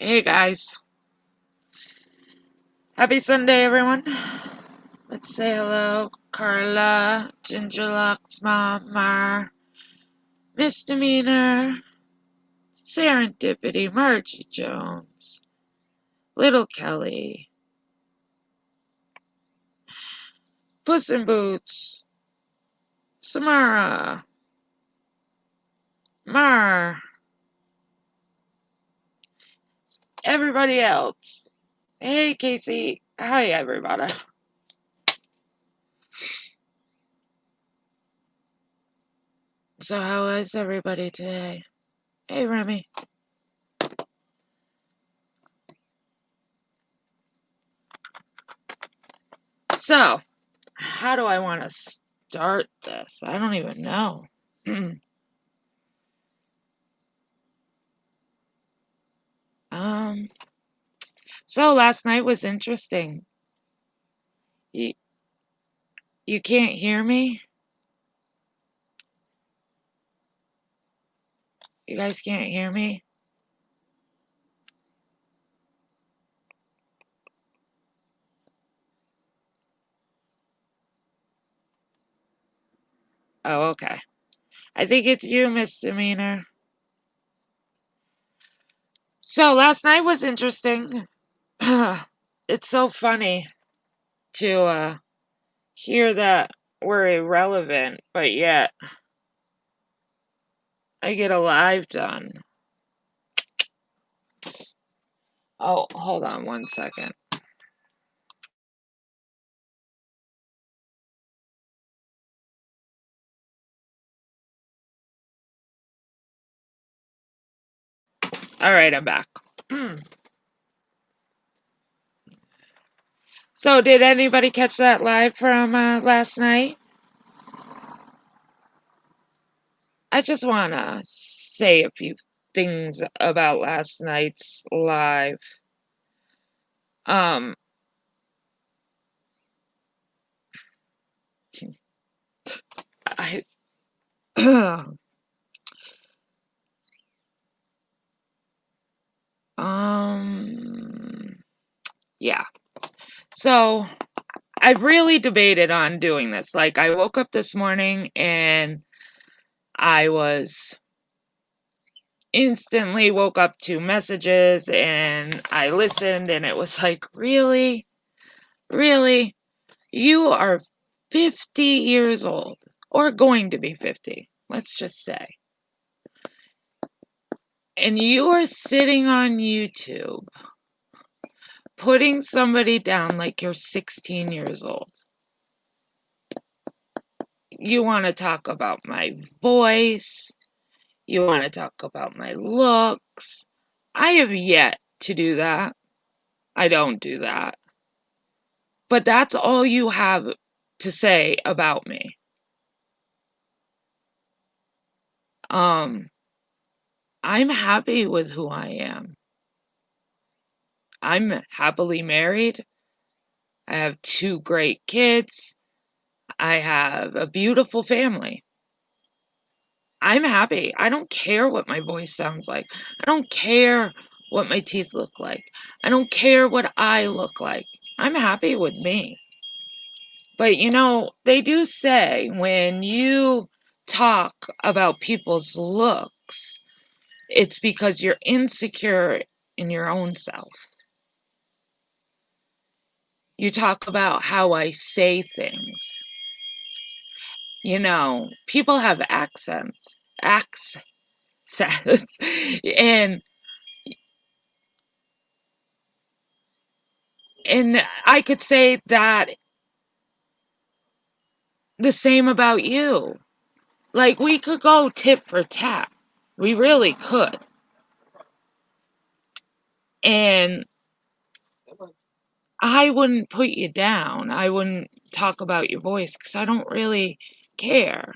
Hey guys, happy Sunday everyone. Let's say hello. Carla, Gingerlux, Mom, Mar, Misdemeanor, Serendipity, Margie Jones, Little Kelly, Puss in Boots, Samara, Mar, everybody else. Hey Casey, hi everybody. So how is everybody today? Hey Remy. So, how do I want to start this? I don't even know. So last night was interesting. You can't hear me? You guys can't hear me? Oh, okay. I think it's you, Misdemeanor. So last night was interesting. It's so funny to hear that we're irrelevant, but yet I get a live done. Oh, hold on one second. All right, I'm back. So did anybody catch that live from last night? I just want to say a few things about last night's live. I yeah. So I've really debated on doing this. Like I woke up this morning and I was instantly woke up to messages and I listened and it was like, really? Really? You are 50 years old or going to be 50, let's just say. And you are sitting on YouTube putting somebody down like you're 16 years old. You want to talk about my voice. You want to talk about my looks. I have yet to do that. I don't do that. But that's all you have to say about me. I'm happy with who I am. I'm happily married. I have 2 great kids. I have a beautiful family. I'm happy. I don't care what my voice sounds like. I don't care what my teeth look like. I don't care what I look like. I'm happy with me. But you know, they do say when you talk about people's looks, it's because you're insecure in your own self. You talk about how I say things. You know, people have accents, and I could say that the same about you. Like we could go tit for tat. We really could. And I wouldn't put you down. I wouldn't talk about your voice because I don't really care.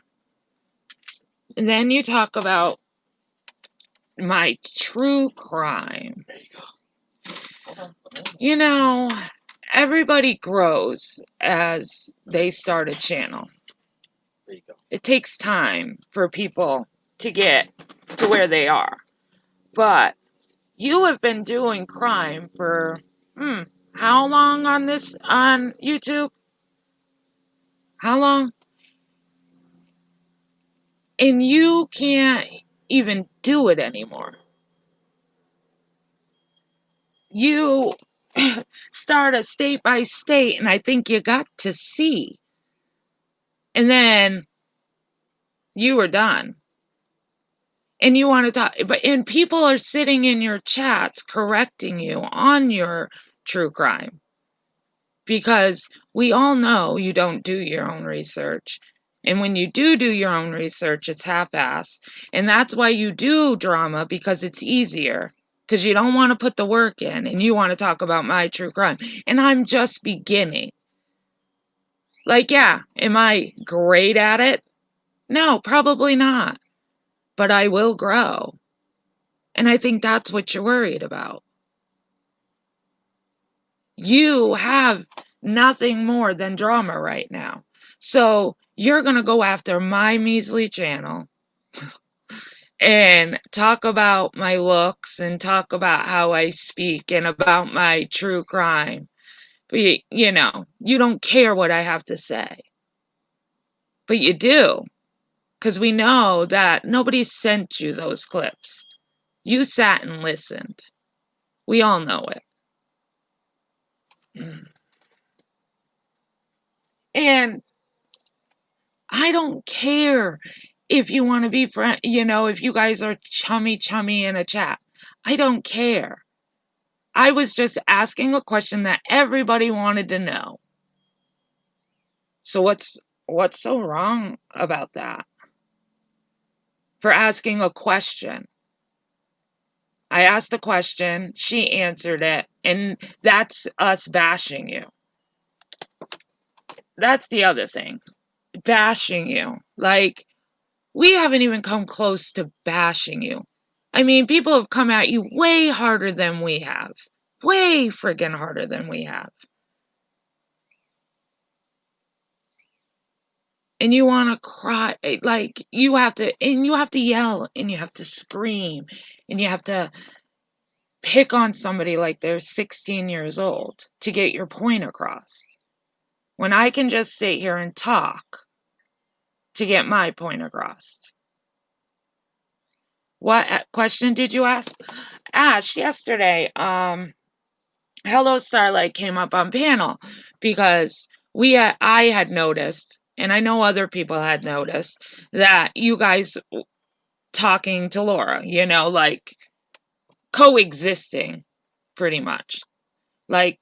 And then you talk about my true crime. There you go. You know, everybody grows as they start a channel. There you go. It takes time for people to get to where they are. But You have been doing crime for how long on YouTube? How long? And you can't even do it anymore. You start a state by state, and I think you got to C. And then you were done. And you want to talk, and people are sitting in your chats correcting you on your true crime. Because we all know you don't do your own research. And when you do your own research, it's half-ass. And that's why you do drama, because it's easier. Because you don't want to put the work in, and you want to talk about my true crime. And I'm just beginning. Like, yeah, am I great at it? No, probably not. But I will grow. And I think that's what you're worried about. You have nothing more than drama right now. So you're going to go after my measly channel and talk about my looks and talk about how I speak and about my true crime. But, you don't care what I have to say. But you do. Because we know that nobody sent you those clips. You sat and listened. We all know it. And I don't care if you want to be friends, if you guys are chummy in a chat. I don't care. I was just asking a question that everybody wanted to know. So what's so wrong about that? For asking a question. I asked a question, she answered it, and that's us bashing you. That's the other thing. Bashing you. Like, we haven't even come close to bashing you. I mean, people have come at you way harder than we have. Way friggin' harder than we have. And you want to cry, like, you have to yell, and you have to scream, and you have to pick on somebody like they're 16 years old to get your point across. When I can just sit here and talk to get my point across. What question did you ask? Ash, yesterday, Hello Starlight came up on panel because I had noticed, and I know other people had noticed, that you guys talking to Laura, like coexisting pretty much. Like,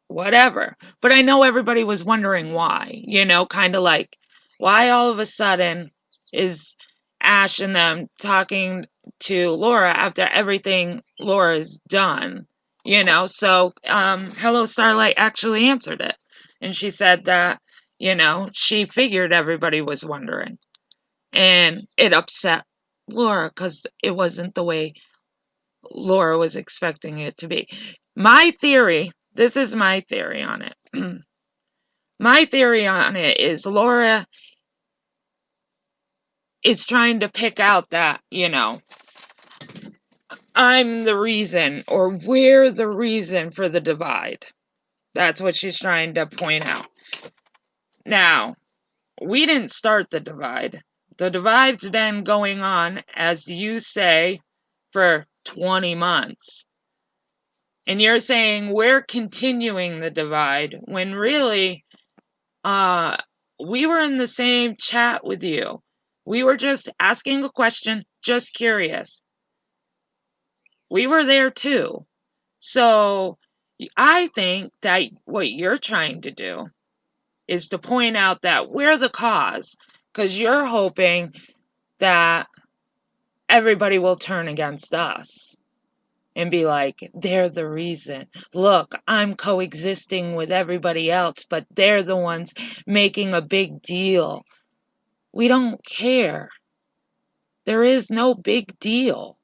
whatever. But I know everybody was wondering why, kind of like, why all of a sudden is Ash and them talking to Laura after everything Laura's done, So, Hello Starlight actually answered it. And she said that, she figured everybody was wondering. And it upset Laura because it wasn't the way Laura was expecting it to be. My theory, this is my theory on it. My theory on it is Laura is trying to pick out that, I'm the reason, or we're the reason for the divide. That's what she's trying to point out. Now, we didn't start the divide. The divide's been going on, as you say, for 20 months. And you're saying we're continuing the divide when really we were in the same chat with you. We were just asking a question, just curious. We were there too. So I think that what you're trying to do is to point out that we're the cause, because you're hoping that everybody will turn against us and be like, they're the reason. Look, I'm coexisting with everybody else, but they're the ones making a big deal. We don't care. There is no big deal.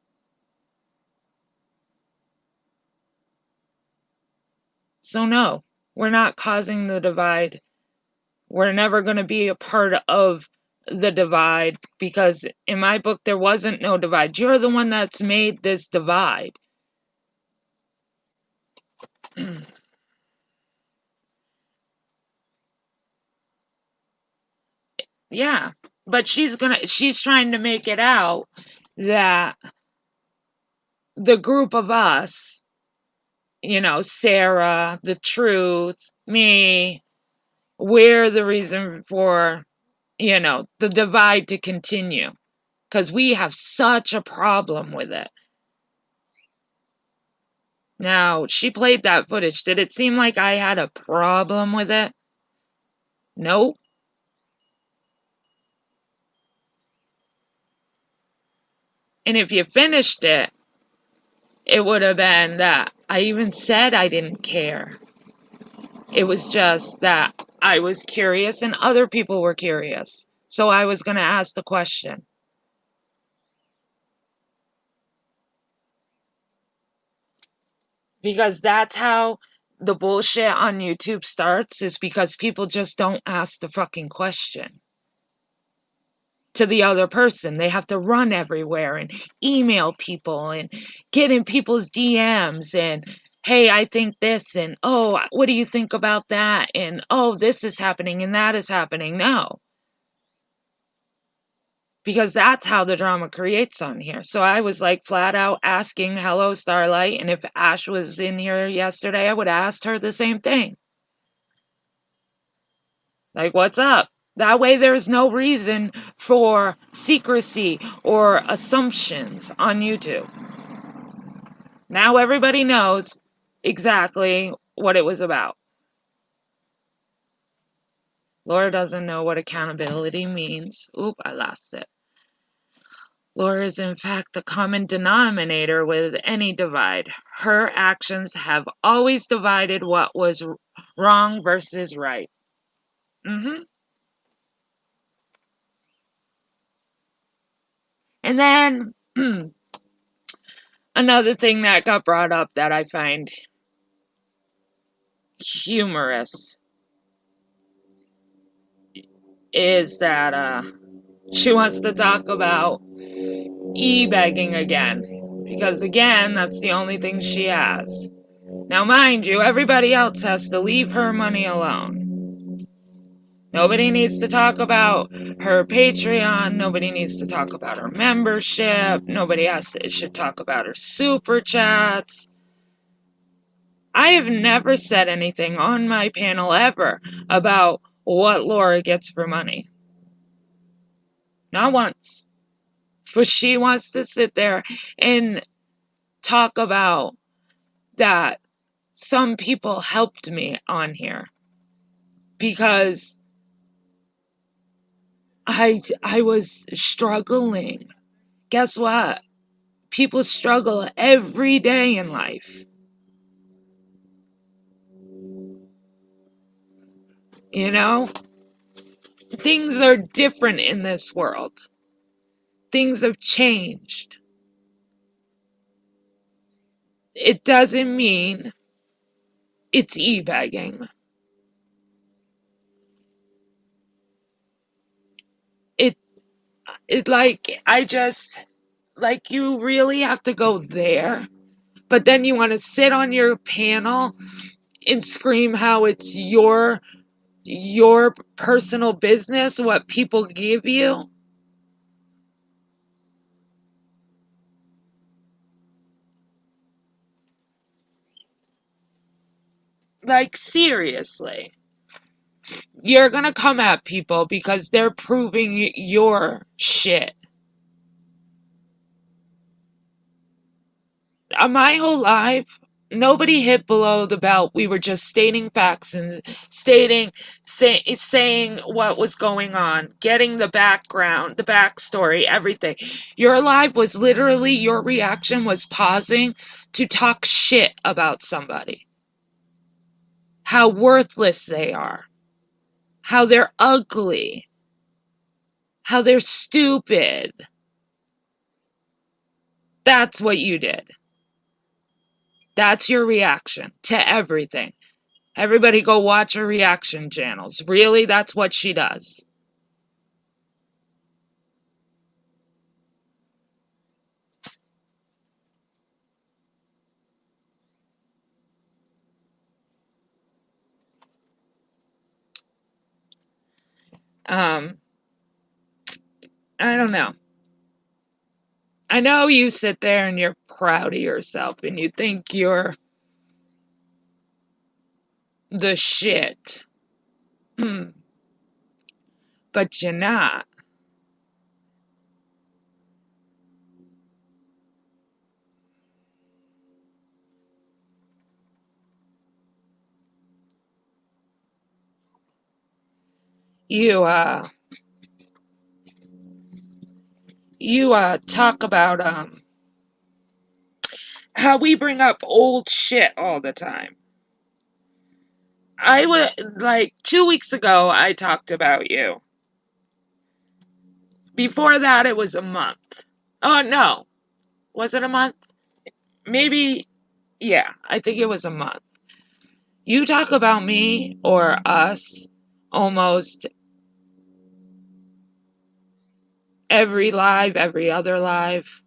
So no, we're not causing the divide. We're never going to be a part of the divide, because in my book, there wasn't no divide. You're the one that's made this divide. Yeah. But she's trying to make it out that the group of us, Sarah, the truth, me, we're the reason for, the divide to continue. Because we have such a problem with it. Now, she played that footage. Did it seem like I had a problem with it? Nope. And if you finished it, it would have been that I even said I didn't care. It was just that I was curious and other people were curious. So I was going to ask the question. Because that's how the bullshit on YouTube starts, is because people just don't ask the fucking question to the other person. They have to run everywhere and email people and get in people's DMs and, hey, I think this, and, oh, what do you think about that? And, oh, this is happening and that is happening. No. Because that's how the drama creates on here. So I was like flat out asking, hello, Starlight. And if Ash was in here yesterday, I would have asked her the same thing. Like, what's up? That way there's no reason for secrecy or assumptions on YouTube. Now everybody knows exactly what it was about. Laura doesn't know what accountability means. Oop, I lost it. Laura is in fact the common denominator with any divide. Her actions have always divided what was wrong versus right. And then another thing that got brought up that I find humorous is that she wants to talk about e-begging again. Because again, that's the only thing she has. Now mind you, everybody else has to leave her money alone. Nobody needs to talk about her Patreon. Nobody needs to talk about her membership. Nobody should talk about her super chats. I have never said anything on my panel ever about what Laura gets for money. Not once. But she wants to sit there and talk about that some people helped me on here because I was struggling. Guess what? People struggle every day in life. Things are different in this world. Things have changed. It doesn't mean it's e-begging. You really have to go there, but then you want to sit on your panel and scream how it's your personal business, what people give you. Like, seriously. You're gonna come at people because they're proving your shit. My whole life, nobody hit below the belt. We were just stating facts and saying what was going on, getting the background, the backstory, everything. Your live was literally, your reaction was pausing to talk shit about somebody. How worthless they are. How they're ugly. How they're stupid. That's what you did. That's your reaction to everything. Everybody go watch her reaction channels. Really, that's what she does. I don't know. I know you sit there and you're proud of yourself and you think you're the shit. But you're not. You talk about how we bring up old shit all the time. I would like 2 weeks ago I talked about you. Before that it was a month. Oh no. Was it a month? Maybe, yeah, I think it was a month. You talk about me or us almost every live, every other live.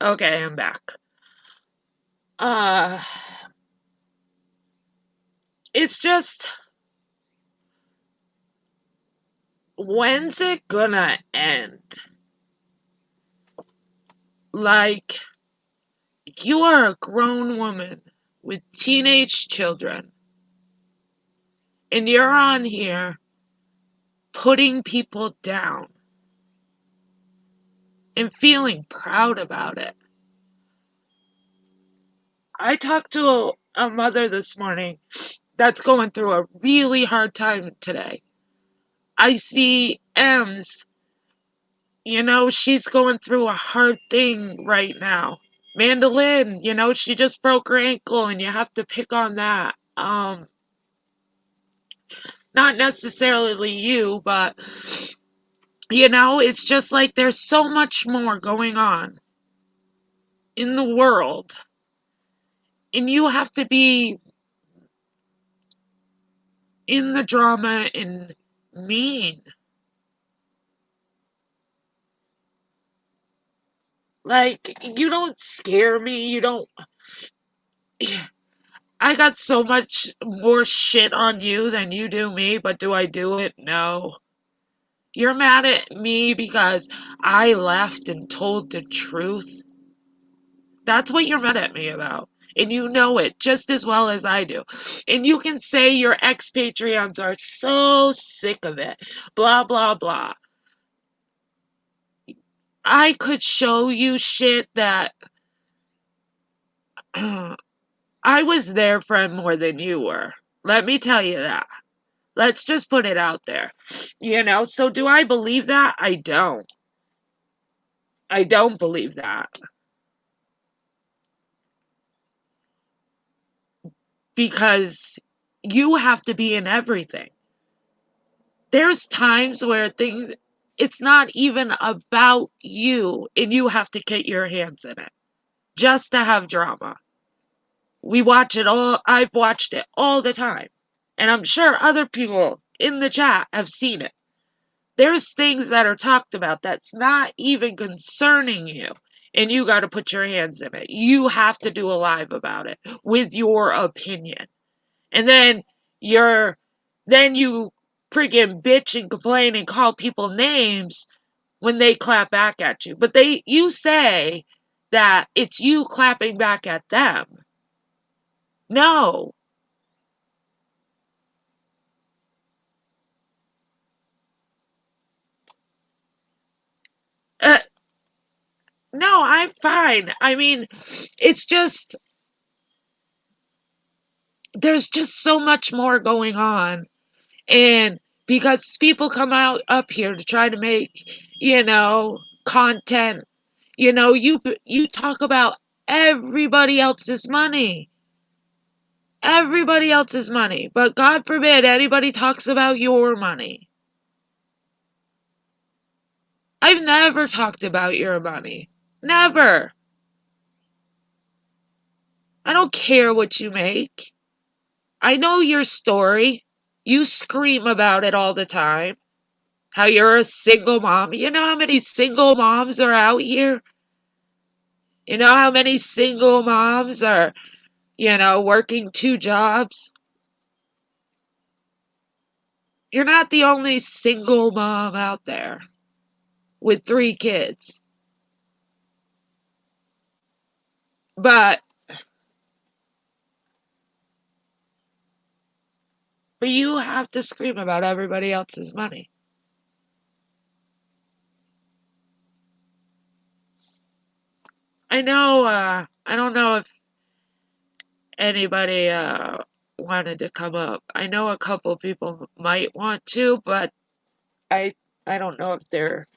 Okay, I'm back. Uh it's just, when's it gonna end? Like, you are a grown woman with teenage children, and you're on here putting people down and feeling proud about it. I talked to a mother this morning that's going through a really hard time today. I see Ems, she's going through a hard thing right now. Mandolin, she just broke her ankle and you have to pick on that. Not necessarily you, but it's just like there's so much more going on in the world. And you have to be in the drama and mean. Like, you don't scare me. You don't. I got so much more shit on you than you do me, but do I do it? No. You're mad at me because I left and told the truth. That's what you're mad at me about. And you know it just as well as I do. And you can say your expatriates are so sick of it. Blah, blah, blah. I could show you shit that I was there for more than you were. Let me tell you that. Let's just put it out there. So do I believe that? I don't. I don't believe that. Because you have to be in everything. There's times where it's not even about you, and you have to get your hands in it just to have drama. We watch it all. I've watched it all the time. And I'm sure other people in the chat have seen it. There's things that are talked about that's not even concerning you, and you got to put your hands in it. You have to do a live about it with your opinion. And then you freaking bitch and complain and call people names when they clap back at you. But you say that it's you clapping back at them. No. No, I'm fine. I mean, it's just there's just so much more going on. And because people come out up here to try to make, content, you talk about everybody else's money. Everybody else's money. But God forbid anybody talks about your money. I've never talked about your money. Never. I don't care what you make. I know your story. You scream about it all the time. How you're a single mom. You know how many single moms are out here? You know how many single moms are, working 2 jobs? You're not the only single mom out there with 3 kids. But you have to scream about everybody else's money. I know, I don't know if anybody wanted to come up. I know a couple people might want to, but I don't know if they're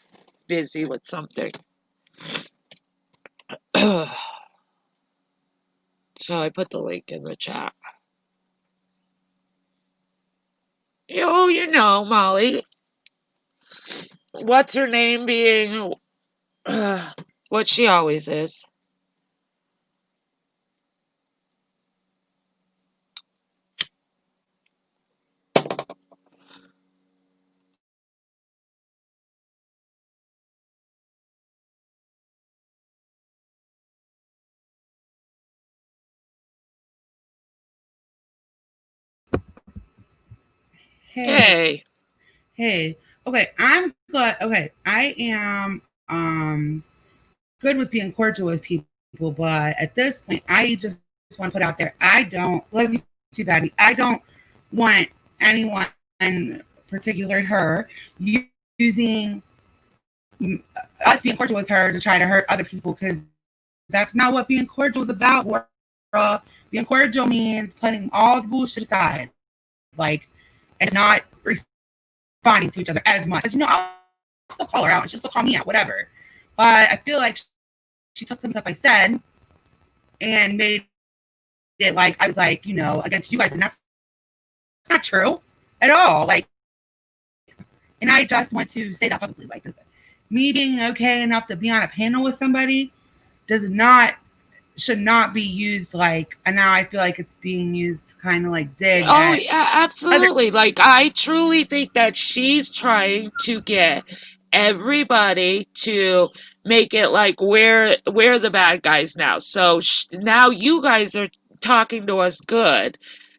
busy with something. So I put the link in the chat. Oh, Molly. What's her name being what she always is. Hey. Okay, I'm good. Okay, I am good with being cordial with people, but at this point, I just want to put out there, I don't love you too badly. I don't want anyone, particularly her, using us being cordial with her to try to hurt other people, because that's not what being cordial is about. Being cordial means putting all the bullshit aside. Like, it's not responding to each other as much. Because, I'll still call her out and she'll still call me out, whatever. But I feel like she took some stuff I said and made it like I was like, against you guys. And that's not true at all. Like, and I just want to say that publicly. Like, me being okay enough to be on a panel with somebody should not be used like, and now I feel like it's being used to kind of like dig. Oh, yeah, absolutely. Like, I truly think that she's trying to get everybody to make it like we're the bad guys now. So now you guys are talking to us good.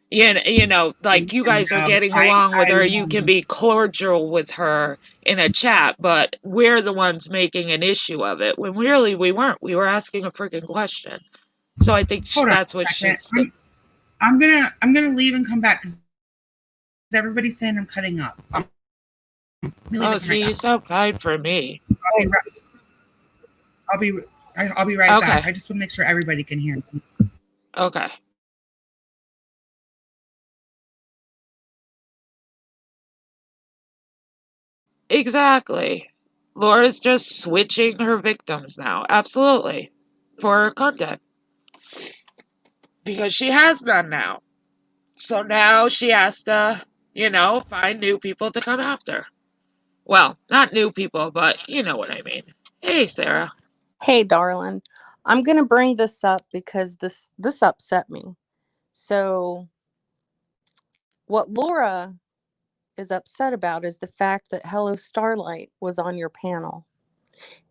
Like you guys are getting along with her. You can be cordial with her in a chat, but we're the ones making an issue of it when really we weren't. We were asking a freaking question. So I think that's what she's. I'm gonna leave and come back because everybody's saying I'm cutting up. Oh, see, you sound fine for me. I'll be right back. I just want to make sure everybody can hear me. Okay. Exactly. Laura's just switching her victims now. Absolutely. For her content. Because she has none now. So now she has to, find new people to come after. Well, not new people, but you know what I mean. Hey, Sarah. Hey, darling. I'm going to bring this up because this upset me. So what Laura is upset about is the fact that Hello Starlight was on your panel.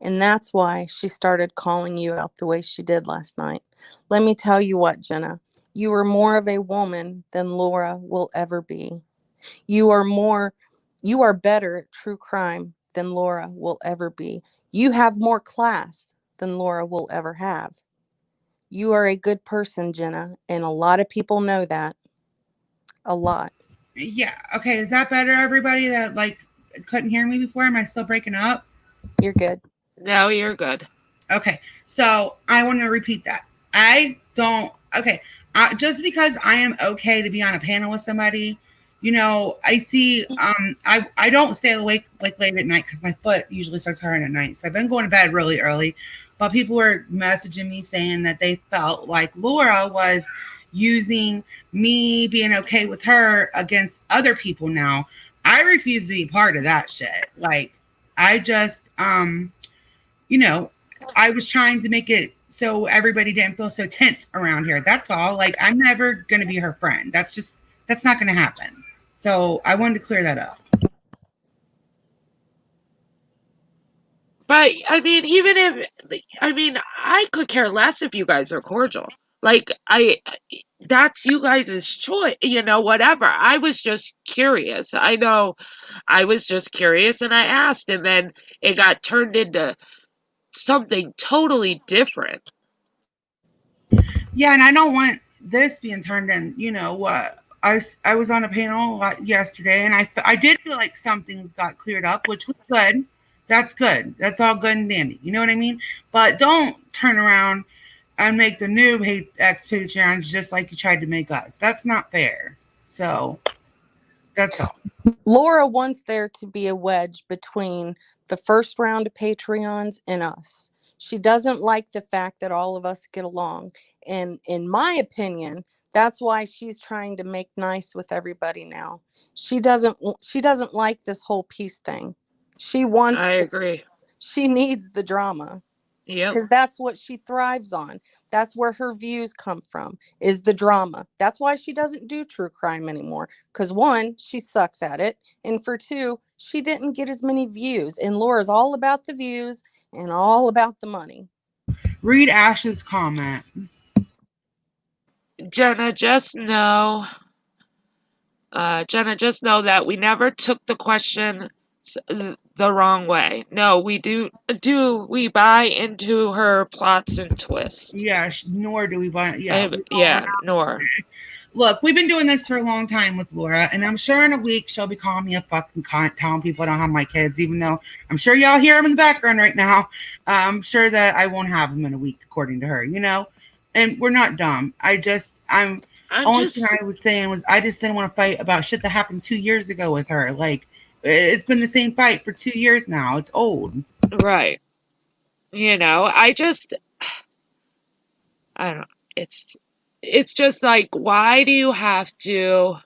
And that's why she started calling you out the way she did last night. Let me tell you what, Jenna, you are more of a woman than Laura will ever be. You are better at true crime than Laura will ever be. You have more class than Laura will ever have. You are a good person, Jenna, and a lot of people know that. A lot. Yeah. Okay. Is that better, everybody that like couldn't hear me before? Am I still breaking up? You're good. No, you're good. Okay. So I want to repeat that. I don't, okay. Just because I am okay to be on a panel with somebody, you know, I see, I don't stay awake like late at night because my foot usually starts hurting at night. So I've been going to bed really early, but people were messaging me saying that they felt like Laura was using me being okay with her against other people now. I refuse to be part of that shit. Like, I just, you know, I was trying to make it so everybody didn't feel so tense around here. That's all. Like, I'm never going to be her friend. That's not going to happen. So I wanted to clear that up. But I mean, even if I could care less if you guys are cordial. Like that's you guys' choice, you know, whatever. I was just curious. I know I was just curious and I asked, and then it got turned into something totally different. Yeah, and I don't want this being turned in, you know, what I was on a panel yesterday, and I did feel like some things got cleared up, which was good. That's good. That's all good and dandy. You know what I mean? But don't turn around and make the new hate ex Patreons just like you tried to make us. That's not fair. So that's all. Laura wants there to be a wedge between the first round of Patreons and us. She doesn't like the fact that all of us get along. And in my opinion, that's why she's trying to make nice with everybody now. She doesn't like this whole peace thing. I agree. She needs the drama. Yep. Because that's what she thrives on. That's where her views come from, is the drama. That's why she doesn't do true crime anymore. Because one, she sucks at it. And for two, she didn't get as many views. And Laura's all about the views and all about the money. Read Ash's comment. Jenna, just know that we never took the question the wrong way. No, we we buy into her plots and twists. Yeah, nor do we buy. Nor. Look, we've been doing this for a long time with Laura, and I'm sure in a week she'll be calling me a fucking cunt, telling people I don't have my kids, even though I'm sure y'all hear them in the background right now. I'm sure that I won't have them in a week, according to her, you know? And we're not dumb. Only thing I was saying was I just didn't want to fight about shit that happened 2 years ago with her. Like, it's been the same fight for 2 years now. It's old. Right. You know, I don't know. It's just like, why do you have to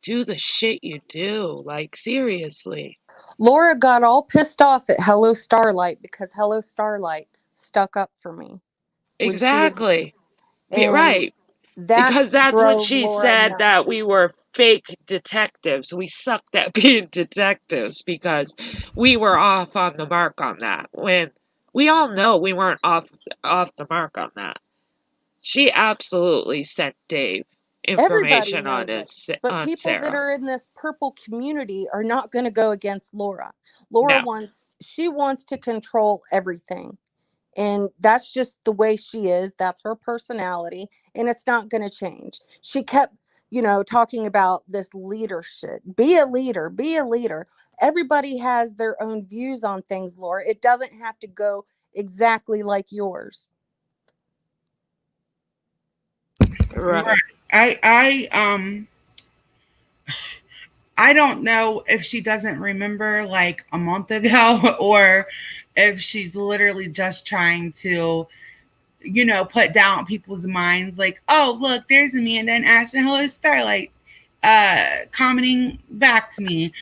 do the shit you do? Like, seriously. Laura got all pissed off at Hello Starlight because Hello Starlight stuck up for me. Exactly. Right. Because that's what she said, that we were fake detectives. We sucked at being detectives because we were off on the mark on that. When we all know we weren't off the mark on that. She absolutely sent Dave information on Sarah. But people that are in this purple community are not going to go against Laura. Laura wants to control everything. And that's just the way she is. That's her personality. And it's not going to change. She kept, talking about this leadership. Be a leader. Be a leader. Everybody has their own views on things, Laura. It doesn't have to go exactly like yours. Right. I don't know if she doesn't remember like a month ago or if she's literally just trying to, put down people's minds like, oh, look, there's Amanda and Ashton. Hello, Starlight, commenting back to me.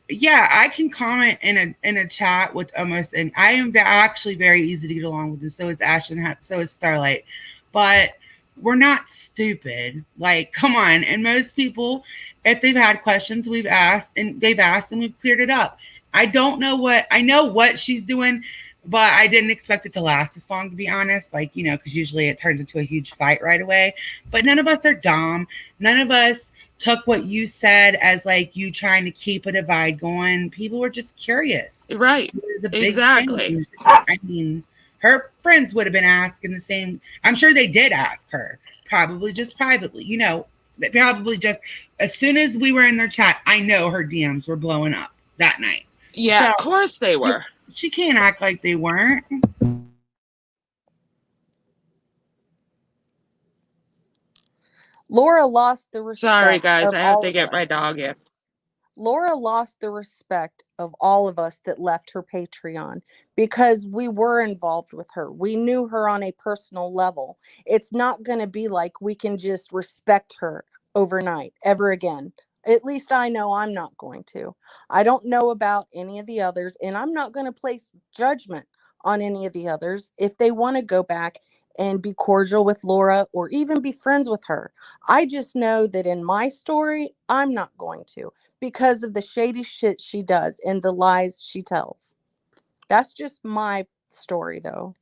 Yeah, I can comment in a chat with almost, and I am actually very easy to get along with, and so is Ashton, so is Starlight. But we're not stupid. Like, come on. And most people, If they've had questions, we've asked and they've asked and we've cleared it up. I know what she's doing, but I didn't expect it to last this long, to be honest. Like, because usually it turns into a huge fight right away. But none of us are dumb. None of us took what you said as like you trying to keep a divide going. People were just curious. Right. It was a big Exactly. thing. I mean, her friends would have been asking the same. I'm sure they did ask her, probably just privately. Probably just as soon as we were in their chat, I know her DMs were blowing up that night. Yeah, So, of course they were. She can't act like they weren't. Laura lost the respect. Sorry, guys. of I have all to of get us. my dog in. Laura lost the respect of all of us that left her Patreon because we were involved with her. We knew her on a personal level. It's not going to be like we can just respect her overnight ever again. At least I know I'm not going to. I don't know about any of the others, and I'm not going to place judgment on any of the others if they want to go back and be cordial with Laura or even be friends with her. I just know that in my story, I'm not going to because of the shady shit she does and the lies she tells. That's just my story, though.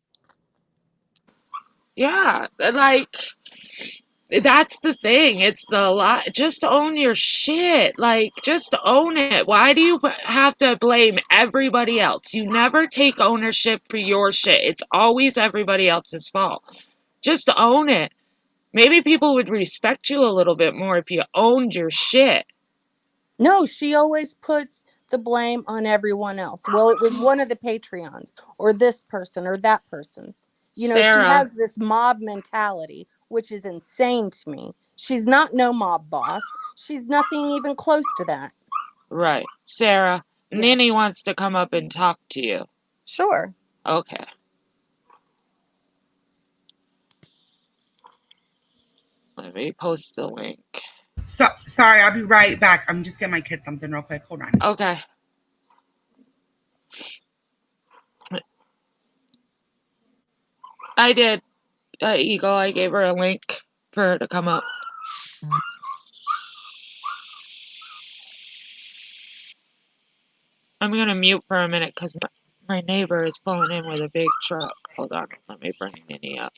Yeah, like that's the thing. It's the lie. Just own your shit. Like, just own it. Why do you have to blame everybody else? You never take ownership for your shit. It's always everybody else's fault. Just own it. Maybe people would respect you a little bit more if you owned your shit. No, she always puts the blame on everyone else. Well, it was one of the Patreons or this person or that person. Sarah, she has this mob mentality, which is insane to me. She's not no mob boss. She's nothing even close to that. right. Sarah, Yes. Ninny wants to come up and talk to you. Sure. Okay. Let me post the link. So sorry, I'll be right back. I'm just getting my kids something real quick. Hold on. Okay. I did. Eagle, I gave her a link for her to come up. I'm going to mute for a minute because my neighbor is pulling in with a big truck. Hold on. Let me bring Ninny up.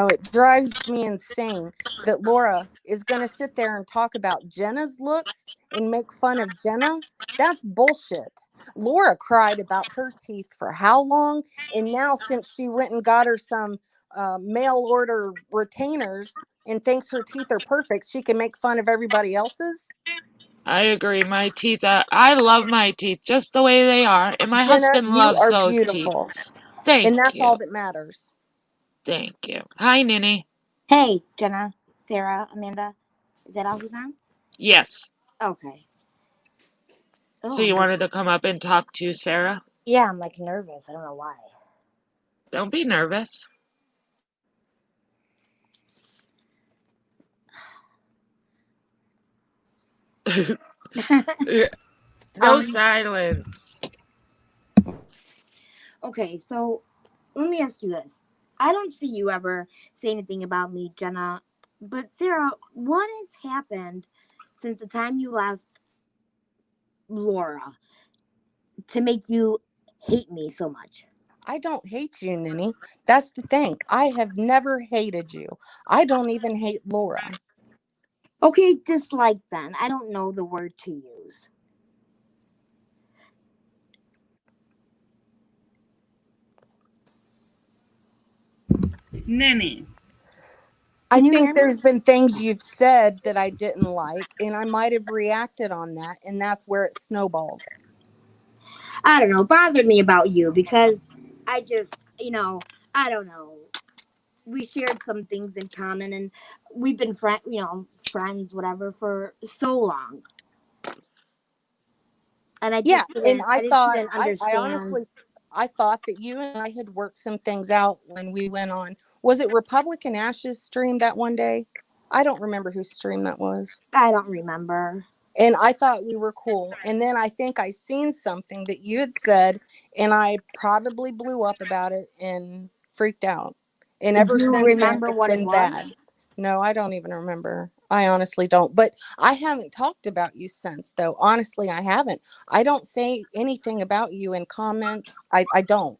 It drives me insane that Laura is going to sit there and talk about Jenna's looks and make fun of Jenna. That's bullshit. Laura cried about her teeth for how long? And now since she went and got her some mail order retainers and thinks her teeth are perfect, she can make fun of everybody else's? I agree. My teeth I love my teeth just the way they are. And my Jenna, husband you loves are those beautiful. teeth. Thank and that's you. all that matters. Thank you. Hi, Ninny. Hey, Jenna, Sarah, Amanda. Is that all who's on? Yes. Okay. So you wanted to come up and talk to Sarah? Yeah, I'm like nervous. I don't know why. Don't be nervous. No silence. Okay, so let me ask you this. I don't see you ever say anything about me, Jenna. But Sarah, what has happened since the time you left Laura to make you hate me so much? I don't hate you, Ninny. That's the thing. I have never hated you. I don't even hate Laura. Okay, dislike then. I don't know the word to use. Ninny. I Can you hear think me? there's been things you've said that I didn't like, and I might have reacted on that, and that's where it snowballed. I don't know, bothered me about you because I just, I don't know. We shared some things in common and we've been friends, whatever, for so long. And I just and I didn't understand. I honestly, I thought that you and I had worked some things out when we went on. Was it Republican Ash's stream that one day? I don't remember whose stream that was. I don't remember. And I thought we were cool. And then I think I seen something that you had said, and I probably blew up about it and freaked out. And ever Do you since remember then, it's what it been was? bad. No, I don't even remember. I honestly don't. But I haven't talked about you since, though. Honestly, I haven't. I don't say anything about you in comments. I don't.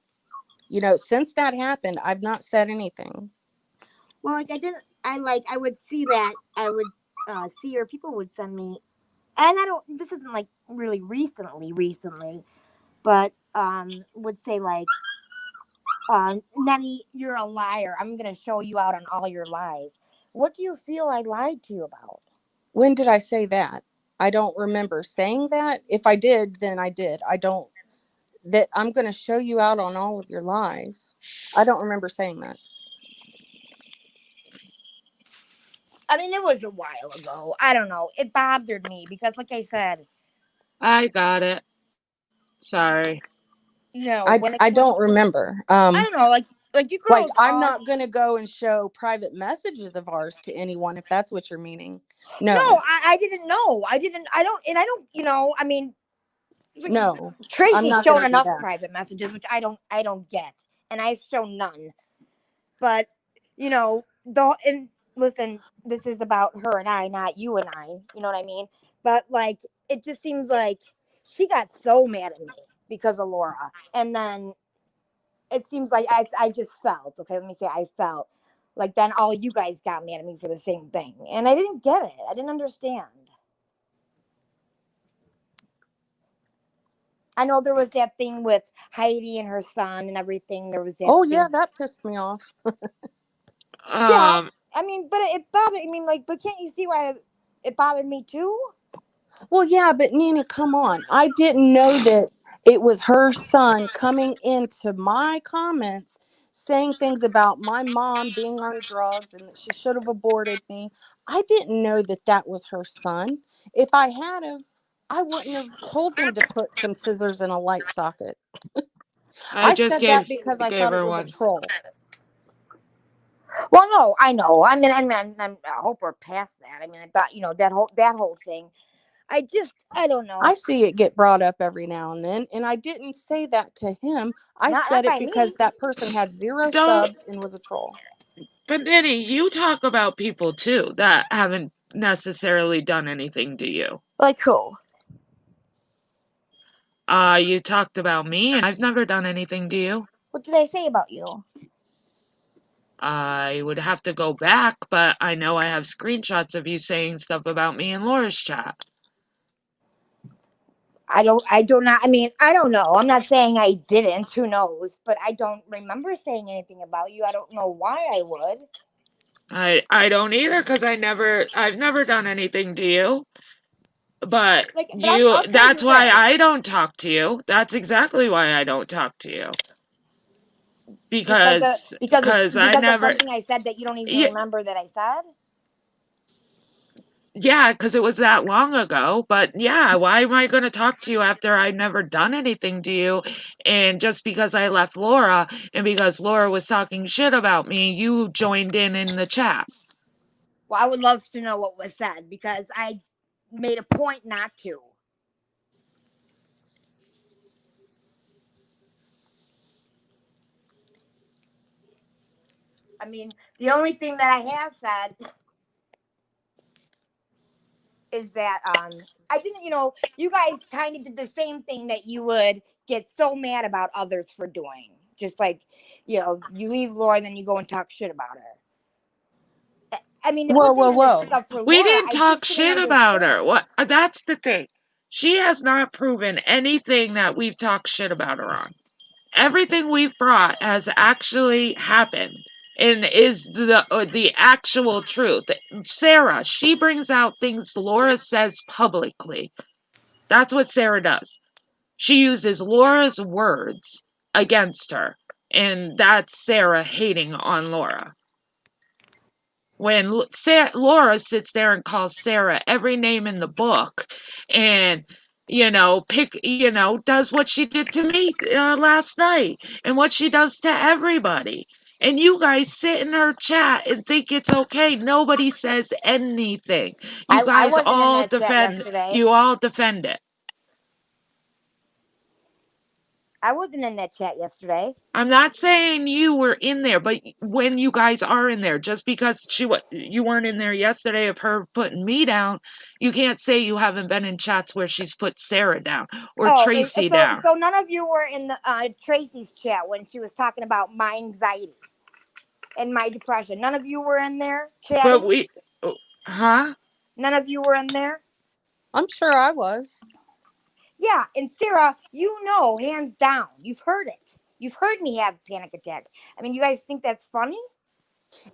You know, since that happened, I've not said anything. Well, like I would see that. I would see, or people would send me, and I don't. This isn't like really recently, but would say like, Nenny, you're a liar. I'm gonna show you out on all your lies. What do you feel I lied to you about? When did I say that? I don't remember saying that. If I did, then I did. I don't. That I'm going to show you out on all of your lies. I don't remember saying that. I mean, it was a while ago. I don't know. It bothered me because, like I said, I got it. Sorry. you know, I don't remember. I don't know, like you girls. Like, I'm not going to go and show private messages of ours to anyone, if that's what you're meaning. No, I didn't know. I don't. You know, I mean, no. I'm Tracy's not shown gonna do enough that. private messages, which I don't get, and I've shown none. But you know, and listen, this is about her and I, not you and I. You know what I mean? But like, it just seems like she got so mad at me because of Laura, and then it seems like I just felt, okay, let me say I felt like then all you guys got mad at me for the same thing, and I didn't get it. I didn't understand. I know there was that thing with Heidi and her son and everything. There was that. Oh, thing. yeah, that pissed me off. Yeah, I mean, but it bothered. I mean, like, but can't you see why it bothered me too? Well, yeah, but Nina, come on. I didn't know that it was her son coming into my comments saying things about my mom being on drugs and that she should have aborted me. I didn't know that that was her son. If I had have, I wouldn't have told them to put some scissors in a light socket. I just said that because I gave thought it her was one. a troll. Well, no, I know. I mean, I hope we're past that. I mean, I thought, you know, that whole thing. I don't know. I see it get brought up every now and then, and I didn't say that to him. I said it because that person had 0 subs and was a troll. But Nitty, you talk about people too that haven't necessarily done anything to you. Like who? You talked about me, and I've never done anything to you. What did I say about you? I would have to go back, but I know I have screenshots of you saying stuff about me in Laura's chat. I don't know. I'm not saying I didn't. Who knows? But I don't remember saying anything about you. I don't know why I would. I don't either, because I've never done anything to you. But that's why I don't talk to you. That's exactly why I don't talk to you. Because I never. Something I said that you don't even remember that I said. Yeah, because it was that long ago. But yeah, why am I going to talk to you after I've never done anything to you? And just because I left Laura and because Laura was talking shit about me, you joined in the chat. Well, I would love to know what was said because I made a point not to. I mean, the only thing that I have said is that I didn't, you know, you guys kind of did the same thing that you would get so mad about others for doing. Just like, you know, you leave Laura and then you go and talk shit about her. I mean, whoa. We didn't talk shit about her. What? That's the thing. She has not proven anything that we've talked shit about her on. Everything we've brought has actually happened and is the actual truth. Sarah, she brings out things Laura says publicly. That's what Sarah does. She uses Laura's words against her, and that's Sarah hating on Laura. When Laura sits there and calls Sarah every name in the book and does what she did to me last night and what she does to everybody. And you guys sit in her chat and think it's okay. Nobody says anything. You guys all defend. You all defend it. I wasn't in that chat yesterday. I'm not saying you were in there, but when you guys are in there, just because you weren't in there yesterday of her putting me down, you can't say you haven't been in chats where she's put Sarah down or Tracy down. So none of you were in the Tracy's chat when she was talking about my anxiety and my depression. None of you were in there chatting? Huh? None of you were in there? I'm sure I was. Yeah, and Sarah, you know, hands down, you've heard it. You've heard me have panic attacks. I mean, you guys think that's funny?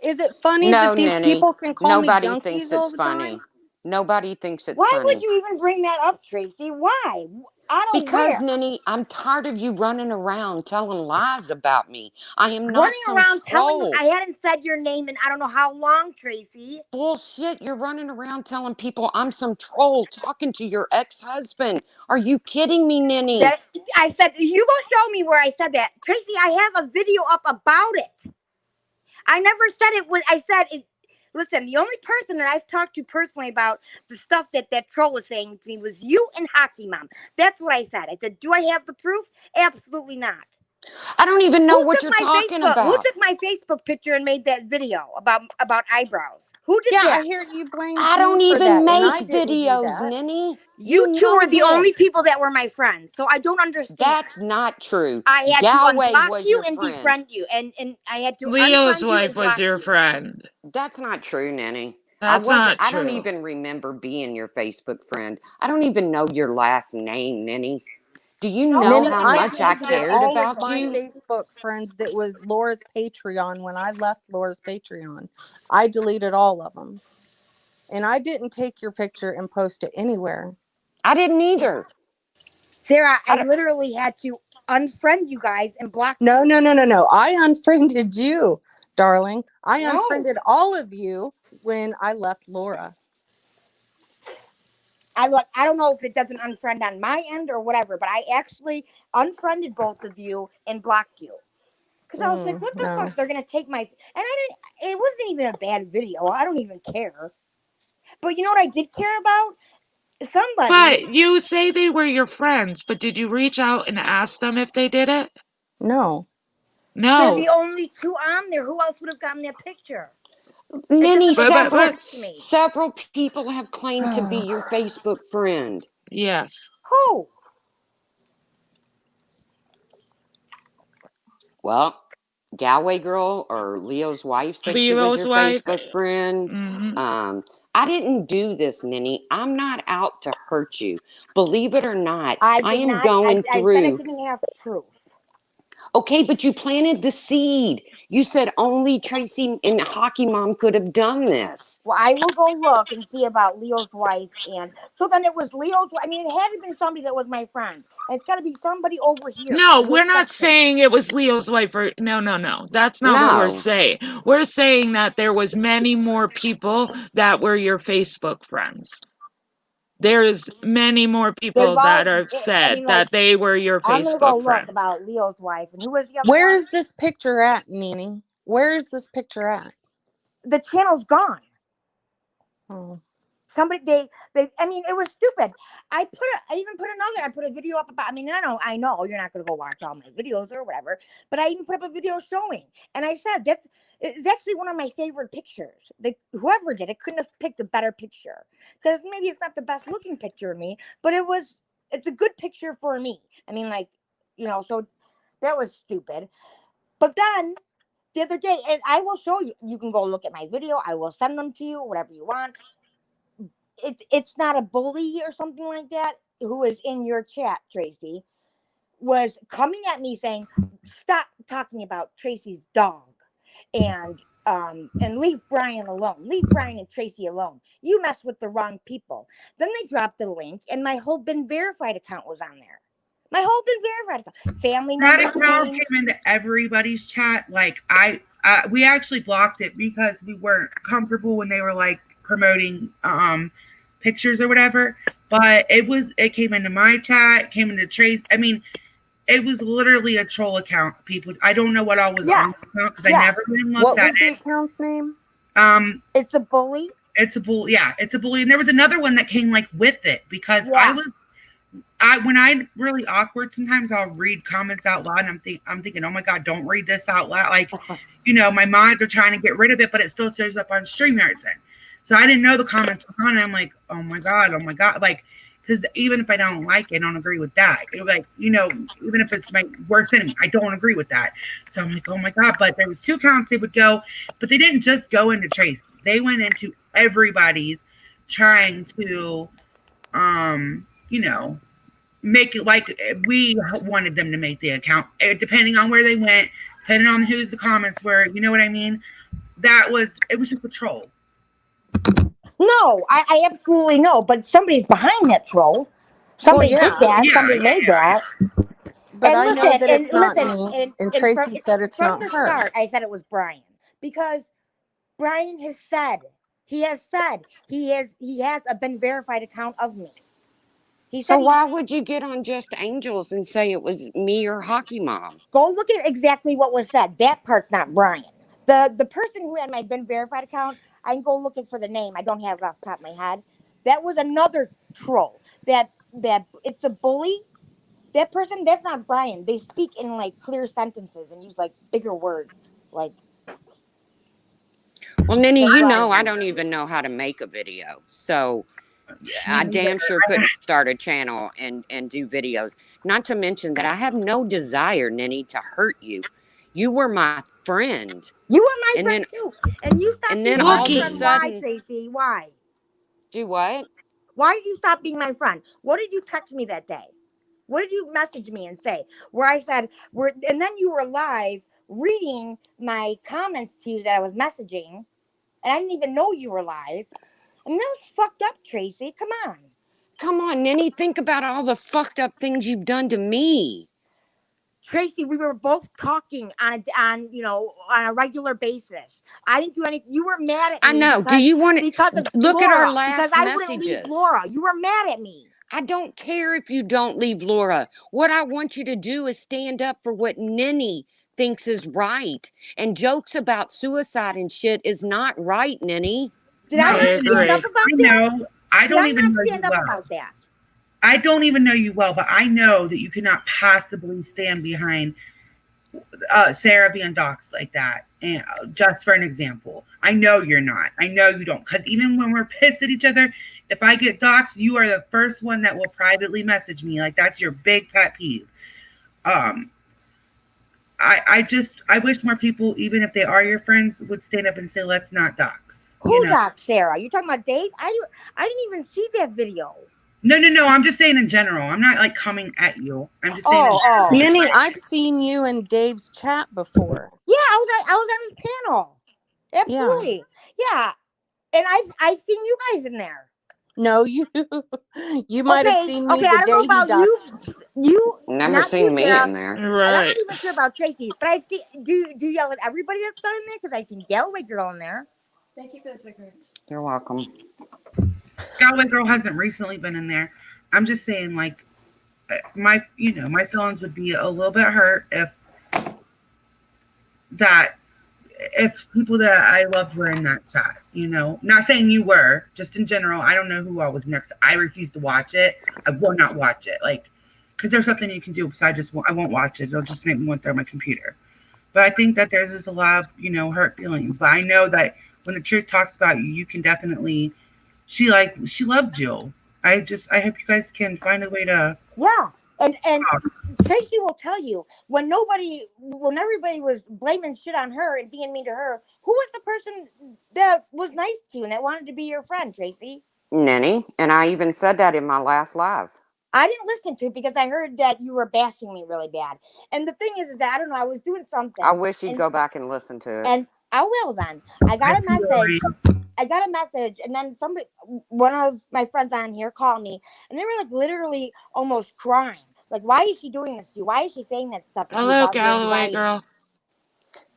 Is it funny No, that these Nanny. people can call Nobody me thinks junkies all it's the funny. time? Nobody thinks it's Why funny. would you even bring that up, Tracy? Why? Out of Because, where? Nanny, I'm tired of you running around telling lies about me. I am not Running some around troll. telling I hadn't said your name in I don't know how long, Tracy. Bullshit. You're running around telling people I'm some troll talking to your ex-husband. Are you kidding me, Nanny? That I said, you go show me where I said that. Tracy, I have a video up about it. I never said it was, I said it. Listen, the only person that I've talked to personally about the stuff that troll was saying to me was you and Hockey Mom. That's what I said. I said, do I have the proof? Absolutely not. I don't even know Who what took you're my talking Facebook? about. Who took my Facebook picture and made that video about eyebrows? Who did Yeah, that? I hear you blame I me don't for even that, and I make didn't do videos, that. Nanny. You two are the know only this. people that were my friends, so I don't understand. That's not true. I had Galway to unblock was you your and friend. defriend you, and I had to Leo's unfriend you wife and was block your you. friend. That's not true, Nanny. That's not I true. don't even remember being your Facebook friend. I don't even know your last name, Nanny. Do you No, know Nanny, how I much I deleted cared all of about my you? Facebook friends that was Laura's Patreon when I left Laura's Patreon. I deleted all of them. And I didn't take your picture and post it anywhere. I didn't either. Sarah, I I don't- literally had to unfriend you guys and block you. No. I unfriended you, darling. I No. unfriended all of you when I left Laura. I don't know if it does an unfriend on my end or whatever, but I actually unfriended both of you and blocked you. Because I was like, what the No. fuck? They're going to take my... And it wasn't even a bad video. I don't even care. But you know what I did care about? Somebody... But you say they were your friends, but did you reach out and ask them if they did it? No. They're No. the only two on there. Who else would have gotten that picture? Nanny, doesn't make But- sense to me. several people have claimed to be your Facebook friend. Yes. Who? Well, Galway girl or Leo's wife said she was Leo's your wife. Facebook friend. Mm-hmm. I didn't do this, Nanny. I'm not out to hurt you. Believe it or not, I am not. going I through. said I didn't have proof. Okay, but you planted the seed. You said only Tracy and Hockey Mom could have done this. Well, I will go look and see about Leo's wife. And so then it was Leo's. I mean, it had to been somebody that was my friend. It's got to be somebody over here. No, in we're not Wisconsin. saying it was Leo's wife. Or no. That's not what we're No. saying. We're saying that there was many more people that were your Facebook friends. There's many more people that have said that they were your I'm gonna go Facebook look friend. about Leo's wife and who was the other Where's one? this picture at, Nene? Where's this picture at? The channel's gone. Oh. Somebody I mean, it was stupid. I put a video up about, I mean, I know you're not gonna go watch all my videos or whatever, but I even put up a video showing, and I said it's actually one of my favorite pictures. Whoever did it couldn't have picked a better picture, because maybe it's not the best looking picture of me, but it's a good picture for me. I mean, like, so that was stupid. But then the other day, and I will show you, you can go look at my video, I will send them to you, whatever you want. It's not a bully or something like that who is in your chat, Tracy, was coming at me saying, stop talking about Tracy's dog and leave Brian alone. Leave Brian and Tracy alone. You mess with the wrong people. Then they dropped the link and my whole Been Verified account was on there. My whole Been Verified account. Family That members. account came into everybody's chat. Like we actually blocked it because we weren't comfortable when they were like promoting pictures or whatever. But it came into my chat, came into Trace. I mean, it was literally a troll account. People, I don't know what all was on the account because I never even looked What at was the it. account's name? It's a bully. It's a bully. Yeah, it's a bully. And there was another one that came like with it because when I'm really awkward, sometimes I'll read comments out loud, and I'm thinking, oh my god, don't read this out loud. Like, my mods are trying to get rid of it, but it still shows up on StreamYard then. So I didn't know the comments were on, and I'm like, oh my god, like, because even if I don't like it, I don't agree with that. Like, even if it's my worst enemy, I don't agree with that. So I'm like, oh my god. But there was 2 accounts they would go, but they didn't just go into Tracy. They went into everybody's, trying to, make it like we wanted them to make the account, depending on where they went, depending on whose the comments were. You know what I mean? It was just a troll. No, I absolutely know, but somebody's behind that troll. Somebody yeah. did that. Yeah, Somebody made that. But And I know that it's not me. and And from- Tracy said it's from not the her. start, I said it was Brian because Brian has said he has a been verified account of me. He So said why would you get on Just Angels and say it was me or Hockey Mom? go look at exactly what was said. That part's not Brian. The person who had my been verified account, I can go looking for the name. I don't have it off the top of my head. That was another troll. That it's a bully. That person, that's not Brian. They speak in like clear sentences and use like bigger words. Like, Well, Ninny, That's you right. know I don't even know how to make a video. So I damn sure couldn't start a channel and do videos. Not to mention that I have no desire, Ninny, to hurt you. You were my friend. You were my And friend then- too. And you stopped and being then my all of a friend. Why, sudden- Tracy? Why? Do what? Why did you stop being my friend? What did you text me that day? What did you message me and say? Where I said, and then you were live reading my comments to you that I was messaging, and I didn't even know you were live. And that was fucked up, Tracy. Come on. Come on, Ninny, think about all the fucked up things you've done to me. Tracy, we were both talking on a regular basis. I didn't do anything. You were mad at me. I know. Because, Do you want to because of look Laura, at our last because I wouldn't leave messages? Laura. You were mad at me. I don't care if you don't leave Laura. What I want you to do is stand up for what Ninny thinks is right. And jokes about suicide and shit is not right, Ninny. Did I I not stand agree. up about I that? know. I Did don't I even not know you stand up well. about that? I don't even know you well, but I know that you cannot possibly stand behind Sarah being doxxed like that. And just for an example, I know you're not. I know you don't. Because even when we're pissed at each other, if I get doxxed, you are the first one that will privately message me. Like, that's your big pet peeve. I wish more people, even if they are your friends, would stand up and say, let's not dox. Who doxed Sarah? You talking about Dave? I didn't even see that video. No. I'm just saying in general. I'm not like coming at you. I'm just saying. Oh. Minnie, I've seen you in Dave's chat before. Yeah, I was on his panel. Absolutely. Yeah. And I've seen you guys in there. No, you might have seen me Okay, the I day don't know he about doxed. you. Never not seen you, me Sarah. in there. And I'm Right. not even sure about Tracy, but I've seen. Do you yell at everybody that's done in there? Because I've seen Galloway Girl in there. Thank you for the cigarettes. You're welcome. Galway Girl hasn't recently been in there. I'm just saying, like, my feelings would be a little bit hurt if people that I loved were in that chat. Not saying you were, just in general. I don't know who all was next. I refuse to watch it. I will not watch it, like, because there's something you can do. So I won't watch it. It'll just make me want to throw my computer. But I think that there's just a lot of hurt feelings. But I know that when the truth talks about you, you can definitely. She loved you. I hope you guys can find a way to. Yeah. And Tracy will tell you when everybody was blaming shit on her and being mean to her, who was the person that was nice to you and that wanted to be your friend, Tracy? Ninny, and I even said that in my last live. I didn't listen to it because I heard that you were bashing me really bad. And the thing is that I don't know, I was doing something. I wish you'd and- go back and listen to it. And I will then. I got a message, and then one of my friends on here called me, and they were like literally almost crying. Like, why is she doing this to you? Why is she saying that stuff to you Hello, about your Galloway anxiety? Girl.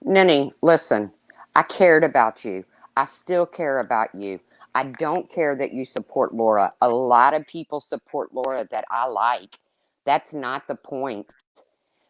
Ninny, listen, I cared about you. I still care about you. I don't care that you support Laura. A lot of people support Laura that I like. That's not the point.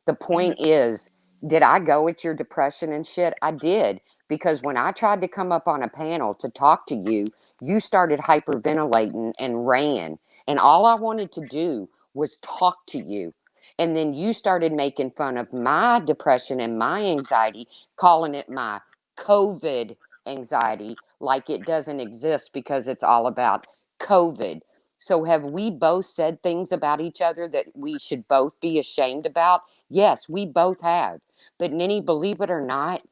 The point is, did I go at your depression and shit? I did. Because when I tried to come up on a panel to talk to you, you started hyperventilating and ran. And all I wanted to do was talk to you. And then you started making fun of my depression and my anxiety, calling it my COVID anxiety, like it doesn't exist because it's all about COVID. So have we both said things about each other that we should both be ashamed about? Yes, we both have. But Ninny, believe it or not,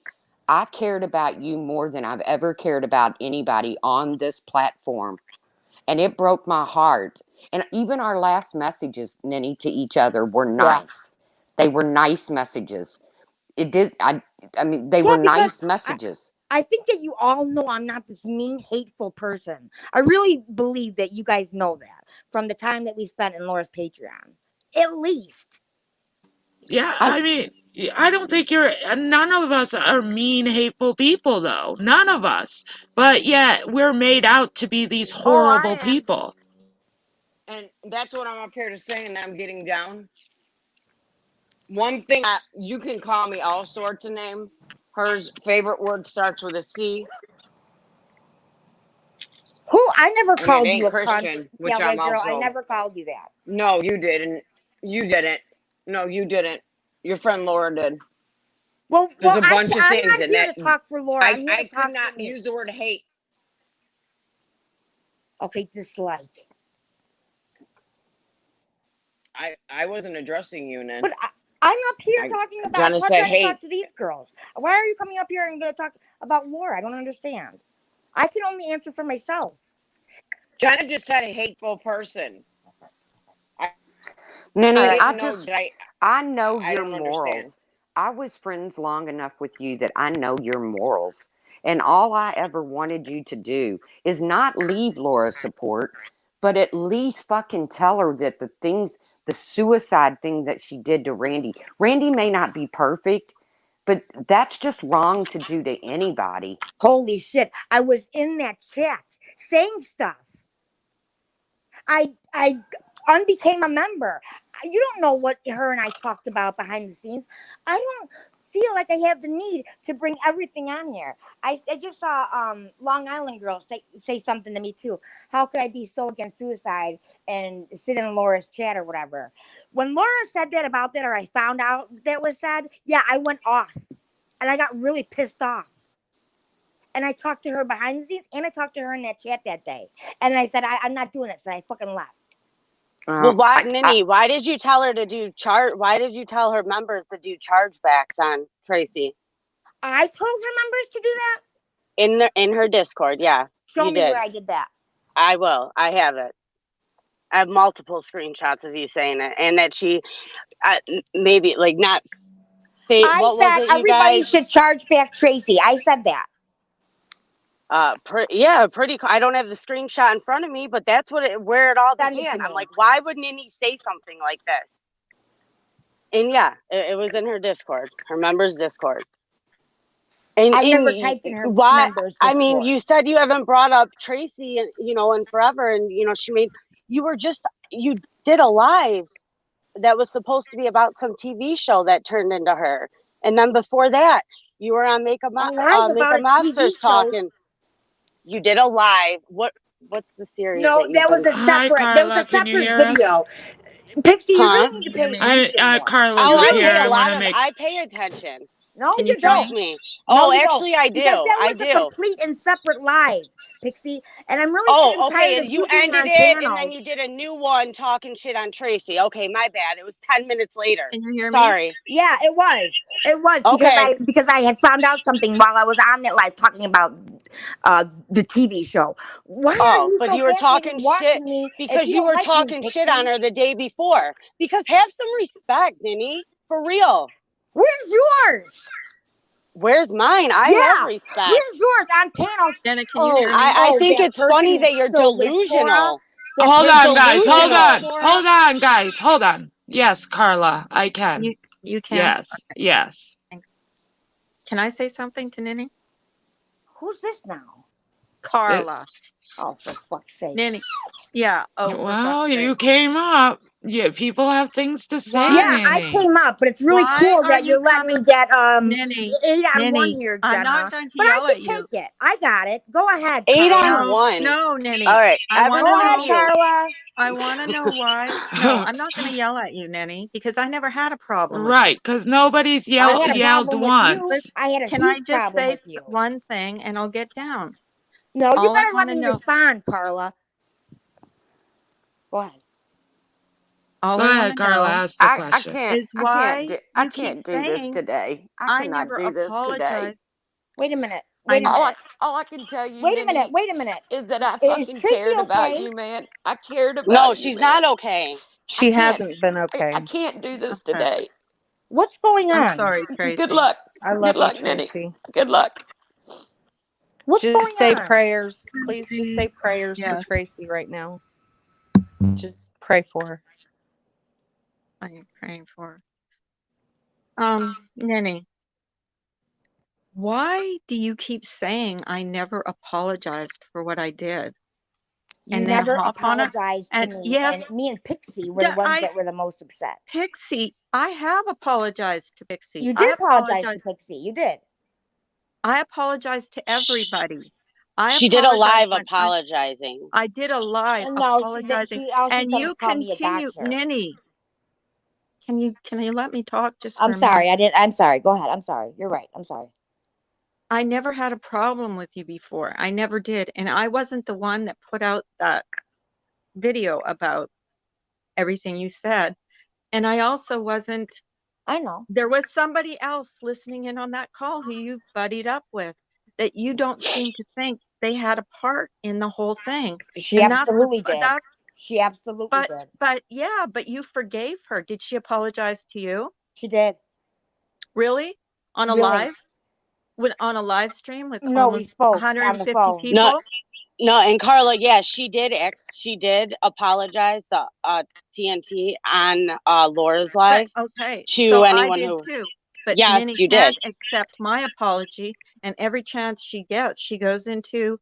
I cared about you more than I've ever cared about anybody on this platform. And it broke my heart. And even our last messages, Ninny, to each other were Yeah. nice. They were nice messages. It did. I mean, they Yeah, were because nice messages. I think that you all know I'm not this mean, hateful person. I really believe that you guys know that from the time that we spent in Laura's Patreon. At least. Yeah, I- I mean, I don't think none of us are mean, hateful people, though. None of us. But yet, we're made out to be these horrible am. people. And that's what I'm up here to say, and I'm getting down. One thing, you can call me all sorts of names. Her favorite word starts with a C, Who? I never and it called you ain't a Christian, cunt. which Yeah, I'm girl, I also. never called you that. No, you didn't. You didn't. No, you didn't. Your friend Laura did. Well, There's a I'm bunch of things not in here that. to talk for Laura. I'm here I to talk could not for me. use the word hate. Okay, dislike. I wasn't addressing you, Nan. But I'm up here talking about Jenna said trying to hate. talk to these girls. Why are you coming up here and going to talk about Laura? I don't understand. I can only answer for myself. Jenna just said a hateful person. Ninny, I know I your morals. I was friends long enough with you that I know your morals. And all I ever wanted you to do is not leave Laura's support, but at least fucking tell her that the suicide thing that she did to Randy may not be perfect, but that's just wrong to do to anybody. Holy shit. I was in that chat saying stuff. I unbecame a member. You don't know what her and I talked about behind the scenes. I don't feel like I have the need to bring everything on here. I just saw Long Island girl say something to me too. How could I be so against suicide and sit in Laura's chat or whatever? When Laura said that about that, or I found out that was said, yeah, I went off and I got really pissed off. And I talked to her behind the scenes, and I talked to her in that chat that day. And I said, I'm not doing this. And I fucking left. Well, Ninny, why did you tell her to do why did you tell her members to do chargebacks on Tracy? I told her members to do that? In her Discord, yeah. Show you me did. where I did that. I will. I have it. I have multiple screenshots of you saying it. And that she, maybe, like, not... I said everybody should charge back Tracy. I said that. Pretty. I don't have the screenshot in front of me, but that's where it all began. I'm like, why would Ninny say something like this? And yeah, it was in her Discord, her members' Discord. And I never typed in her why? members' I mean, Discord. you said you haven't brought up Tracy, in forever, and you did a live that was supposed to be about some TV show that turned into her, and then before that, you were on Makeup Monsters talking. You did a live. What's the series? No, that was a separate. Hi, There was a Carla, separate video. Pixie, you really need to pay attention. Carla's I here. I pay attention. No, you Trust don't. me. No, Oh, you actually, don't. I do. Because that was I do. a complete and separate live, Pixie. And I'm really tired of you being ended on it, panels. and then you did a new one talking shit on Tracy. Okay, my bad. It was 10 minutes later. Can you hear me? Sorry. Yeah, it was. It was Okay. because I had found out something while I was on that live talking about the TV show. Why are you but so you were talking watching shit me because you were talking shit on her the day before. Because have some respect, Ninny. For real. Where's yours? Where's mine? I love respect. Where's yours on panels? Jenna, can you hear me? I think it's funny that you're delusional. Hold on, guys. Hold on, guys. Hold on. Yes, Carla, I can. You can? Yes, Okay. yes. Thanks. Can I say something to Ninny? Who's this now? Carla. Oh, for fuck's sake. Ninny. Yeah. Oh, well, you came up. Yeah, people have things to say, Why? Yeah, I Nanny. came up, but it's really Why cool are that you you're letting me coming, get Ninny? 8-on-1 Ninny, here, I'm Jenna. not going to But I yell can at you. take it. I got it. Go ahead, 8 Carla. on 1. No, Ninny. All right, I want Evan, Go to ahead, know. unmute. Carla. I want to know why. No, I'm not going to yell at you, Ninny, because I never had a problem with you. Right, because nobody's I had a yelled problem with you. once. I had a Can I huge just problem say with you. one thing and I'll get down? No, you All I better let want to me know. respond, Carla. Go ahead. All Go I want ahead, to Carla, know ask the I question. is why I you keep can't do this saying today. I I cannot never do this today. apologized. Wait a minute. I Wait a minute. All I can tell you, Wait a minute. Ninny, Wait a minute. is that I Is fucking Tracy cared about okay? you, man. I cared No, about you, she's man. not okay. She can't- hasn't been I okay. can't do this Okay. today. What's going I'm on? sorry, Tracy. Good luck. I love Good you, luck, Ninny. Tracy. Good luck. What's Just going say on? prayers. Please just say prayers for Yes. Tracy right now. Just pray for her. I am praying for her. Ninny, why do you keep saying I never apologized for what I did? You And then never hop on it? apologized to And me, yes, and me and Pixie were the ones that were the most upset. Pixie, I have apologized to Pixie. You did apologize to Pixie. You did. I apologized to everybody. She did a live when apologizing. I did a live No, apologizing, she all she and done you was call me a continue, doxer. Ninny. Can you let me talk just for I'm a sorry. minute? I'm sorry. Go ahead. I'm sorry. You're right. I'm sorry. I never had a problem with you before. I never did, and I wasn't the one that put out that video about everything you said. And I also wasn't. I know. There was somebody else listening in on that call who you buddied up with that you don't seem to think they had a part in the whole thing. She And absolutely did. that's She absolutely did. but yeah, but you forgave her. Did she apologize to you? She did. Really? On a Really? live? On a live stream with No, we almost spoke on the 150 phone. people? No, and Carla, yeah, she did apologize to TNT on Laura's live. But, okay, to so anyone I did who too. But Yes, Ninny you can't did. accept my apology, and every chance she gets, she goes into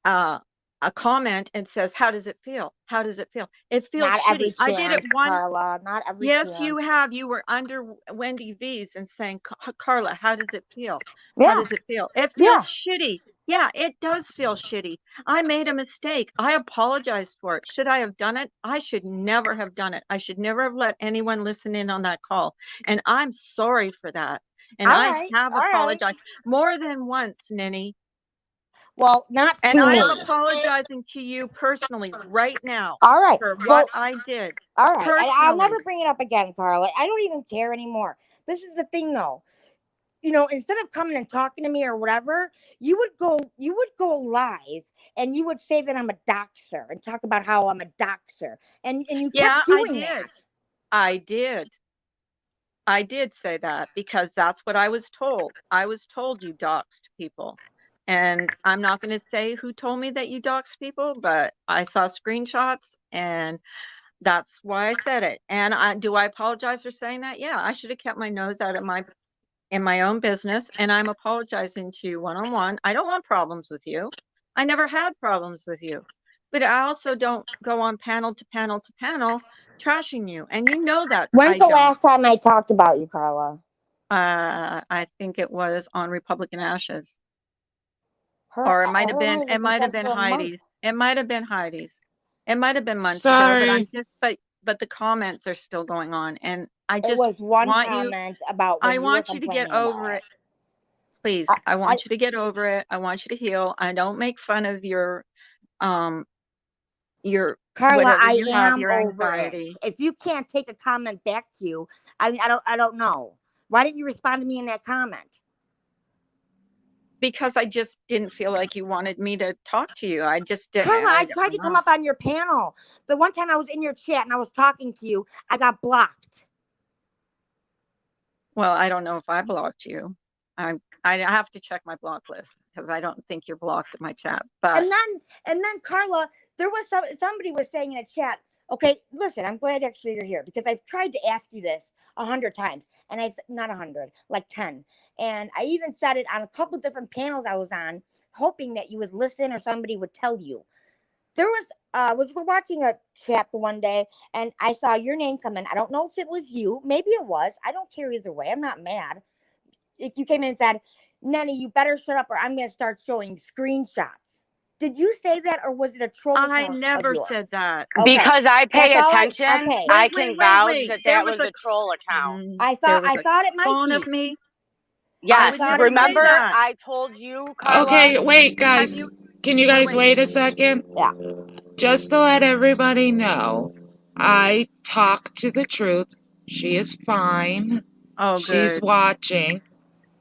a comment and says, "How does it feel? How does it feel?" It feels Not shitty. every I did it chance, one. Carla. Not every Yes, chance. you have. You were under Wendy V's and saying, "Carla, how does it feel? Yeah. How does it feel?" It feels shitty. Yeah, it does feel shitty. I made a mistake. I apologized for it. Should I have done it? I should never have done it. I should never have let anyone listen in on that call. And I'm sorry for that. And I have apologized more than once, Ninny. Well, not to And I am me. apologizing to you personally right now All right. for what I did. All right. I'll never Personally. bring it up again, Carla. I don't even care anymore. This is the thing, though. You know, instead of coming and talking to me or whatever, you would go live and you would say that I'm a doxer and talk about how I'm a doxer. And you kept doing that. I did. I did say that because that's what I was told. I was told you doxed people. And I'm not going to say who told me that you doxed people, but I saw screenshots and that's why I said it. And do I apologize for saying that? Yeah, I should have kept my nose out of my own business, and I'm apologizing to you one-on-one. I don't want problems with you. I never had problems with you. But I also don't go on panel to panel to panel trashing you. And you know that. When's the last time I talked about you, Carla? I think it was on Republican Ashes. Or it might have been Heidi's. It might have been Heidi's. It might have been months ago, but the comments are still going on. And I just it was one want comment about when I you want were you to get complaining over about it. Please, I want you to get over it. I want you to heal. I don't make fun of your Carla, whatever I you have, am your over it. anxiety. If you can't take a comment back to you, I don't know. Why didn't you respond to me in that comment? Because I just didn't feel like you wanted me to talk to you. I just didn't. Carla, I tried to come up on your panel. The one time I was in your chat and I was talking to you, I got blocked. Well, I don't know if I blocked you. I have to check my block list because I don't think you're blocked in my chat. But and then Carla, there was somebody was saying in a chat. Okay, listen, I'm glad actually you're here because I've tried to ask you this 100 times, and I've not 100, like 10, and I even said it on a couple different panels I was on, hoping that you would listen or somebody would tell you. There was watching a chat one day, and I saw your name come in. I don't know if it was you. Maybe it was. I don't care either way. I'm not mad. If you came in and said, Nenny, you better shut up or I'm going to start showing screenshots. Did you say that, or was it a troll I account of never yours? said that. Okay. Because I pay That's all attention, okay. I Wait, can wait, vouch wait. that There that was was a a troll account. I there thought was a it might clone be. of me. Yes, would never say remember that. I told you, Carla? Okay, wait, Have guys. you? Can you Wait, guys wait. wait a second? Yeah. Just to let everybody know, I talk to the truth. She is fine. Oh, She's good. watching.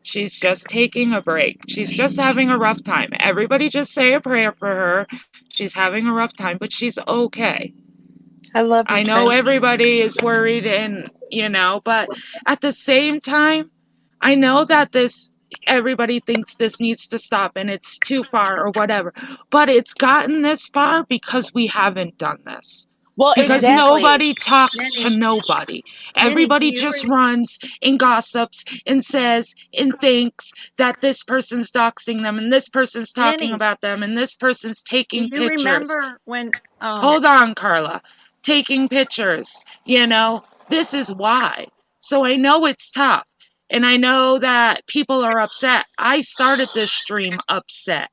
She's just taking a break. She's just having a rough time. Everybody just say a prayer for her. She's having a rough time, but she's okay. I love you, I know Trace. everybody is worried and, but at the same time, I know that everybody thinks this needs to stop and it's too far or whatever, but it's gotten this far because we haven't done this. Well, Because exactly. nobody talks to Nenny, nobody. Nenny, Everybody do you just runs and gossips and says and thinks that this person's doxing them and this person's talking Nenny, about them and this person's do taking you pictures. remember when Hold on, Carla. Taking pictures, this is why. So I know it's tough. And I know that people are upset. I started this stream upset.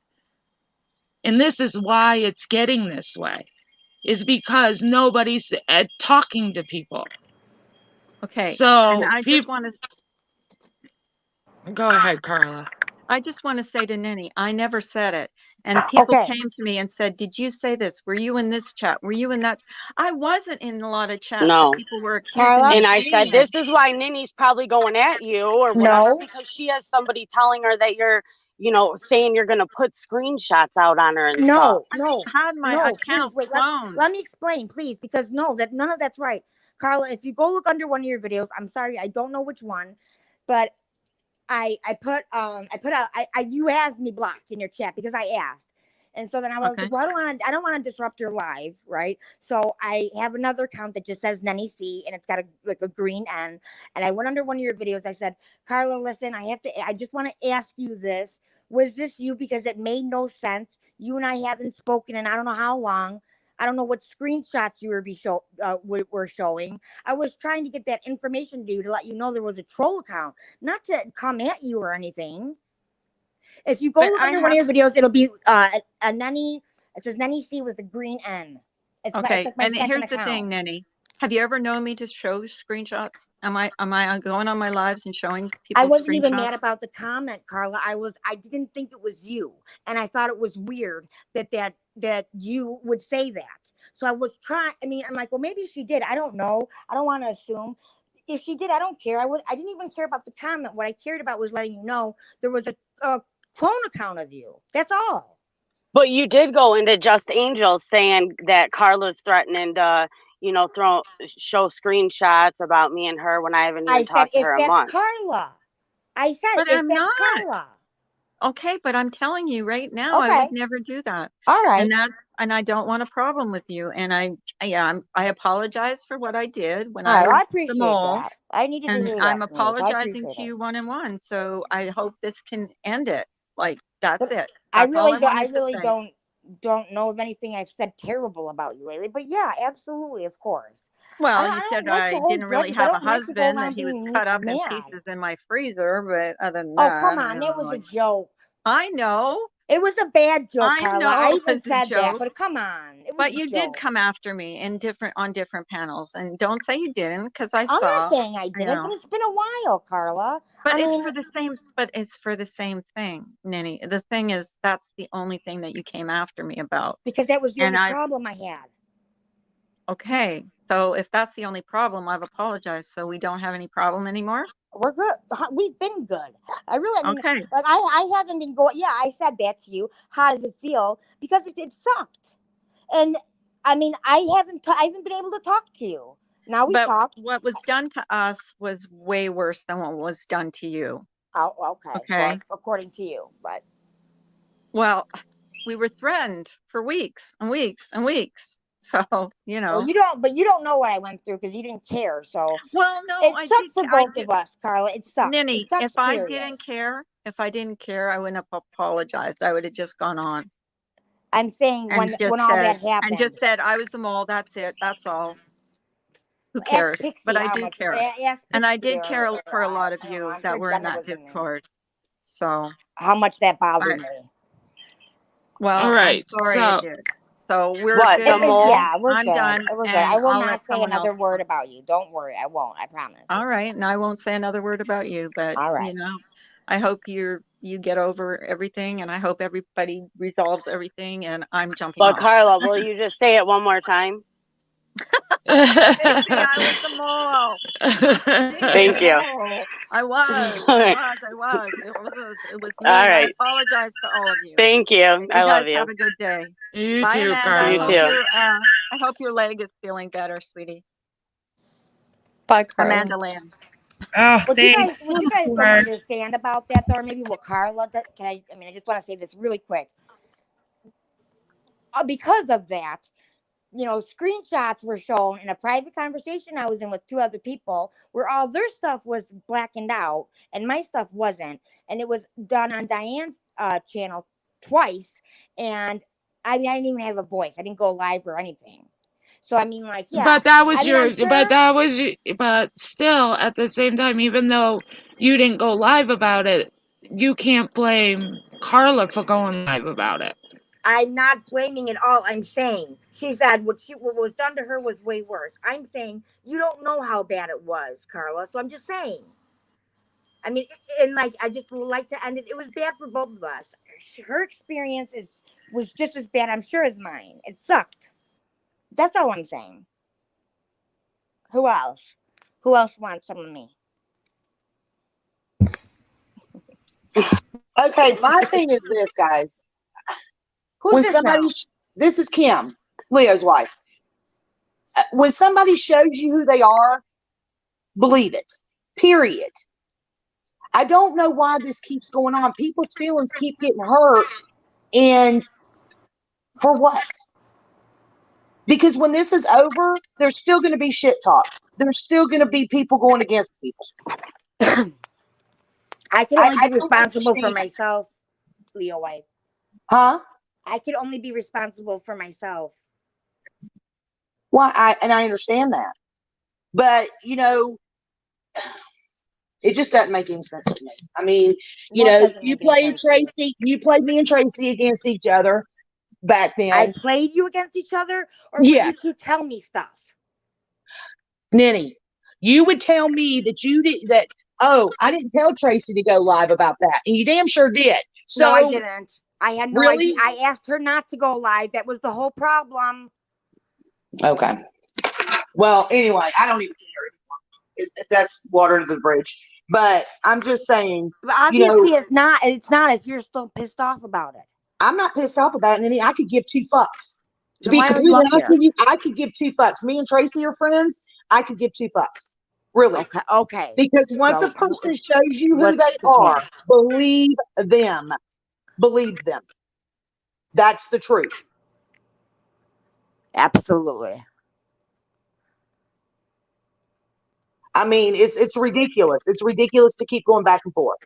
And this is why it's getting this way. Is because nobody's talking to people. okay, and So I just want to go ahead, Carla. I just want to say to Nenny, I never said it. And people Okay. came to me and said, "Did you say this? Were you in this chat? Were you in that?" I wasn't in a lot of chats No. that people were accusing Carla? me And of I being said, in. this is why Ninny's probably going at you or whatever, No. because she has somebody telling her that you're, saying you're going to put screenshots out on her and stuff. No. I had my No, please account wait. cloned. Let me explain, please, because none of that's right. Carla, if you go look under one of your videos, I'm sorry, I don't know which one, but you have me blocked in your chat because I asked. And so then I was Okay. like, well, I don't want to disrupt your live, right? So I have another account that just says Nenny C and it's got a green N. And I went under one of your videos. I said, Carla, listen, I just want to ask you this. Was this you? Because it made no sense. You and I haven't spoken in I don't know how long. I don't know what screenshots you were showing. I was trying to get that information to you to let you know there was a troll account, not to come at you or anything. If you go But look I under one of your videos, it'll be a Nenny. It says Nenny C with a green N. It's Okay, it's like my and second here's account. the thing, Nenny. Have you ever known me to show screenshots? Am I going on my lives and showing people I wasn't even screenshots? mad about the comment, Carla. I didn't think it was you, and I thought it was weird that you would say that. So I was trying. I mean, I'm like, well, maybe she did. I don't know. I don't want to assume. If she did, I don't care. I didn't even care about the comment. What I cared about was letting you know there was a clone account of you. That's all. But you did go into Just Angels saying that Carla's threatening to, show screenshots about me and her when I haven't even talked to her a month. Carla. I said, But if I'm that's not. Carla. Okay, but I'm telling you right now, I Okay. would never do that. All right. And I don't want a problem with you. And I apologize for what I did when All I right, was I appreciate the mole. that. I needed to And hear I'm that from you, so I apologizing appreciate to it. you one-on-one. So I hope this can end it. Like, that's But it. I That's all really wanted to say. don't know of anything I've said terrible about you lately. But yeah, absolutely, of course. Well, I you don't said like to I hold didn't really grudges. I have a don't like to go husband, that around he was being cut up in mad. pieces in my freezer, but other than Oh, that, come I on. don't That know. was a joke. I know. It was a bad joke, I Carla. know I it even was a said that, joke. but come on. It was But a you joke. did come after me on different panels, and don't say you didn't, because I I'm saw. not saying I didn't, but it's been a while, Carla. But it's for the same thing, Ninny. The thing is, that's the only thing that you came after me about. Because that was the And only problem I had. Okay, so if that's the only problem, I've apologized. So we don't have any problem anymore? We're good. We've been good. I mean, Okay. like I haven't been going. Yeah, I said that to you. How does it feel? Because it sucked. And I mean, I haven't been able to talk to you. Now we But talked. what was done to us was way worse than what was done to you. Oh, okay. Okay. Well, according to you, but Well, we were threatened for weeks and weeks and weeks. So, well, you don't know what I went through because you didn't care. So Well, no, it sucks for both of us, Carla. It sucks. Ninny, It sucks, if I period. didn't care, I wouldn't have apologized. I would have just gone on. I'm saying and when all that and happened. just said I was the mole. That's it. That's all. Who Ask cares? Pixie But I how do much. care. Ask And I Pixie did care for a lot of I don't know, you I'm that sure were in Jenna that was in there. Discord. So, How much that all bothered right. me. Well, All I'm right. sorry So it did. So we're What, the good. mole? Yeah, we're I'm good. done, We're good. and I will I'll let not say someone another else word talk. about you. Don't worry. I won't. I promise. All right, and I won't say another word about you, but All you right. know, I hope you get over everything, and I hope everybody resolves everything. And I'm jumping But off. Carla, will you just say it one more time? Pixie, I was the mole. Thank you. I was. All I right. was. I was. It was me, All and I right. apologize to all of you. Thank you. You I guys love you. have a good day. You Bye, too, Amanda. You Carla. too. I hope your leg is feeling better, sweetie. Bye, Carla. Amanda Land. Oh, Would you thanks. guys don't understand about that though, or maybe what Carla does? I just want to say this really quick. Because of that, screenshots were shown in a private conversation I was in with two other people where all their stuff was blackened out and my stuff wasn't. And it was done on Diane's channel twice. And I didn't even have a voice. I didn't go live or anything. So, yeah. But that was I'm sure. but still, at the same time, even though you didn't go live about it, you can't blame Carla for going live about it. I'm not blaming it all. I'm saying she said what was done to her was way worse. I'm saying you don't know how bad it was, Carla. So I'm just saying. I just like to end it. It was bad for both of us. Her experience was just as bad, I'm sure, as mine. It sucked. That's all I'm saying. Who else? Who else wants some of me? Okay, my thing is this, guys. Who's this now? This is Kim, Leo's wife. When somebody shows you who they are, believe it. Period. I don't know why this keeps going on. People's feelings keep getting hurt, and for what? Because when this is over, there's still going to be shit talk. There's still going to be people going against people. I can only be don't responsible for understand. myself, Leo wife. Huh? I can only be responsible for myself. Well, I understand that. But, it just doesn't make any sense to me. You played me and Tracy against each other back then. I played you against each other? Or Yes. would you two tell me stuff? Nenny, you would tell me that I didn't tell Tracy to go live about that. And you damn sure did. So, no, I didn't. I had no really? idea. I asked her not to go live. That was the whole problem. Okay. Well, anyway, I don't even care anymore. That's water under the bridge. But I'm just saying. But obviously, it's not if you're still pissed off about it. I'm not pissed off about it, Nenny. I could give two fucks. To Then be why are you completely up honest here? with you, I could give two fucks. Me and Tracy are friends. I could give two fucks. Really. Okay. Because once a person shows you who they are, believe them. Believe them. That's the truth. Absolutely. It's ridiculous. It's ridiculous to keep going back and forth.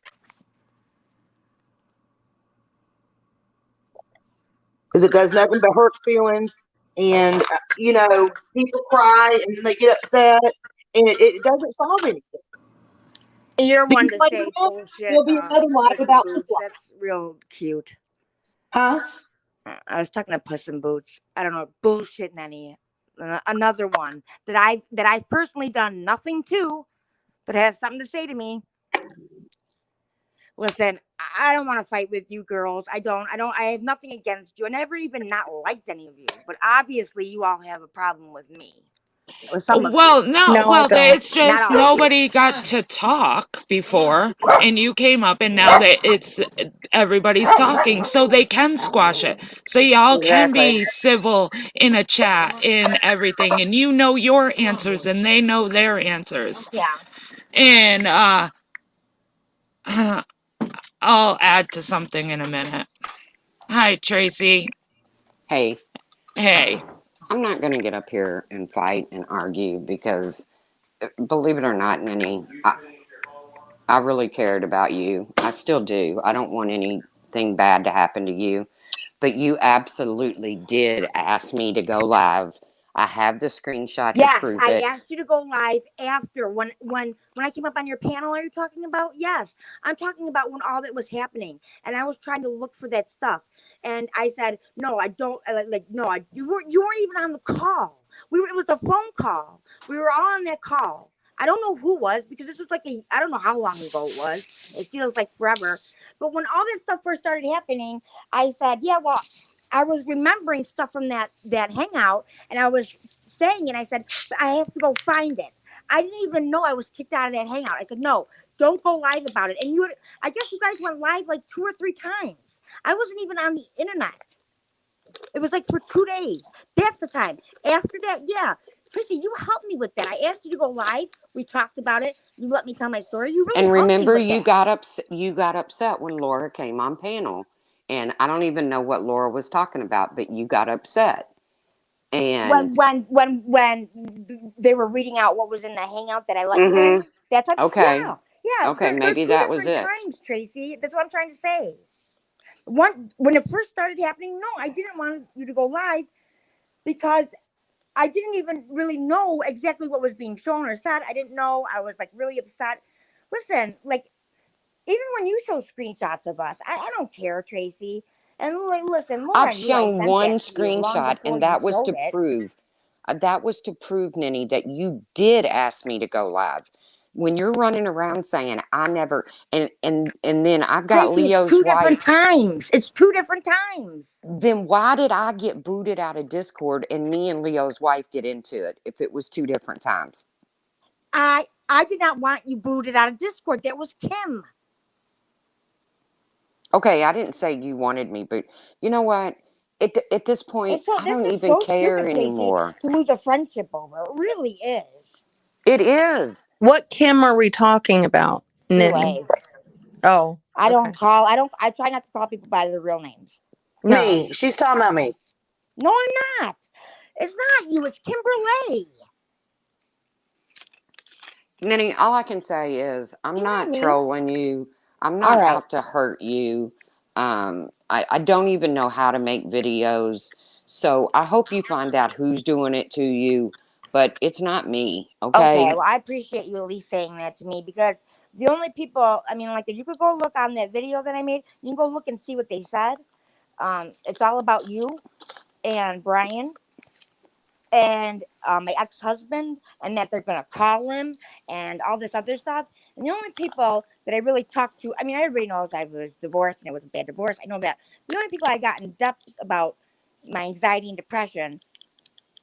Because it does nothing but hurt feelings. And, people cry and then they get upset. And it doesn't solve anything. You're one to say bullshit. There'll be another live about this life. That's real cute. Huh? I was talking to Puss in Boots. I don't know, bullshit, Nenny. Another one that I've personally done nothing to, but has something to say to me. Listen, I don't want to fight with you girls. I have nothing against you. I never even not liked any of you. But obviously you all have a problem with me. It's just nobody got to talk before, and you came up, and now that everybody's talking, so they can squash it. So y'all can be civil in a chat and everything, and you know your answers, and they know their answers. Yeah. And I'll add to something in a minute. Hi, Tracy. Hey. Hey. I'm not going to get up here and fight and argue because, believe it or not, Nenny, I really cared about you. I still do. I don't want anything bad to happen to you. But you absolutely did ask me to go live. I have the screenshot to Yes, prove I it. asked you to go live after when I came up on your panel. Are you talking about? Yes, I'm talking about when all that was happening, and I was trying to look for that stuff. And I said, no, I don't. No, you weren't even on the call. It was a phone call. We were all on that call. I don't know who was, because this was like I don't know how long ago it was. It feels like forever. But when all that stuff first started happening, I said, yeah, well, I was remembering stuff from that hangout, and I was saying, and I said, I have to go find it. I didn't even know I was kicked out of that hangout. I said, no, don't go live about it. And I guess you guys went live like 2 or 3 times. I wasn't even on the internet. It was like for 2 days. That's the time. After that, yeah. Tracy, you helped me with that. I asked you to go live. We talked about it. You let me tell my story. You really And helped me remember, with you that. got upset when Laura came on panel, and I don't even know what Laura was talking about, but you got upset. And When they were reading out what was in the hangout that I let you in, that time, okay, yeah. okay, They're maybe 2 that was different it. times, Tracy. That's what I'm trying to say. When it first started happening, no, I didn't want you to go live because I didn't even really know exactly what was being shown or said. I didn't know. I was like really upset. Listen, like even when you show screenshots of us, I don't care, Tracy. And listen, Laura I've knew I shown sent one that to you long screenshot, before and you that was showed to it. prove, Nenny, that you did ask me to go live. When you're running around saying I never, and then I've got Tracy, Leo's it's 2 wife. different times. It's 2 different times. Then why did I get booted out of Discord and me and Leo's wife get into it if it was 2 different times? I did not want you booted out of Discord. That was Kim. Okay, I didn't say you wanted me, but you know what? At this point, I This don't is even so care stupid, Tracy, anymore. to lose a friendship over. It really is. It is. What Kim are we talking about, Nitty? Anyway, Oh, I okay. try not to call people by their real names. No. Me. She's talking about me. No, I'm not. It's not you. It's Kimberly. Nenny, all I can say is I'm You know not me. trolling you. I'm All not right. out to hurt you. I don't even know how to make videos. So I hope you find out who's doing it to you, but it's not me, Okay. okay? Well, I appreciate you at least saying that to me, because the only people, I mean, like, if you could go look on that video that I made, you can go look and see what they said. It's all about you and Brian and my ex-husband, and that they're gonna call him and all this other stuff. And the only people that I really talked to, I mean, everybody knows I was divorced and it was a bad divorce. I know that. The only people I got in depth about my anxiety and depression,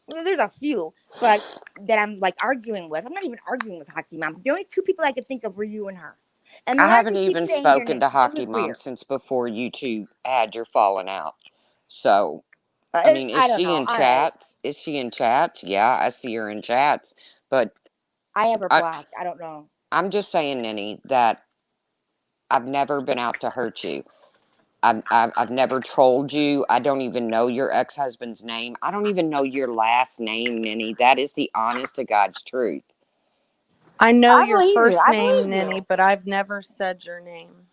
well, there's a few, but that I'm like arguing with. I'm not even arguing with Hockey Mom. The only 2 people I could think of were you and her. And I Laura haven't can keep even saying your spoken name. to It Hockey was Mom weird. since before you two had your falling out. So, I mean, is I don't she know. in All right. chats? Is she in chats? Yeah, I see her in chats. But I have her I, blocked. I don't know. I'm just saying, Nenny, that I've never been out to hurt you. I've never trolled you. I don't even know your ex-husband's name. I don't even know your last name, Nenny. That is the honest to God's truth. I know I your believe you. first I name, believe Ninny, you. but I've never said your name.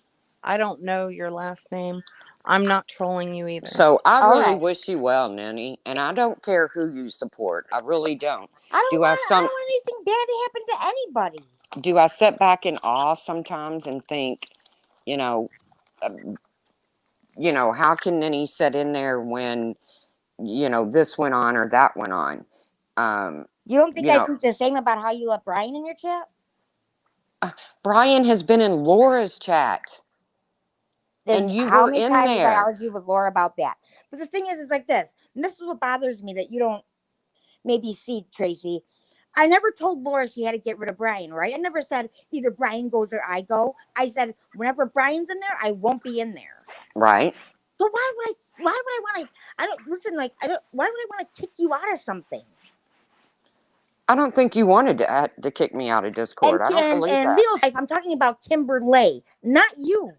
I don't know your last name. I'm not trolling you either. So I All really right. wish you well, Nenny, and I don't care who you support. I really don't. I don't Do I want anything bad to happen to anybody. do I sit back in awe sometimes and think, you know, how can Nenny sit in there when, this went on or that went on? You don't think You I know, think the same about how you let Brian in your chat? Brian has been in Laura's chat, Then and you how were many in times have I there. argued with Laura about that? But the thing is like this, and this is what bothers me that you don't maybe see, Tracy. I never told Laura she had to get rid of Brian, right? I never said either Brian goes or I go. I said whenever Brian's in there, I won't be in there. Right. So why would I want to, I don't, listen, like, why would I want to kick you out of something? I don't think you wanted to kick me out of Discord. I don't believe And that. Leo's life, I'm talking about Kimberly, not you.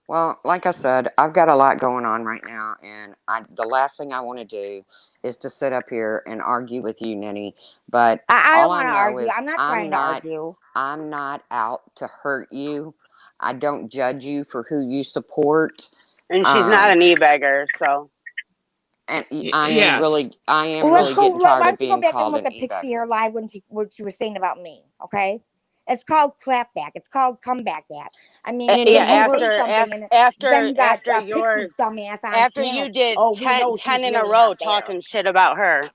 Well, like I said, I've got a lot going on right now, and the last thing I want to do is to sit up here and argue with you, Nenny. But I all don't I want to know argue. is I'm not trying to argue. I'm not out to hurt you. I don't judge you for who you support. And she's not an e-beggar, so. And Yes. I am Well, really getting tired why of don't you go being back and called look an at Pixie e-beggar. her live what she was saying about me? Okay, it's called clapback. It's called comeback at. I mean, Nini, when Yeah, you say something and then you got after Pixie's yours, dumbass on after panel. you did Oh, we know 10 she's in a really row not there. talking shit about her.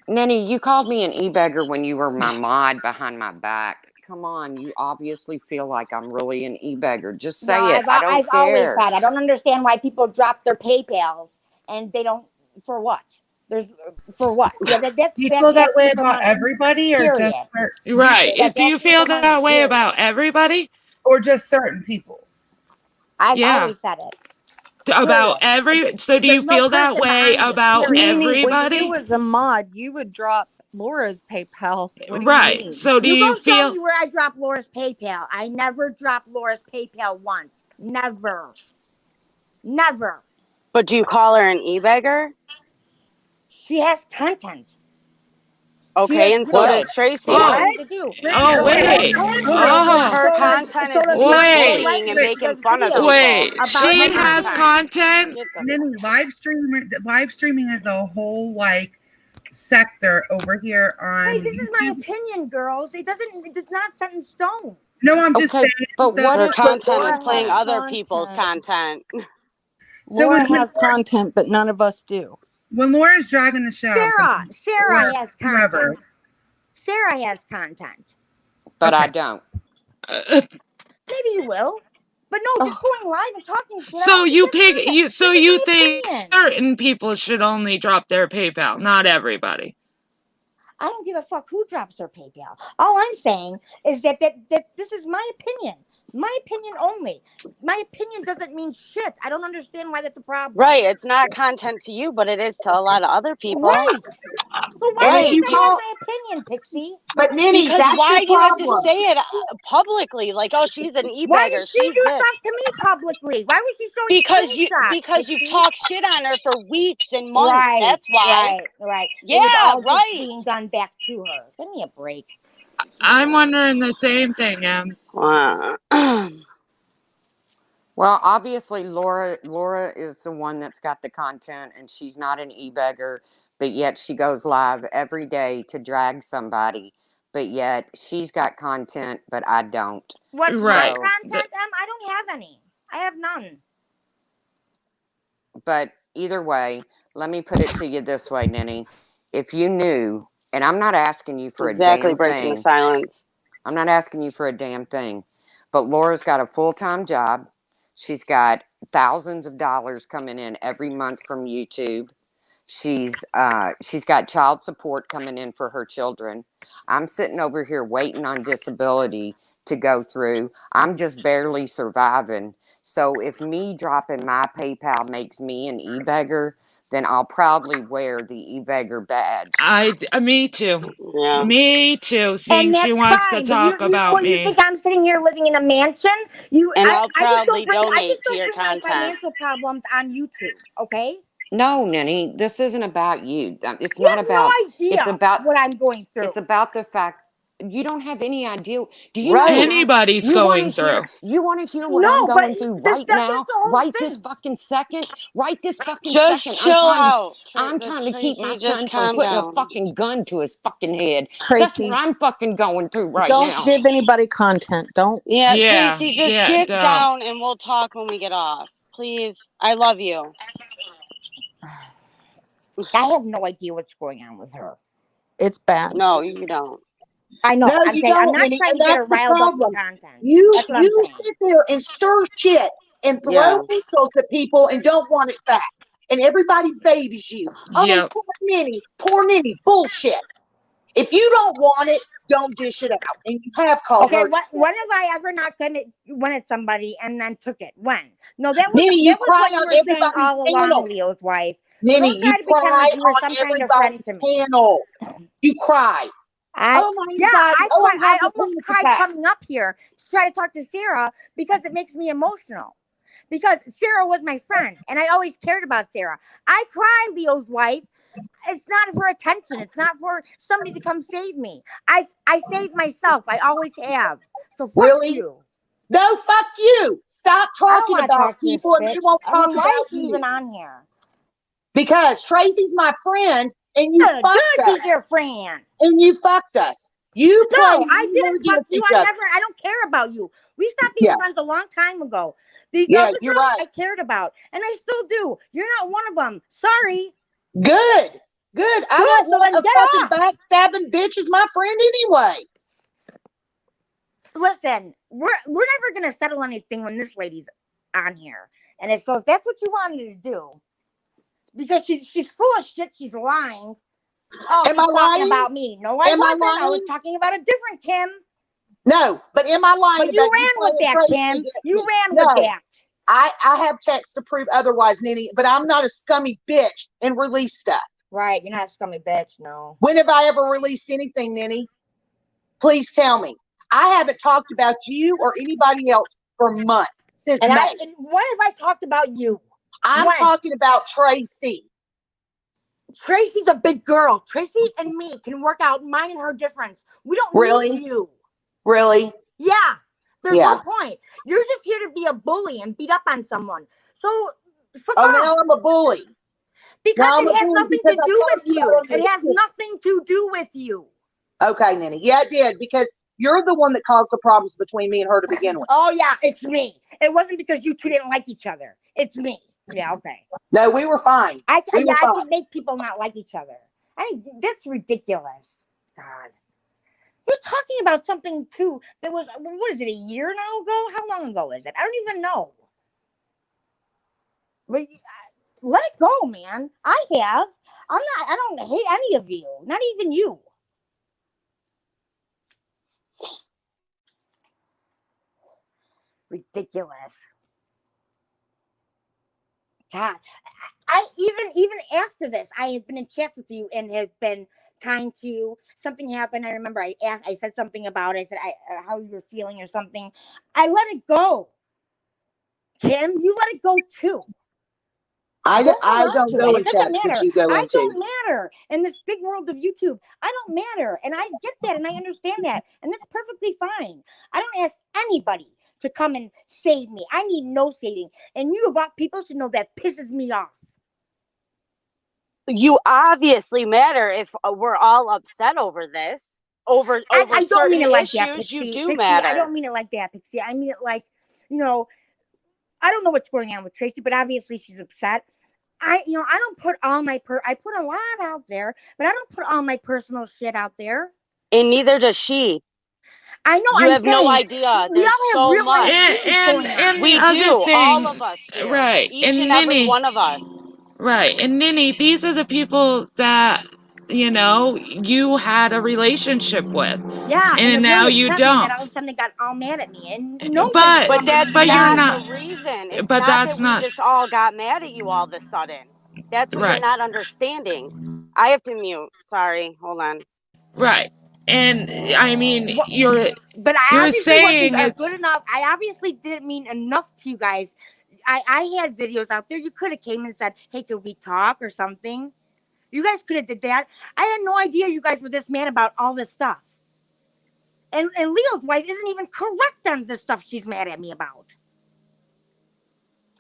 Nini, you called me an e-beggar when you were my mod behind my back. Come on, you obviously feel like I'm really an e-beggar. Just say No, it. I don't I've always care. said I don't understand why people drop their PayPals and they don't for what? There's for what? Yeah, that's Do you feel that way asking for about money. everybody, or Period. just Right. That's Do you asking feel for money. that way Period. about everybody? or just certain people? I've Yeah. always said it. About Period. so do you There's no feel that person way behind it. about Period. Nene, when everybody? you was a mod, you would drop Laura's PayPal. What do you Right. mean? So do You you go show feel me where I dropped Laura's PayPal. I never dropped Laura's PayPal once. Never. Never. But do you call her an e-beggar? She has content. Okay, and so does What? Tracy. Oh. To do. Oh, wait. Content. Her Oh. content is does me my Wait. bullying and making does fun of videos people. Wait. That's She her has content? Get the Nini, live streaming is a whole like sector over here on Hey, this is my YouTube. opinion, girls. It's not set in stone. No, I'm just Okay, saying. but what her if content Laura is playing has other people's content. So Laura when has content, but none of us do. Laura's dragging the show, Sarah has whoever. content. Sarah has content. But I Okay. don't. Maybe you will. But no, just going live and talking shit. So you that's pick not- you so this is you my think opinion. certain people should only drop their PayPal, not everybody. I don't give a fuck who drops their PayPal. All I'm saying is that this is my opinion. My opinion only. My opinion doesn't mean shit. I don't understand why that's a problem. Right, it's not content to you, but it is to a lot of other people. Right. But why And if do you you say call- that's my opinion, Pixie? But Nini, Because that's why the do you have to problem. say it publicly? Like, oh, she's an Why e-beggar. did she She's do this. stuff to me publicly? Why was she showing Because you've Pixie? talked shit on her for weeks and months. Right, That's why. Right. Yeah, It was all just right. being done back to her. Give me a break. I'm wondering the same thing, Em. Well, obviously Laura is the one that's got the content, and she's not an e-beggar, but yet she goes live every day to drag somebody. But yet she's got content, but I don't. What's Right. my content, Em? I don't have any. I have none. But either way, let me put it to you this way, Nini. If you knew, and I'm not asking you for Exactly, a damn breaking thing. silence. I'm not asking you for a damn thing. But Laura's got a full-time job. She's got thousands of dollars coming in every month from YouTube. She's got child support coming in for her children. I'm sitting over here waiting on disability to go through. I'm just barely surviving. So if me dropping my PayPal makes me an e-beggar, then I'll proudly wear the e-beggar badge. Me too. Yeah. Me too. Seeing And that's she wants fine. to talk about You me. think I'm sitting here living in a mansion? And I'll proudly I donate just to don't your bring my content. financial problems on YouTube, okay? No, Nini, this isn't about you. It's You not have about. no idea It's about what I'm going through. It's about the fact you don't have any idea. Do you Right. know what Anybody's you going wanna hear? through. You want to hear what No, I'm but going through right that's now? the whole Right thing. this fucking second? Right this fucking Just second? chill out. I'm trying to keep my Tracy, just son from calm putting down. a fucking gun to his fucking head. That's Tracy, what I'm fucking going through right don't now. give anybody content. Don't. Yeah, Yeah, Tracy, just yeah, get don't. down and we'll talk when we get off. Please. I love you. I have no idea what's going on with her. It's bad. No, you don't. I know. No, I'm you saying I'm don't, not Nini, trying and to get her that's the riled up with problem. content. You That's what I'm saying. sit there and stir shit and throw Yeah. insults at people and don't want it back. And everybody babies you. Oh, Yep. poor Nini, bullshit. If you don't want it, don't dish it out. And you have called Okay, her. when have I ever not wanted somebody and then took it? When? No, that was Nini, you that was cry what you on were saying everybody's all along, panel. Leo's wife. Nini, Don't try you to pretend cry like you were on some kind of friend everybody's to me. panel. You cry. Oh my God. I Oh, I'm I having a almost panic cried attack. coming up here to try to talk to Sarah because it makes me emotional. Because Sarah was my friend and I always cared about Sarah. I cry, Leo's wife. It's not for attention. It's not for somebody to come save me. I saved myself. I always have. So fuck Really? you. No, fuck you. Stop I don't talking want to about talk to this people and they bitch. won't I talk mean, why about is she you. even on here? Because Tracy's my friend and you fucked Good, us. she's your friend. And you fucked us. You No, played I me didn't fuck against you. each other. I don't care about you. We stopped being Yeah. friends a long time ago. These Yeah, other you're girls right. I cared about, and I still do. You're not one of them. Sorry. Good. Good. I don't So want then a get fucking off. backstabbing bitch as my friend anyway. Listen, we're never gonna settle anything when this lady's on here. And if that's what you wanted to do, because she's full of shit, she's lying. Oh, Am she's I talking lying? about me. No, I Am I wasn't. I was lying? talking about a different Kim. No, but am I lying But you about ran with playing that, Tracy Kim. against You me? ran No. with that. I have text to prove otherwise, Nene, but I'm not a scummy bitch and release stuff. Right, you're not a scummy bitch, no. When have I ever released anything, Nene? Please tell me. I haven't talked about you or anybody else for months, since And May. when have I talked about you? I'm When? talking about Tracy. Tracy's a big girl. Tracy and me can work out mine and her difference. We don't Really? need you. Really? Yeah. There's Yeah. no point. You're just here to be a bully and beat up on someone. So, fuck Oh, off. now I'm a bully. Because Now I'm it a has bully nothing because to I do told with you you. about It has this. nothing to do with you. Okay, Nene. Yeah, it did, because you're the one that caused the problems between me and her to begin with. Oh, yeah, it's me. It wasn't because you two didn't like each other. It's me. Yeah, okay. No, we were fine. I We were can fine. make people not like each other. That's ridiculous. God. You're talking about something too that was, what is it, a year now ago? How long ago is it? I don't even know. But let it go, man. I don't hate any of you. Not even you. Ridiculous. God. I even after this, I have been in chats with you and have been kind to you. Something happened. I remember I said something about it. I said how you were feeling or something. I let it go. Kim, you let it go too. I don't go in It doesn't chats that matter. you go I into. don't matter in this big world of YouTube. I don't matter, and I get that, and I understand that, and that's perfectly fine. I don't ask anybody to come and save me. I need no saving, and you about people should know that pisses me off. You obviously matter if we're all upset over this. Over I don't mean certain it like that, issues, Pixie. you do Pixie, matter. I don't mean it like that, Pixie. I mean it like, I don't know what's going on with Tracy, but obviously she's upset. I don't put all my I put a lot out there, but I don't put all my personal shit out there. And neither does she. I know. You I'm have saying, no idea. we There's all have so real life much. things going on. And We the other do. thing, All of us do. right? Each And and every Nini, one of us. right? And Nini, these are the people that you had a relationship with. Yeah, and it now really you upset me don't. that all of a sudden they got all mad at me, and nobody's But come to me. But you're that's not. the reason. It's But not that's that we not just all got mad at you all of a sudden. That's what you're right. not understanding. I have to mute. Sorry. Hold on. Right. And I mean, But I you're obviously saying wasn't it's good enough. I obviously didn't mean enough to you guys. I had videos out there. You could have came and said, "Hey, could we talk?" or something. You guys could have did that. I had no idea you guys were this mad about all this stuff. And Leo's wife isn't even correct on the stuff she's mad at me about.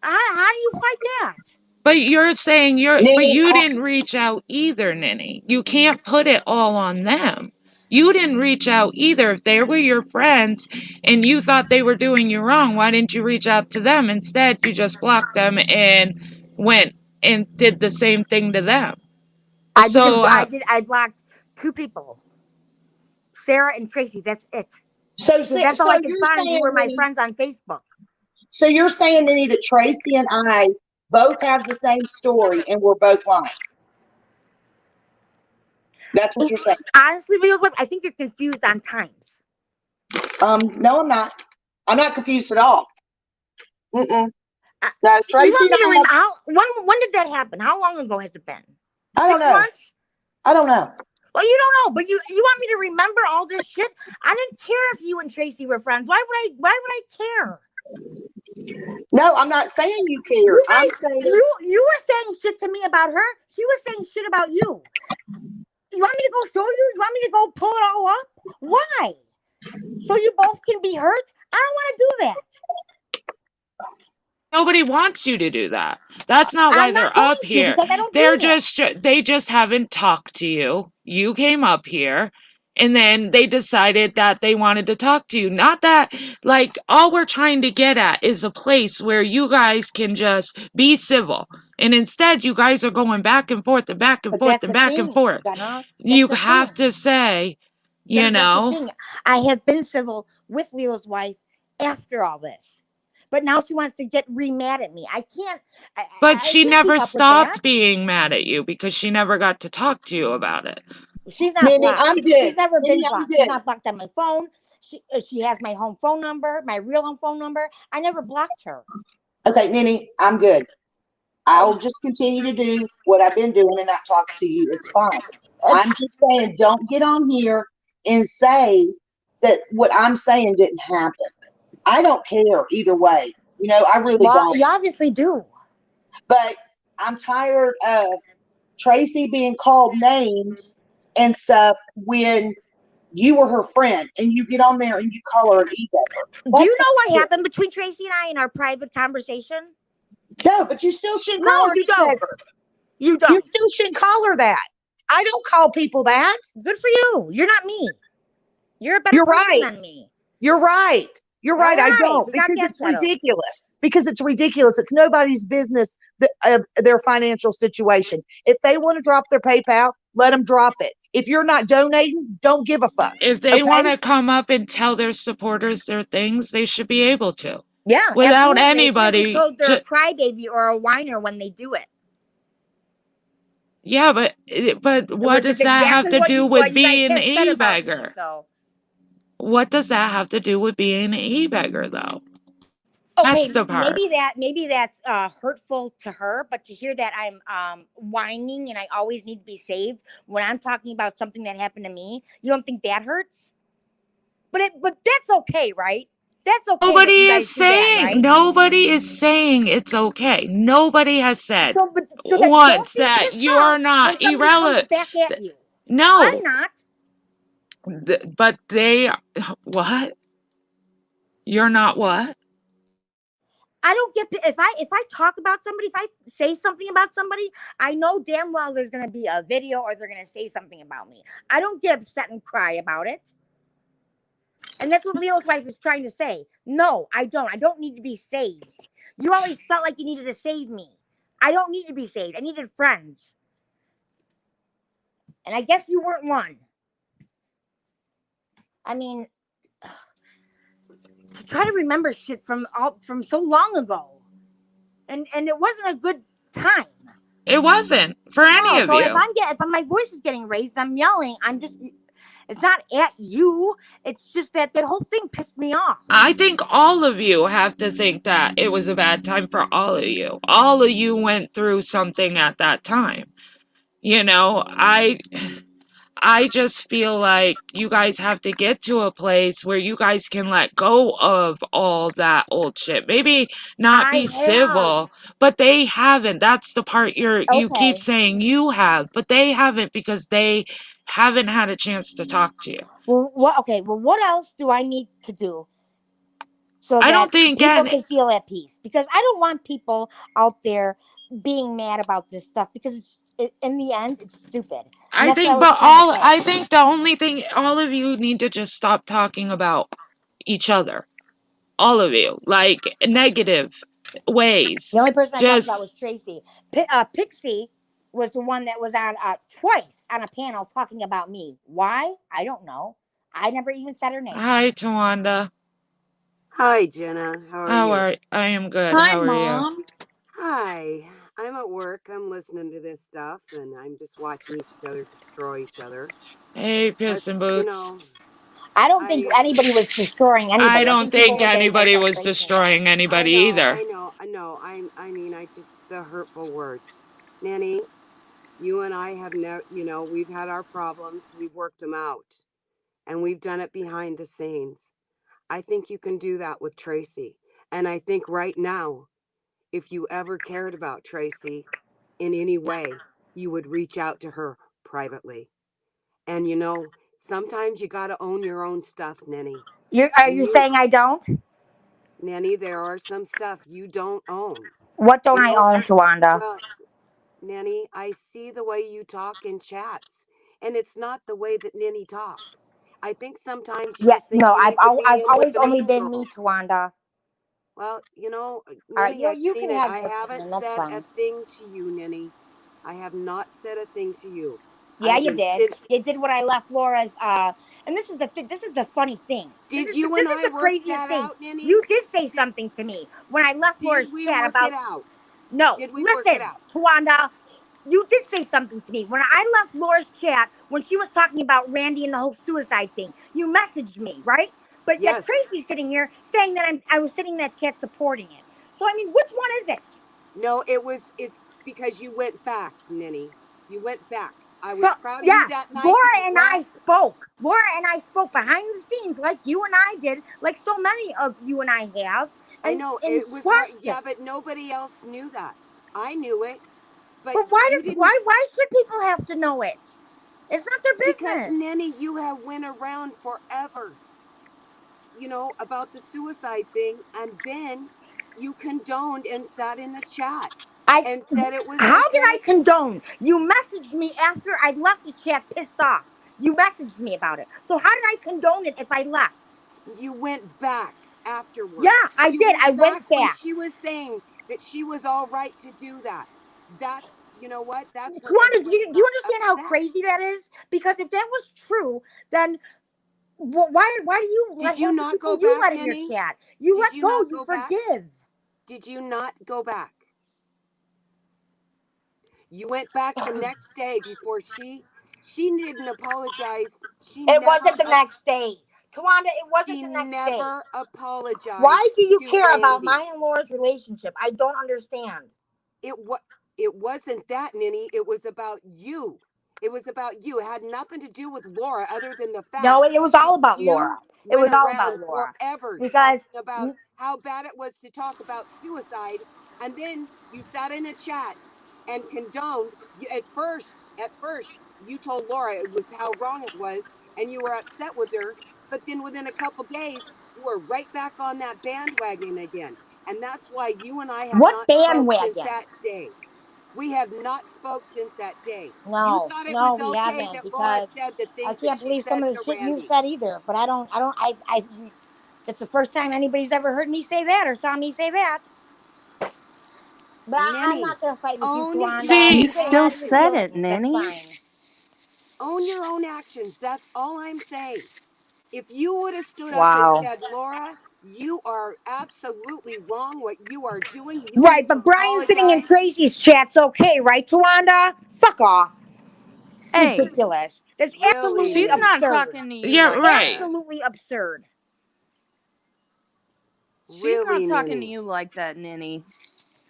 How do you fight that? But you're saying Nene, but you didn't reach out either, Nini. You can't put it all on them. You didn't reach out either. If they were your friends and you thought they were doing you wrong, why didn't you reach out to them? Instead, you just blocked them and went and did the same thing to them. I blocked 2 people. Sarah and Tracy, that's it. So That's all I could you're find. saying, You were my Nene, friends on Facebook. so you're saying, Nene, that Tracy and I both have the same story and we're both lying. That's what you're saying. Honestly, Leo's wife, I think you're confused on times. No, I'm not. I'm not confused at all. No, You Tracy want me to and I when did that happen? How long ago has it been? I don't 6 know. months? I don't know. Well, you don't know, but you want me to remember all this shit? I didn't care if you and Tracy were friends. Why would I care? No, I'm not saying you care. You I'm guys, saying you were saying shit to me about her. She was saying shit about you. You want me to go show you? You want me to go pull it all up? Why? So you both can be hurt? I don't want to do that. Nobody wants you to do that. That's not why I'm they're not going up to here. because I don't They're do that. they just haven't talked to you. You came up here and then they decided that they wanted to talk to you. Not that, like, all we're trying to get at is a place where you guys can just be civil. And instead, you guys are going back and forth and back and But forth that's and the back and thing, forth. Jenna. You That's the have thing. to say, you Jenna, that's the know, thing. I have been civil with Leo's wife after all this. But now she wants to get re-mad at me. I can't. but I she can't never keep up with stopped that. being mad at you because she never got to talk to you about it. She's not Minnie, blocked. I'm She's good. never Minnie, been I'm blocked. She's good. not blocked on my phone. She has my home phone number, my real home phone number. I never blocked her. Okay, Minnie, I'm good. I'll just continue to do what I've been doing and not talk to you. It's fine. I'm just saying, don't get on here and say that what I'm saying didn't happen. I don't care either way. You know, I really Well, don't. you obviously do. But I'm tired of Tracy being called names and stuff when you were her friend and you get on there and you call her an e-beggar. Do you know what happened between Tracy and I in our private conversation? No, but you still shouldn't call No, her you an don't. e-beggar. You You don't. still shouldn't call her that. I don't call people that. Good for you. You're not me. You're a better You're person right. than me. You're right. You're right. I All right, don't, we got because that it's settled. ridiculous. Because it's ridiculous. It's nobody's business of their financial situation. If they want to drop their PayPal, let them drop it. If you're not donating, don't give a fuck. If they Okay? want to come up and tell their supporters their things, they should be able to. Yeah, Without absolutely. They shouldn't be anybody. told they're a crybaby or a whiner when they do it. Yeah, but what Which does is that have exactly to what do you with guys being an have said about me. e-beggar? So What does that have to do with being an e-beggar, though? okay, That's the part. maybe that's hurtful to her, but to hear that I'm whining and I always need to be saved when I'm talking about something that happened to me, you don't think that hurts? But that's okay, right? That's okay. Nobody that you is guys do that, saying. right? Nobody is saying it's okay. Nobody has said So that once don't be that pissed you're off not when somebody comes irrelevant. back at you. No, I'm not. but they. What? You're not what? I don't get if I talk about somebody, if I say something about somebody, I know damn well there's gonna be a video or they're gonna say something about me. I don't get upset and cry about it. And that's what Leo's wife is trying to say. No, I don't. I don't need to be saved. You always felt like you needed to save me. I don't need to be saved. I needed friends. And I guess you weren't one. I mean, try to remember shit from so long ago. And it wasn't a good time. It wasn't for any of so you. if my voice is getting raised, I'm yelling. It's not at you. It's just that whole thing pissed me off. I think all of you have to think that it was a bad time for all of you. All of you went through something at that time. You know, I just feel like you guys have to get to a place where you guys can let go of all that old shit. Maybe not be civil, but they haven't. That's the part you keep saying you have, but they haven't because they haven't had a chance to talk to you. Well, what else do I need to do so that I don't think people can feel at peace? Because I don't want people out there being mad about this stuff because in the end, it's stupid. I think the only thing all of you need to just stop talking about each other. All of you, like negative ways. The only person I talked about was Tracy. Pixie was the one that was on twice on a panel talking about me. Why? I don't know. I never even said her name. Hi, Tawanda. Hi, Jenna. How are you? I am good. Hi, How are Mom. you? Hi. I'm at work. I'm listening to this stuff, and I'm just watching each other destroy each other. Hey, Piss and Boots. You know, I don't think anybody was destroying anybody. I don't think anybody was destroying anybody either. I know. I mean, the hurtful words. Nanny, you and I have we've had our problems. We've worked them out, and we've done it behind the scenes. I think you can do that with Tracy. And I think right now, if you ever cared about Tracy in any way, you would reach out to her privately. And sometimes you got to own your own stuff, Nenny. Are you saying I don't? Nanny, there are some stuff you don't own. What don't You I know, own, Tawanda? well, Nanny, I see the way you talk in chats, and it's not the way that Nanny talks. I think sometimes you Yeah, just think no, you I've need to be in always with the only mean been me, girl. Tawanda. Well, All right, Nanny, I've you seen can it. have I your haven't opinion. That's said a fine. thing to you, Nanny. I have not said a thing to you. Yeah, I've you been did. You did when I left Laura's. And this is the funny thing. Did you and This is I the work craziest that thing. out, Nanny? You did say Did, something to me when I left Laura's did we chat work it about. out? No, Did we work it listen, out? Tawanda. You did say something to me when I left Laura's chat when she was talking about Randy and the whole suicide thing. You messaged me, right? But yet Yes. Tracy's sitting here saying that I was sitting in that chat supporting it. So I mean, which one is it? No, it's because you went back, Nanny. You went back. I was So proud of yeah, you that night Laura that you and I left. spoke. Laura and I spoke behind the scenes, like you and I did, like so many of you and I have. I know And it was hard. squashed Yeah, it. but nobody else knew that. I knew it, but But you didn't, why should people have to know it? It's not their because business. Nanny, you have went around forever, about the suicide thing, and then you condoned and sat in the chat and said it was How did I okay. condone? You messaged me after I left the chat pissed off. You messaged me about it. So how did I condone it if I left? You went back afterwards. Yeah, I You did. I went when back. she was saying that she was all right to do that. That's, you know what? That's when Tawanda, everybody do you got understand how upset. crazy that is? Because if that was true, then why do you Did let you half the not people go you back, let in your Nanny? chat? You Did let you go, not you go back? forgive. Did you not go back? You went back the next day before she didn't apologize. It wasn't the next day. Tawanda, it wasn't She the next day. never apologized. Why do you to care about Randy. mine and Laura's relationship? I don't understand. It wasn't that, Ninny. It was about you. It was about you. It had nothing to do with Laura, other than the fact. No, it was all about Laura. It went was all about around Laura. forever Because talking about how bad it was to talk about suicide, and then you sat in a chat and condoned. At first, you told Laura it was how wrong it was, and you were upset with her. But then within a couple days, you were right back on that bandwagon again, and that's why you and I have what not spoke since bandwagon? that day. We have not spoke since that day. You No, thought it no, was we okay haven't that Laura because said the I things that can't she believe said some of the to shit you Randy. said either. But that's the first time anybody's ever heard me say that or saw me say that. But I'm Ninny, not gonna fight with you, own Tawanda. See, You You get still mad at your said it, feelings. That's Nanny. fine. own your own actions. That's all I'm saying. If you would have stood up and Wow. said, Laura, you are absolutely wrong what you are doing. You Right, need to but Brian sitting in apologize. Tracy's chat's okay, right, Tawanda? Fuck off. Hey, Ridiculous. That's Really, absolutely she's not absurd. talking to you yeah, like right. that. Absolutely absurd. She's really, not talking to Ninny. you like that, Ninny.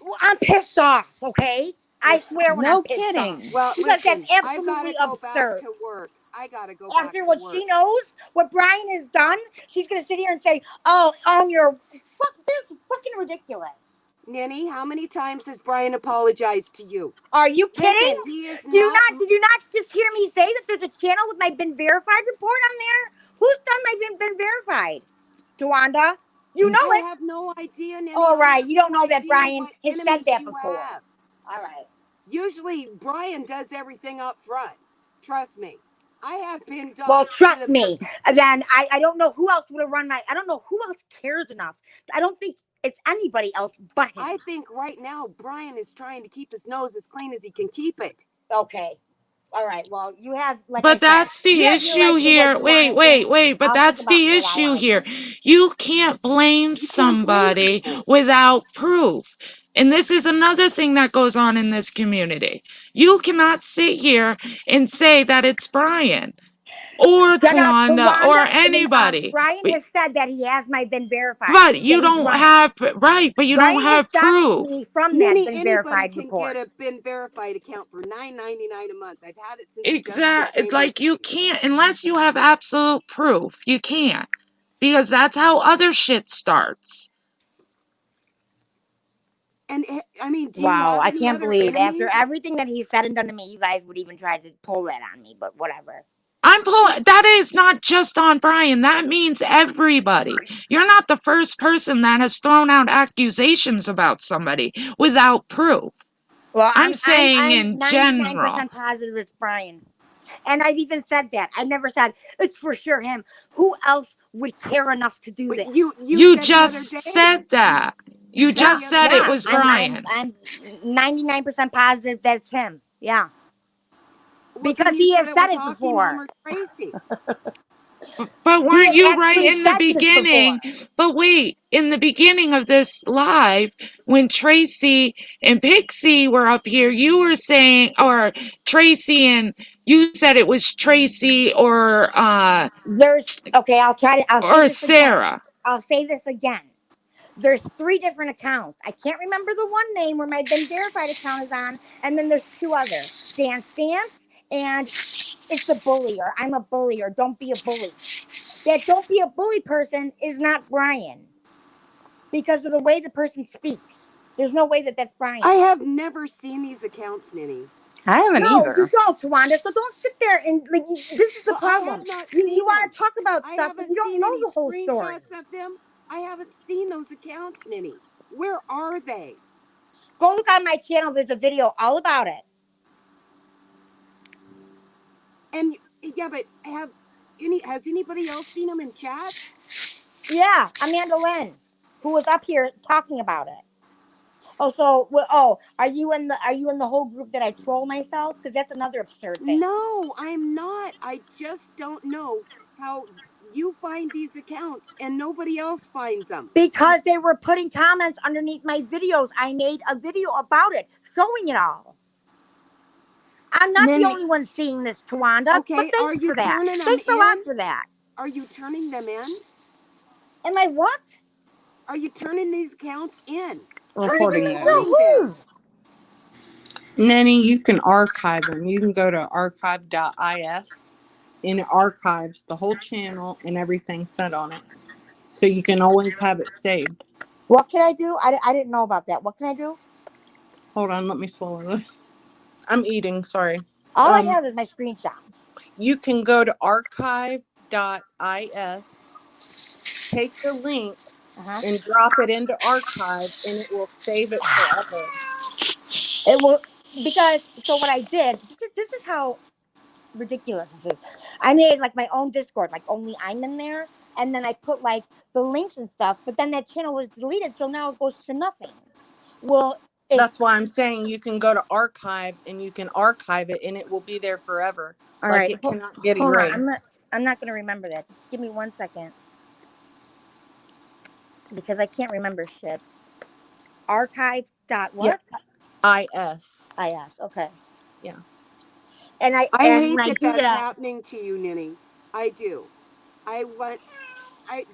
Well, I'm pissed off, okay? I swear when I'm No pissed off. kidding. Well, Because that's listen, I absolutely gotta go back absurd. to work. I gotta go back After to what work. she knows, what Brian has done, she's going to sit here and say, oh, on your... Fuck, this is fucking ridiculous. Ninny, how many times has Brian apologized to you? Are you kidding? Listen, he is Did you not just hear me say that there's a channel with my been verified report on there? Who's done my been verified? Tawanda? You know I it. have no idea, Ninny. All I right, have you don't no know that idea Brian what has said enemies that you before. have. All right. Usually, Brian does everything up front. Trust me. I have been done. Well, trust me. Then I don't know who else would have run I don't know who else cares enough. I don't think it's anybody else but him. I think right now Brian is trying to keep his nose as clean as he can keep it. Okay. All right. Well, you have, like But I said, that's the you have issue your rights to what here. you want to Wait. think. But I'll think that's about the what I issue want to here. think. You can't blame You can't blame somebody people. without proof. And this is another thing that goes on in this community. You cannot sit here and say that it's Brian or Tawanda or anybody. Brian has said that he has my been verified. But you that he's don't run it. have, right, but you Brian don't has have stopped proof. me from that Ninny, been anybody verified can report. get a been verified account for $9.99 a month. I've had it since the Jessica Exactly. Chambers. Like you can't, unless you have absolute proof, you can't. Because that's how other shit starts. And I mean, do you Wow, have I any can't other believe enemies? after everything that he said and done to me, you guys would even try to pull that on me, but whatever. I'm pulling. that is not just on Brian. That means everybody. You're not the first person that has thrown out accusations about somebody without proof. Well, I'm saying in 99% general. positive it's Brian. And I've even said that. I never said it's for sure him. Who else would care enough to do this? You said the other just day. said that. You said just the said other it day. was Brian. I'm 99% positive that's him. Yeah. Well, Because then you he has it said was it Hockey before. Mom or Tracy. But He weren't has you right actually in the said this beginning? before. But wait, in the beginning of this live, when Tracy and Pixie were up here, you were saying, or Tracy and you said it was Tracy or Okay, I'll say this Sarah. again. I'll say this again. There's 3 different accounts. I can't remember the one name where my Ben Verified account is on, and then there's 2 others. Dance Dance and it's a bully, or I'm a bully, or don't be a bully. That don't be a bully person is not Brian. Because of the way the person speaks. There's no way that that's Brian. I have never seen these accounts, Ninny. I haven't No, either. you don't, Tawanda. So don't sit there and like. This is the Well, I have problem. not You seen want them. to talk about I stuff, but haven't you don't seen know any the whole story. screenshots of them. I haven't seen those accounts, Ninny. Where are they? Go look on my channel. There's a video all about it. And yeah, but has anybody else seen them in chats? Yeah, Amanda Lynn, who was up here talking about it. Oh, are you in the whole group that I troll myself? Because that's another absurd thing. No, I'm not. I just don't know how you find these accounts and nobody else finds them. Because they were putting comments underneath my videos. I made a video about it, showing it all. I'm not the only one seeing this, Tawanda. Okay, but thanks for that. Thanks a lot for that. Are you turning them in? Am I what? Are you turning these accounts in? Reporting them. them. Who? Nanny, you can archive them. You can go to archive.is and it archives the whole channel and everything set on it. So you can always have it saved. What can I do? I didn't know about that. What can I do? Hold on, let me swallow this. I'm eating, sorry. All I have is my screenshots. You can go to archive.is, take the link and drop it into archive and it will save it forever. It will, because, so what I did, this is how ridiculous this is. I made like my own Discord, like only I'm in there. And then I put like the links and stuff, but then that channel was deleted. So now it goes to nothing. Well, that's why I'm saying you can go to archive and you can archive it and it will be there forever. All like right. it cannot get Hold erased. on. I'm not going to remember that. Just give me 1 second. Because I can't remember shit. Archive. What? IS. IS. Okay. Yeah. And I hate when I that do that's that, happening to you, Ninny. I do.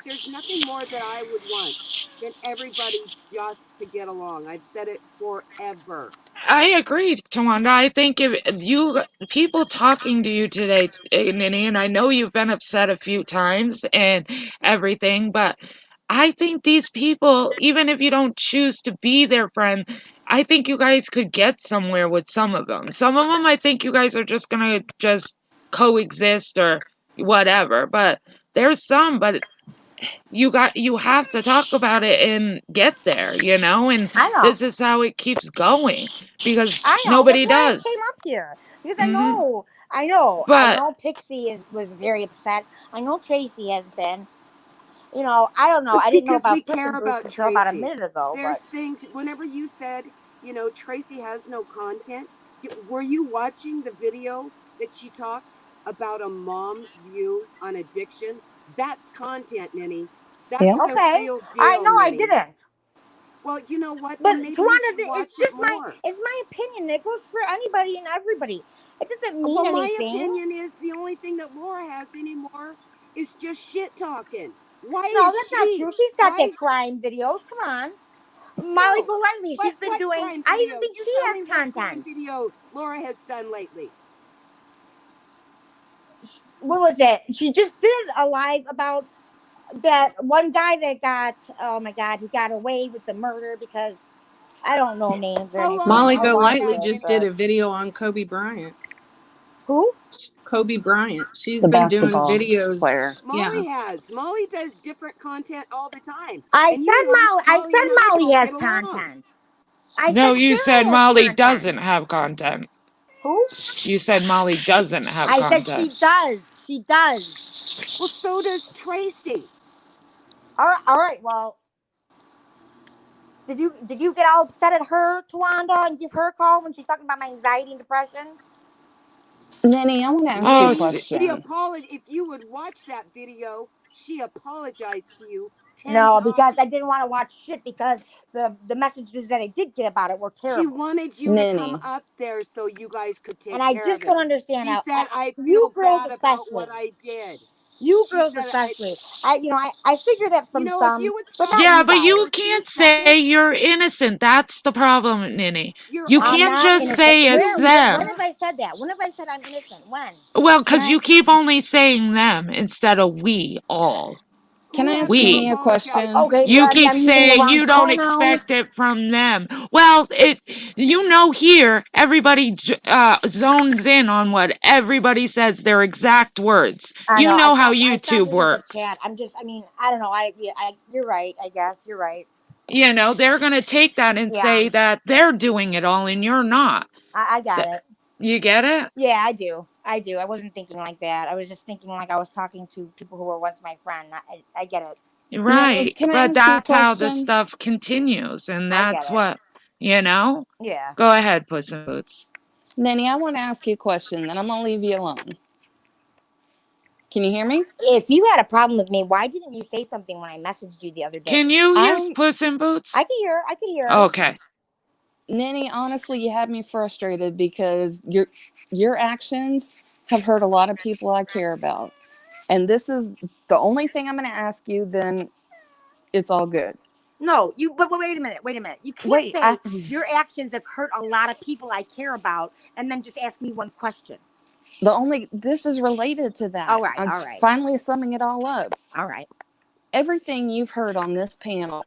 There's nothing more that I would want than everybody just to get along. I've said it forever. I agree, Tawanda. I think if you people talking to you today, Nini, and I know you've been upset a few times and everything, but I think these people, even if you don't choose to be their friend, I think you guys could get somewhere with some of them. Some of them, I think you guys are just gonna just coexist or whatever. But there's some, but you have to talk about it and get there, and this is how it keeps going because nobody does. I came up here because Mhm. I know But Pixie was very upset. I know Tracy has been. I don't know. It's I didn't know because about we care Prison about Boots until about a Tracy. minute ago. There's But things. Whenever you said, Tracy has no content, were you watching the video that she talked about a mom's view on addiction? That's content, Ninny. That's the real deal. I know Ninny. I didn't. Well, you know what? But Then maybe Tawanda, you should watch it's just more. it's my opinion. It goes for anybody and everybody. It doesn't mean Well, anything. my opinion is the only thing that Laura has anymore is just shit talking. Why No, is that's she? not true. She's got that crime videos. Come on. Molly Golightly, she's been doing. I even think she has content. Video Laura has done lately. What was it? She just did a live about that one guy that got. Oh my God, he got away with the murder because I don't know names or anything. Molly Golightly just did a video on Kobe Bryant. Who? Kobe Bryant. She's The been doing basketball videos. player. Molly Yeah. has. Molly does different content all the time. I And you said know, Molly. I Molly said and I Molly don't has get along. content. I No, said you Sarah said has Molly content. doesn't have content. Who? You said Molly doesn't have I said she content. does. She does. Well, so does Tracy. All right. Well, did you get all upset at her, Tawanda, and give her a call when she's talking about my anxiety and depression? Nanny, I want to ask you Oh, a Nanny, see, she question. if you would watch that video, she apologized to you 10 No, because I times. didn't want to watch shit because the messages that I did get about it were She terrible. wanted you to come Nanny, up there so you guys could take And I care just of don't it. understand She how said, I you feel girls bad about especially. what I did. You She girls said, especially. I figured that you from know, if some, you would but stop not yeah, you but guys. you for 2 can't say seconds, you're innocent. That's the problem, Ninny. you're You all I'm can't not just innocent. say it's When them. have I said that? When have I said I'm innocent? When? Well, Can because I? you keep only saying them instead of we all. can Who I has ask to Nanny We. a apologize question? to Okay, You you? because keep I'm using the saying wrong you don't pronouns. expect it from them. Well, here, everybody zones in on what everybody says, their exact words. I You know. know how I stopped YouTube looking at the works. chat. I don't know. You're right. I guess you're right. You know, they're going to take that and Yeah, say that they're doing it all and you're not. I got Th- it. You get it? Yeah, I do. I wasn't thinking like that. I was just thinking like I was talking to people who were once my friend. I get it. Nanny, Right. can I But ask you a that's how the question? stuff continues. And I get that's it. what, you know? Yeah. Go ahead, Puss in Boots. Nanny, I want to ask you a question, then I'm going to leave you alone. Can you hear me? If you had a problem with me, why didn't you say something when I messaged you the other day? Can you hear I'm Puss in Boots? I can hear. Okay. Nanny, honestly, you had me frustrated because your actions have hurt a lot of people I care about. And this is the only thing I'm going to ask you, then it's all good. No, but wait a minute. You can't Wait, say your actions have hurt a lot of people I care about and then just ask me one question. This is related to that. All right, I'm all right. finally summing it all up. All right. Everything you've heard on this panel,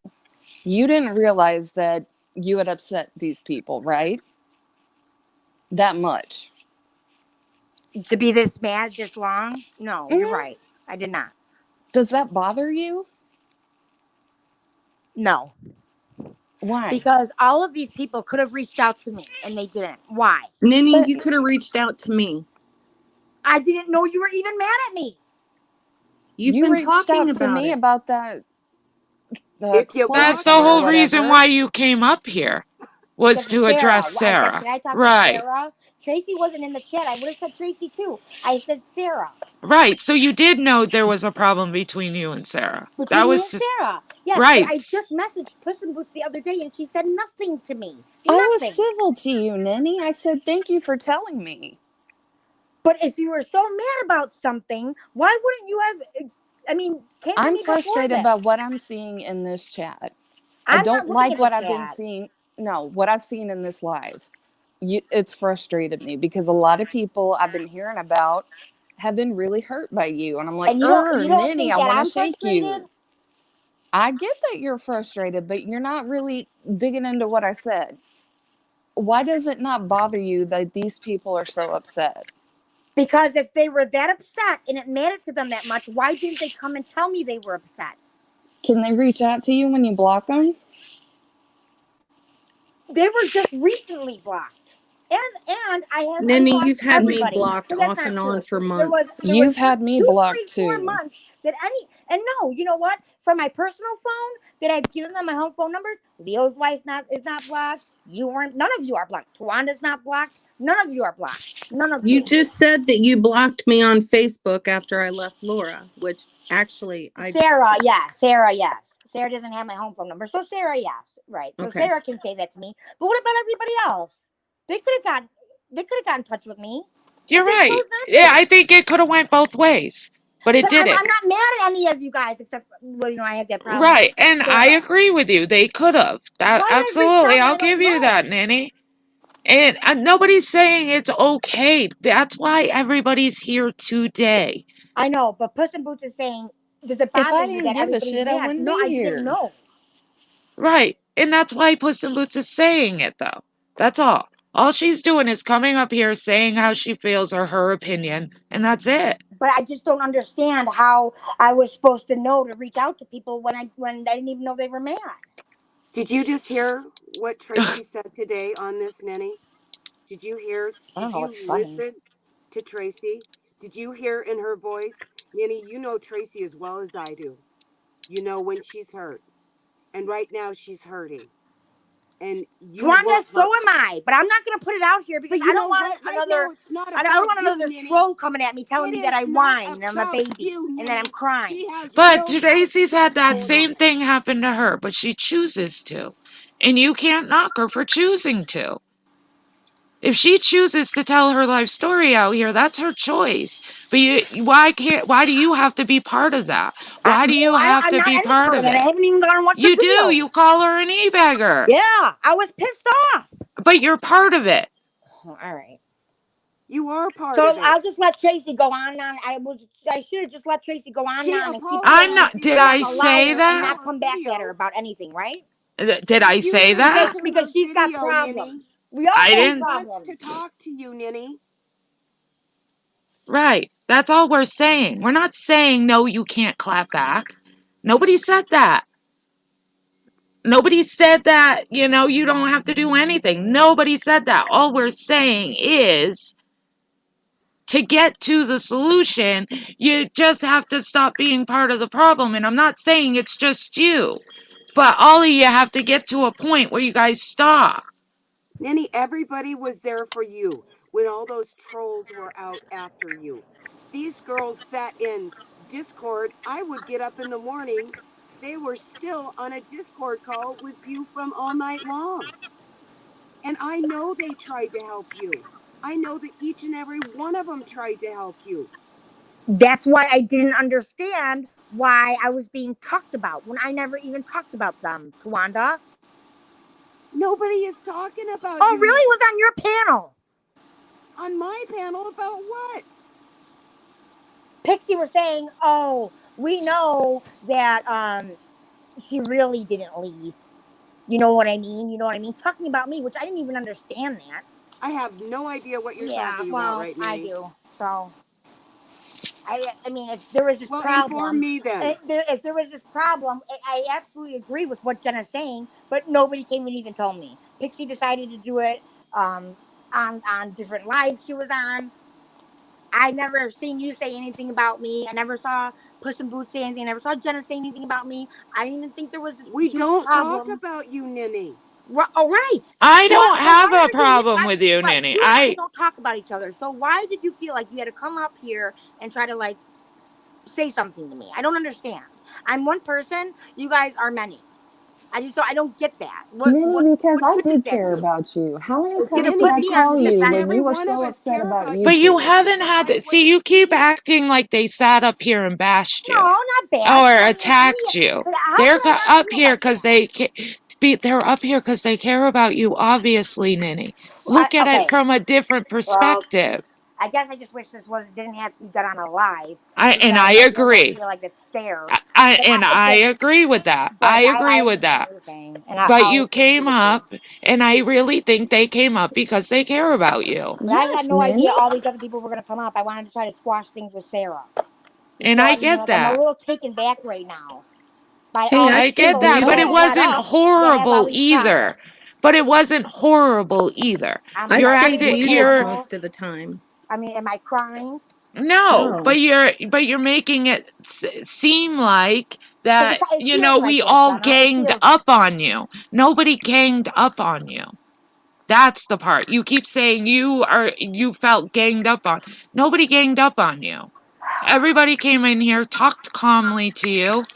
you didn't realize that you had upset these people, right? That much. To be this mad this long? No, you're Mhm. right. I did not. Does that bother you? No. Why? Because all of these people could have reached out to me and they didn't. Why? Ninny, But- you could have reached out to me. I didn't know you were even mad at me. You've you been reached talking out to about me it. about that. If you That's block the her, whole reason why you came up here, was Because of to address I said, Sarah. can I talk Right. to Sarah? Tracy wasn't in the chat. I would have said Tracy too. I said Sarah. Right. So you did know there was a problem between you and Sarah. Between That me was and Sarah. Yes, right. but I just messaged Puss in Boots the other day and she said nothing to me. I Nothing. was civil to you, Nanny. I said thank you for telling me. But if you were so mad about something, why wouldn't you have? Came to I'm me before frustrated this? about what I'm seeing in this chat. I'm I not don't looking like at what the I've been chat. seeing. No, what I've seen in this live. It's frustrated me because a lot of people I've been hearing about have been really hurt by you. And I'm like, And you don't Ninny, think I that want I'm to shake frustrated? you. I get that you're frustrated, but you're not really digging into what I said. Why does it not bother you that these people are so upset? Because if they were that upset and it mattered to them that much, why didn't they come and tell me they were upset? Can they reach out to you when you block them? They were just recently blocked. And I have Ninny, unblocked you've had me everybody. blocked So that's off not and true. on for There months. You've had me 2, blocked 3, 4 too. months that and no, you know what? From my personal phone that I've given them my home phone number, Leo's wife is not blocked. None of you are blocked. Tawanda's not blocked. None of you are blocked. None of you. You just said that you blocked me on Facebook after I left Laura, which actually Sarah, yes. Sarah doesn't have my home phone number. So Sarah, yes. Right. So Okay. Sarah can say that to me. But what about everybody else? They could have got in touch with me. You're But they right. chose not to. Yeah, I think it could have went both ways, but it But I'm didn't. not mad at any of you guys except I have that problem. Right, with and I Sarah. agree with you. They could have. That Why did I reach absolutely, out? I'll I don't give you know. that, Nanny. And nobody's saying it's okay. That's why everybody's here today. I know, but Puss in Boots is saying, does it If I bother you didn't that give a everybody's shit, I mad? wouldn't No, be I here. didn't know. Right, and that's why Puss in Boots is saying it, though. That's all. All she's doing is coming up here saying how she feels or her opinion, and that's it. But I just don't understand how I was supposed to know to reach out to people when I didn't even know they were mad. Did you just hear what Tracy said today on this, Nenny? Did you hear? I don't Did know you what's funny. listen to Tracy? Did you hear in her voice? Nenny, you know Tracy as well as I do. You know when she's hurt. And right now she's hurting. And you Tawanda, want so her. am I. But I'm not going to put it out here because But you I know don't want what? Right another. now it's not I don't about want you, another Nenny. troll coming at me telling It me that I is not whine and I'm a about baby you, and then I'm Nenny. crying. She has But no Tracy's had that going same on. thing happen to her, but she chooses to. And you can't knock her for choosing to. If she chooses to tell her life story out here, that's her choice. But why do you have to be part of that? Why do you have I'm to not be any part of that. I it? haven't even gone and watched You the video. do. You call her an e-bagger. Yeah, I was pissed off. But you're part of it. All right. You are part So of it. I'll just let Tracy go on. I should have just let Tracy go on She and keep saying I'm not. apologized. Did that I I'm a say liar that? and not come back at her about anything, right? Did I You say can that? listen to Because her she's got video, problems. Nenny. We all I have didn't. Wants problems. to talk to you, Nenny. Right. That's all we're saying. We're not saying, no, you can't clap back. Nobody said that. Nobody said that, you don't have to do anything. Nobody said that. All we're saying is to get to the solution, you just have to stop being part of the problem. And I'm not saying it's just you, but all of you have to get to a point where you guys stop. Nenny, everybody was there for you when all those trolls were out after you. These girls sat in Discord. I would get up in the morning. They were still on a Discord call with you from all night long. And I know they tried to help you. I know that each and every one of them tried to help you. That's why I didn't understand why I was being talked about when I never even talked about them, Tawanda. Nobody is talking about Oh, you. really? It was on your panel. On my panel about what? Pixie was saying, "Oh, we know that she really didn't leave." You know what I mean? You know what I mean? Talking about me, which I didn't even understand that. I have no idea what you're Yeah, talking well, about right now. I do. So, I mean, if there was this Well, problem, inform me then. if there was this problem, I absolutely agree with what Jenna's saying, but nobody came and even told me. Pixie decided to do it on different lives she was on. I never seen you say anything about me. I never saw Puss in Boots say anything. I never saw Jenna say anything about me. I didn't even think there was this We huge don't problem. talk about you, Ninny. Oh, right. I Well, don't so have why a are you problem with you, right, Nanny. you and I don't talk about each other. So why did you feel like you had to come up here and try to like say something to me? I don't understand. I'm one person. You guys are many. I don't get that. Minnie, because I what does did that care do? about you. How many It's gonna times did put I me on call the you Each and when every you defensive. were one of so us upset care about about YouTube? But you That haven't is had why to see. You keep acting like they sat up here and bashed you No, not bad. or I mean, attacked you. but how They're could I not up feel here like because that? they're up here because they care about you. Obviously, Ninny. Look at Okay. it from a different Well, perspective. I guess I just wish this didn't have to be done on a live And because I I don't agree. feel like it's fair. I agree with that. But I I agree with understand that. what you're saying, and But I'll you agree came with you. up, and I really think they came up because they care about you. But I had Yes, no idea Minnie. all these other people were going to come up. I wanted to try to squash things with Sarah. And So I I mean, get like, I'm a that. little taken back right now by Hey, all I I these get people stayed that. But that it muted. got wasn't up that have all horrible these either. problems. But it wasn't horrible either. I'm I You're fighting stayed acting. with muted You're people. most of the time. I mean, am I crying? No, No. but you're making it seem like Because that. it feels like We that, all Jenna. It ganged feels. up on you. Nobody ganged up on you. That's the part. You keep saying you felt ganged up on. Nobody ganged up on you. Everybody came in here, talked calmly to you,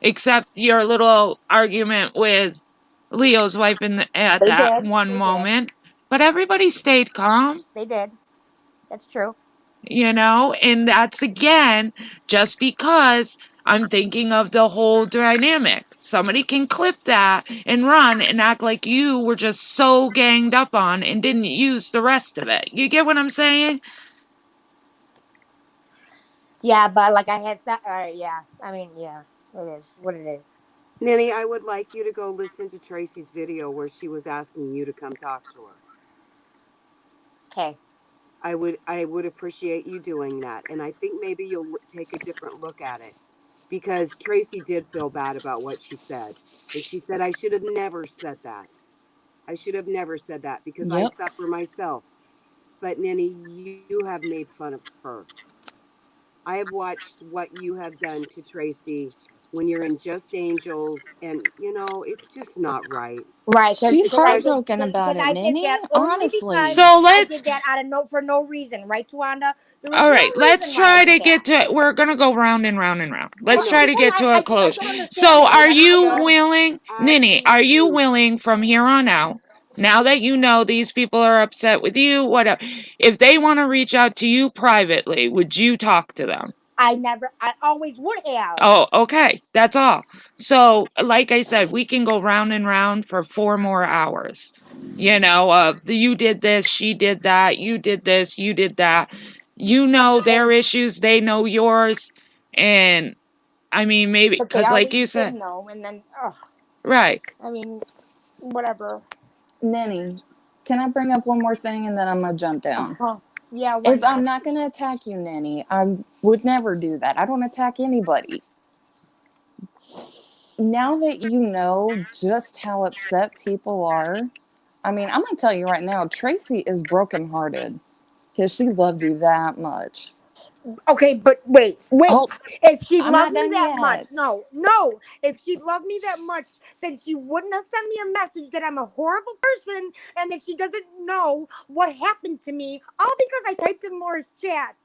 except your little argument with Leo's wife at They that did. one They did. moment. But everybody stayed calm, They did. That's true. and that's again just because I'm thinking of the whole dynamic. Somebody can clip that and run and act like you were just so ganged up on and didn't use the rest of it. You get what I'm saying? Yeah, but like I had said, yeah. I mean, yeah, it is what it is. Ninny, I would like you to go listen to Tracy's video where she was asking you to come talk to her. Okay. I would appreciate you doing that. And I think maybe you'll take a different look at it, because Tracy did feel bad about what she said. And she said, I should have never said that. I should have never said that because I Yep. suffer myself. But Nenny, you have made fun of her. I have watched what you have done to Tracy when you're in Just Angels, and it's just not right. Right, She's because I did, heartbroken about because it, I did Minnie. that only because Honestly. So I let's, did that out of for no reason, right, Tawanda? There was all no right, let's reason why I try did to get that. to, we're going to go round and round and round. I Let's know. try to get to a close. don't understand So this. are I you don't. willing, Ninny, Asking are you you. willing from here on out, now that you know these people are upset with you, whatever, if they want to reach out to you privately, would you talk to them? I always would have. Oh, okay. That's all. So, like I said, we can go round and round for 4 more hours. You did this, she did that, you did this, you did that. You know their issues, they know yours. And I mean, maybe, But they because like always you should said, know, and then, ugh. right. I mean, whatever. Nenny, can I bring up one more thing and then I'm going to jump down? Yeah, why Is I'm not? not going to attack you, Nenny. I would never do that. I don't attack anybody. Now that you know just how upset people are, I mean, I'm going to tell you right now, Tracy is brokenhearted because she loved you that much. Okay, but wait. Oh, If she I'm loved not me done that yet. much, no. If she loved me that much, then she wouldn't have sent me a message that I'm a horrible person and that she doesn't know what happened to me, all because I typed in Laura's chat.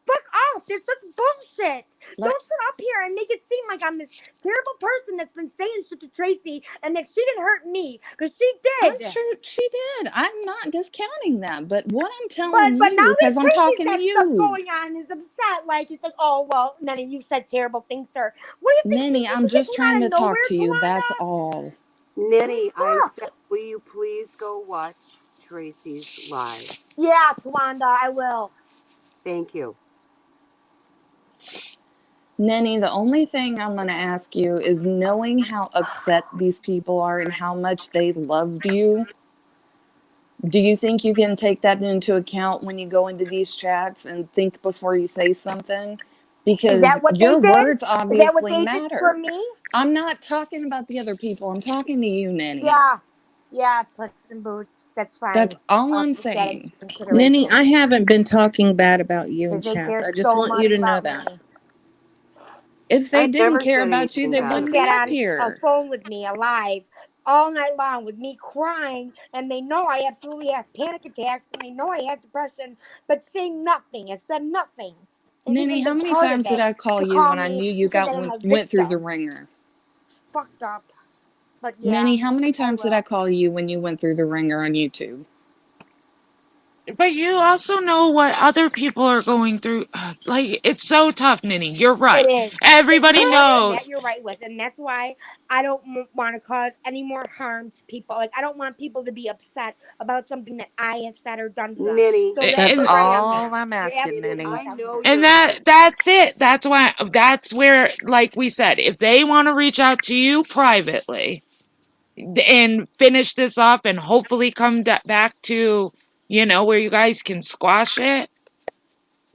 Fuck off. That's such bullshit. Don't sit up here and make it seem like I'm this terrible person that's been saying shit to Tracy and that she didn't hurt me, because she did. I'm sure she did. I'm not discounting that. But what I'm telling But now you, that because I'm Tracy's talking to got stuff you, going on, is upset. Like, it's like, oh, well, Nenny, you said terrible things to her. What do you think? Nenny, I'm just trying to talk to you. That's all. Nenny, I said, will you please go watch Tracy's live? Yeah, Tawanda, I will. Thank you. Nenny, the only thing I'm going to ask you is, knowing how upset these people are and how much they loved you, do you think you can take that into account when you go into these chats and think before you say something? Because Is that what your they did? words Is that obviously what they matter. did for me? I'm not talking about the other people. I'm talking to you, Nenny. Yeah, Puss in Boots. That's fine. That's all I'm take that saying. into consideration. Ninny, I haven't been talking bad about you in 'Cause they chats. care I just so want you much to know about that. me. If they I didn't never care said about you, anything they bad They wouldn't be sat up on a here. phone with me alive all night long with me crying, and they know I absolutely have panic attacks, and they know I have depression, but say nothing. I've said nothing. They've Nenny, even how been many part of times did it I call to you call when I me knew you to say that I'm a went through the victim. ringer? Fucked up. But yeah. Nenny, how many times did I call you when you went through the ringer on YouTube? But you also know what other people are going through. Like, it's so tough, Ninny. You're right. It is. Everybody And knows. that you're right with, and that's why I don't want to cause any more harm to people. Like, I don't want people to be upset about something that I have said or done to them. Ninny, So That's you're right on that. all I'm You're asking, absolutely Nenny. right I on know that. And you're that's it. That's where, like we said, if they want to reach out to you privately and finish this off and hopefully come back to, where you guys can squash it,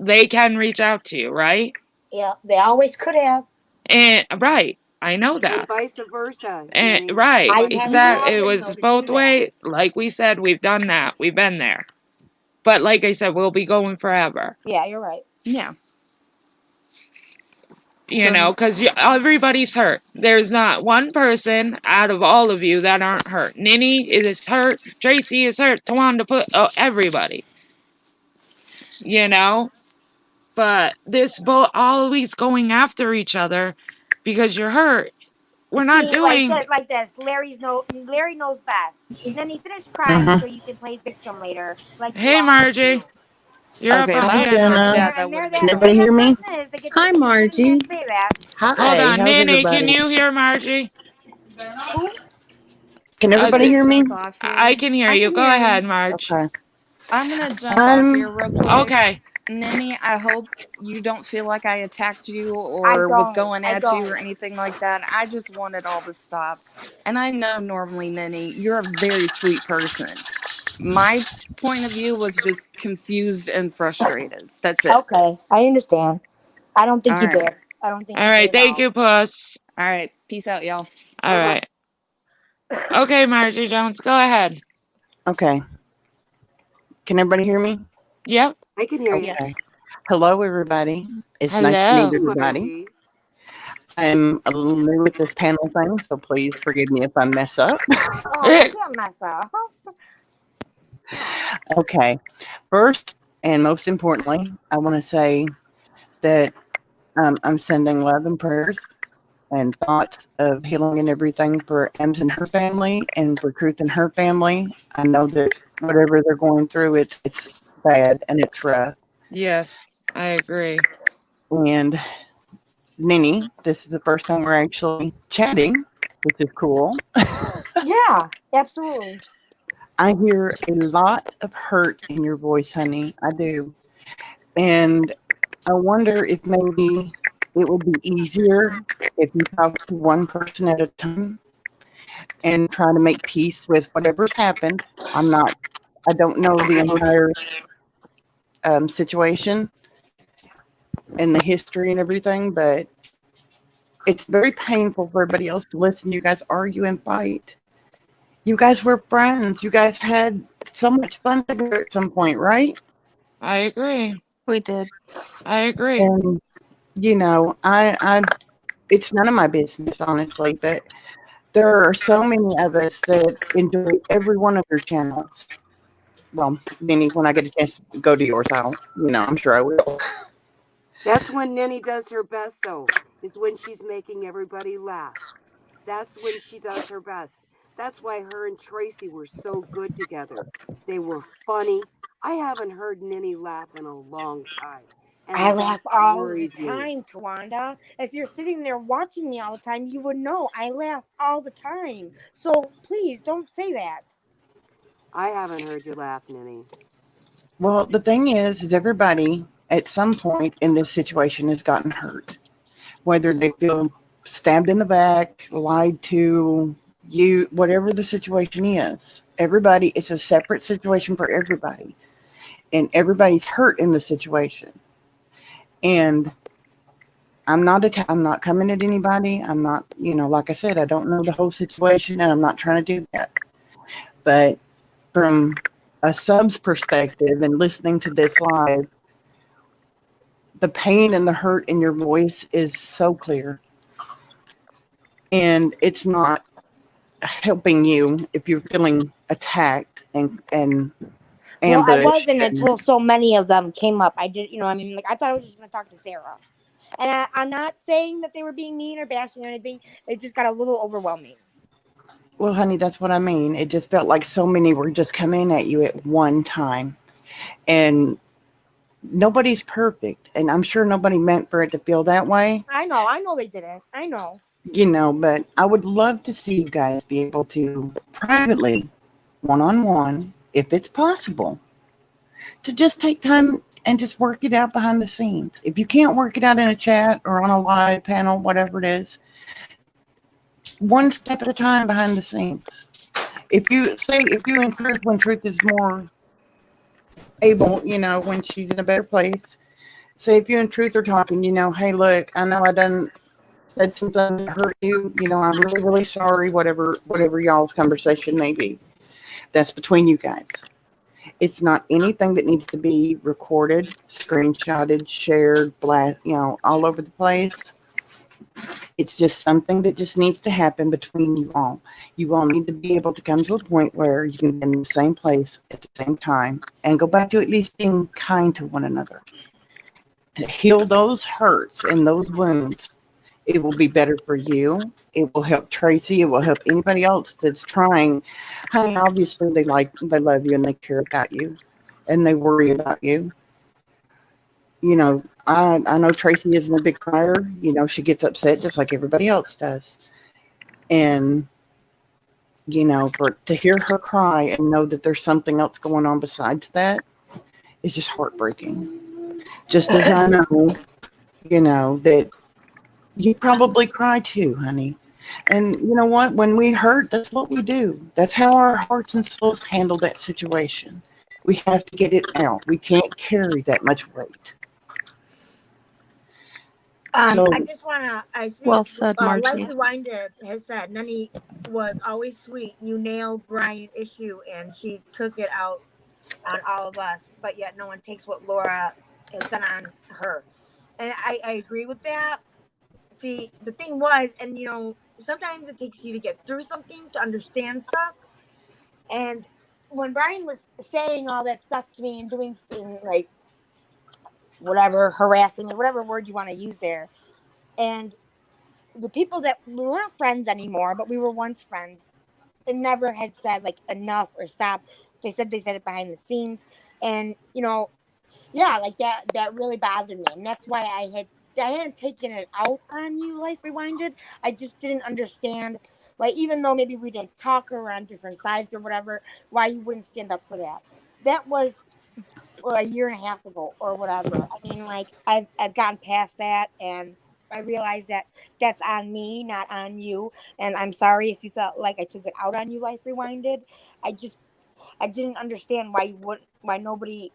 they can reach out to you, right? Yeah, they always could have. And right, I know and that. vice versa, And Ninny. right, I didn't have any exactly. It problem, was though, to do both that. ways. Like we said, we've done that. We've been there. But like I said, we'll be going forever. Yeah, you're right. Yeah. You because everybody's hurt. There's not one person out of all of you that aren't hurt. Ninny is hurt. Tracy is hurt. Tawanda everybody. But this always going after each other because you're hurt. We're not doing. Like this. Larry knows best. And then he finished crying so you can play victim later. Like Hey, Margie. You're up Okay, if I again, hadn't Margie. heard that, that would have been Can everybody hear me? Hi, Margie. Hi, Hold on, how's Ninny, can everybody? you hear Margie? Can everybody hear me? I can hear you. Go ahead, Marge. Okay. I'm going to jump off here real quick. Okay. Ninny, I hope you don't feel like I attacked you or was going at you or anything like that. I just wanted all to stop. And I know normally, Ninny, you're a very sweet person. My point of view was just confused and frustrated. That's it. Okay, I understand. I don't think All you right. did. I don't think All you right, did at thank all. you, Puss. All right. Peace out, y'all. All right. Okay, Margie Jones, go ahead. Okay. Can everybody hear me? Yep. I can hear you. Okay. Hello, everybody. It's nice to Hello. meet everybody. Margie. I'm a little new with this panel thing, so please forgive me if I mess up. Oh, you can't mess up. Okay. First and most importantly, I want to say that I'm sending love and prayers and thoughts of healing and everything for Ems and her family and for Truth and her family. I know that whatever they're going through, it's bad and it's rough. Yes, I agree. And Nini, this is the first time we're actually chatting, which is cool. Yeah, absolutely. I hear a lot of hurt in your voice, honey. I do. And I wonder if maybe it would be easier if you talk to one person at a time and try to make peace with whatever's happened. I don't know the entire situation and the history and everything, but it's very painful for everybody else to listen to you guys argue and fight. You guys were friends. You guys had so much fun together at some point, right? I agree. We did. I agree. And you know, I it's none of my business, honestly, but there are so many of us that enjoy every one of your channels. Well, Minnie, when I get a chance to go to yours, I'm sure I will. That's when Nenny does her best, though, is when she's making everybody laugh. That's when she does her best. That's why her and Tracy were so good together. They were funny. I haven't heard Nenny laugh in a long time. And I that laugh all the worries me. time, Tawanda. If you're sitting there watching me all the time, you would know I laugh all the time. So please don't say that. I haven't heard you laugh, Nenny. Well, the thing is everybody at some point in this situation has gotten hurt. Whether they feel stabbed in the back, lied to, you, whatever the situation is. Everybody, it's a separate situation for everybody. And everybody's hurt in the situation. And I'm not coming at anybody. I'm not, like I said, I don't know the whole situation and I'm not trying to do that. But from a sub's perspective and listening to this live, the pain and the hurt in your voice is so clear. And it's not helping you if you're feeling attacked and Well, I ambushed. wasn't until so many of them came up. I thought I was just going to talk to Sarah. And I'm not saying that they were being mean or bashing or anything. It just got a little overwhelming. Well, honey, that's what I mean. It just felt like so many were just coming at you at one time. And nobody's perfect. And I'm sure nobody meant for it to feel that way. I know they didn't. I know. But I would love to see you guys be able to privately, one-on-one, if it's possible, to just take time and just work it out behind the scenes. If you can't work it out in a chat or on a live panel, whatever it is, one step at a time behind the scenes. If you in Truth, when Truth is more able, when she's in a better place, say if you and Truth are talking, hey, look, I know I done said something that hurt you, I'm really, really sorry, whatever y'all's conversation may be. That's between you guys. It's not anything that needs to be recorded, screenshotted, shared, all over the place. It's just something that just needs to happen between you all. You all need to be able to come to a point where you can be in the same place at the same time and go back to at least being kind to one another. To heal those hurts and those wounds, it will be better for you. It will help Tracy. It will help anybody else that's trying. Honey, obviously they love you and they care about you and they worry about you. I know Tracy isn't a big crier. She gets upset just like everybody else does. And, to hear her cry and know that there's something else going on besides that is just heartbreaking. Just as I know, that you probably cry too, honey. And you know what? When we hurt, that's what we do. That's how our hearts and souls handle that situation. We have to get it out. We can't carry that much weight. So, I just wanna I see Well said, Life Margie. Rewinder has said Nani was always sweet. You nailed Brian's issue and she took it out on all of us, but yet no one takes what Laura has done on her. And I agree with that. See, the thing was, and you know, sometimes it takes you to get through something to understand stuff. And when Brian was saying all that stuff to me and doing like whatever, harassing me, whatever word you want to use there, and the people that we weren't friends anymore, but we were once friends, and never had said like enough or stop. They said it behind the scenes, and you know, yeah, like that really bothered me, and that's why I hadn't taken it out on you, Life Rewinded. I just didn't understand, like even though maybe we didn't talk or on different sides or whatever, why you wouldn't stand up for that. That was a year and a half ago or whatever. I mean, like I've gotten past that, and I realized that that's on me, not on you. And I'm sorry if you felt like I took it out on you, Life Rewinded. I didn't understand why nobody.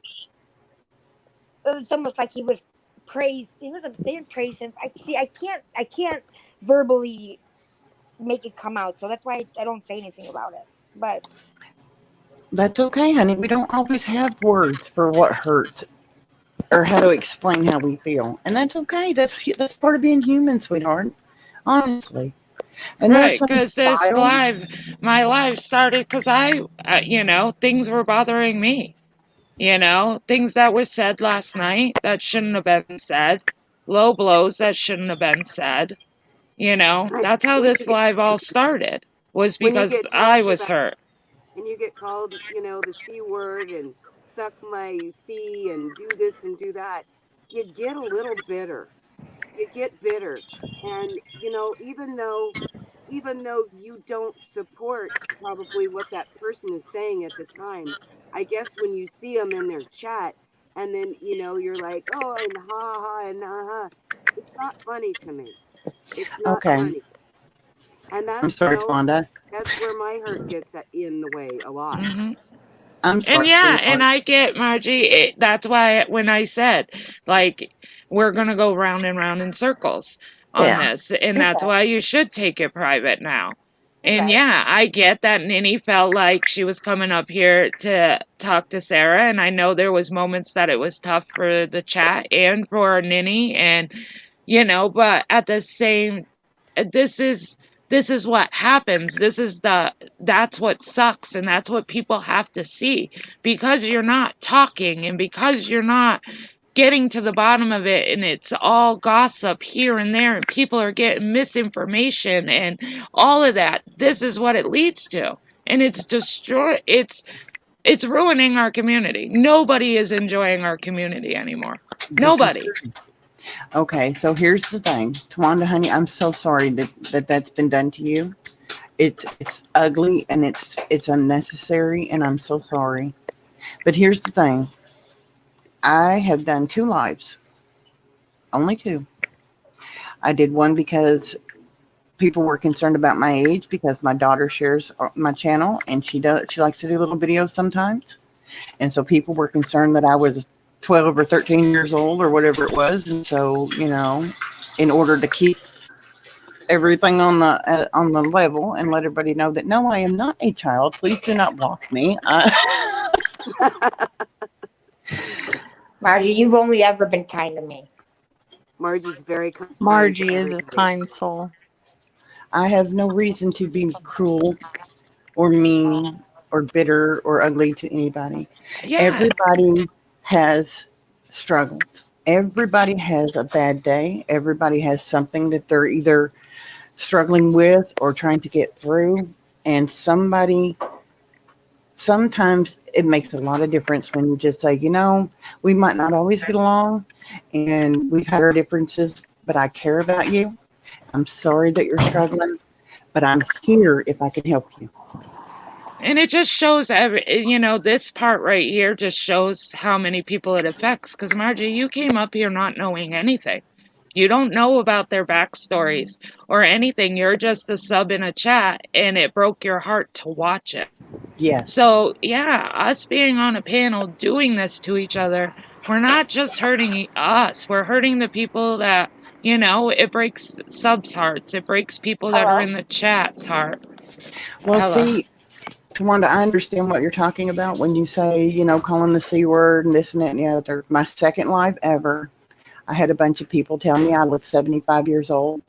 It was almost like he was praised. They didn't praise him. I can't verbally make it come out, so that's why I don't say anything about it. But that's okay, honey. We don't always have words for what hurts or how to explain how we feel. And that's okay. That's part of being human, sweetheart. Honestly. And there's Right, some because my live started because things were bothering me. Things that were said last night that shouldn't have been said, low blows that shouldn't have been said. That's how this live all started, was When you because get I talked was about hurt. and you get called, the C word and suck my C and do this and do that, you get a little bitter. You get bitter. And, even though you don't support probably what that person is saying at the time, I guess when you see them in their chat and then, you're like, oh, and ha ha ha and ha ha, it's not funny to me. It's not Okay. funny. And I'm sorry, Twanda. that's where my hurt gets in the way a lot. Mm-hmm. I'm And sorry, yeah, sweetheart. and I get Margie. That's why when I said, like, we're gonna go round and round in circles on this, and that's why you should take it private now. And yeah, I get that Ninny felt like she was coming up here to talk to Sarah, and I know there was moments that it was tough for the chat and for Ninny, and but at the same, this is what happens. That's what sucks, and that's what people have to see, because you're not talking and because you're not getting to the bottom of it, and it's all gossip here and there, and people are getting misinformation and all of that. This is what it leads to, and it's ruining our community. Nobody is enjoying our community anymore. Nobody. Okay, so here's the thing, Twanda, honey, I'm so sorry that's been done to you. It's ugly and it's unnecessary, and I'm so sorry. But here's the thing, I have done 2 lives, only 2. I did one because people were concerned about my age, because my daughter shares my channel and she likes to do little videos sometimes, and so people were concerned that I was 12 or 13 years old or whatever it was. And so, in order to keep everything on the level and let everybody know that, no, I am not a child. Please do not block me. Margie, you've only ever been kind to me. Margie's very kind. Margie is a kind soul. I have no reason to be cruel or mean or bitter or ugly to anybody. Yeah. Everybody has struggles. Everybody has a bad day. Everybody has something that they're either struggling with or trying to get through. And sometimes it makes a lot of difference when you just say, we might not always get along and we've had our differences, but I care about you. I'm sorry that you're struggling, but I'm here if I can help you. And it just shows this part right here just shows how many people it affects. Because Margie, you came up here not knowing anything. You don't know about their backstories or anything. You're just a sub in a chat, and it broke your heart to watch it. Yes. So, yeah, us being on a panel doing this to each other, we're not just hurting us, we're hurting the people that, you know, it breaks subs' hearts. It breaks people that are Hello? in the chat's heart. Well, Hello. see, Tawanda, I understand what you're talking about when you say, you know, calling the C word and this and that and the other. My second live ever, I had a bunch of people tell me I looked 75 years old.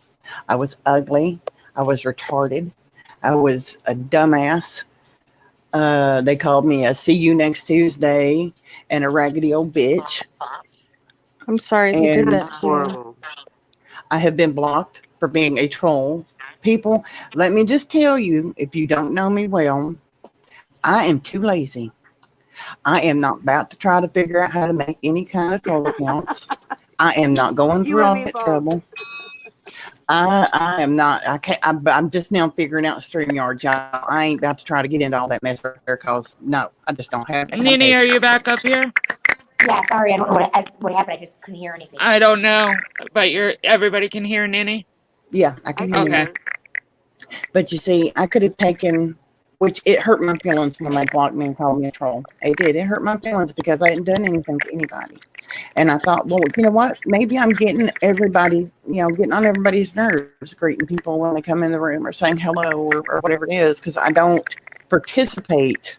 I was ugly. I was retarded. I was a dumbass. They called me a see you next Tuesday and a raggedy old bitch. I'm sorry they did And that That's to you. horrible. I have been blocked for being a troll. People, let me just tell you, if you don't know me well, I am too lazy. I am not about to try to figure out how to make any kind of troll accounts. I am not going You through and all me that both. trouble. I am not. I can't. I'm just now figuring out StreamYard, y'all. I ain't about to try to get into all that mess right there because no, I just don't have that kind of Nini, are patience. you back up here? Yeah, sorry, I don't know what happened. I just couldn't hear anything. I don't know, but everybody can hear Nini? Yeah, I I can can hear you. Okay. hear. But you see, I could have taken, which it hurt my feelings when they blocked me and called me a troll. It did. It hurt my feelings because I hadn't done anything to anybody. And I thought, well, you know what? Maybe I'm getting everybody, you know, getting on everybody's nerves, greeting people when they come in the room or saying hello or whatever it is, because I don't participate.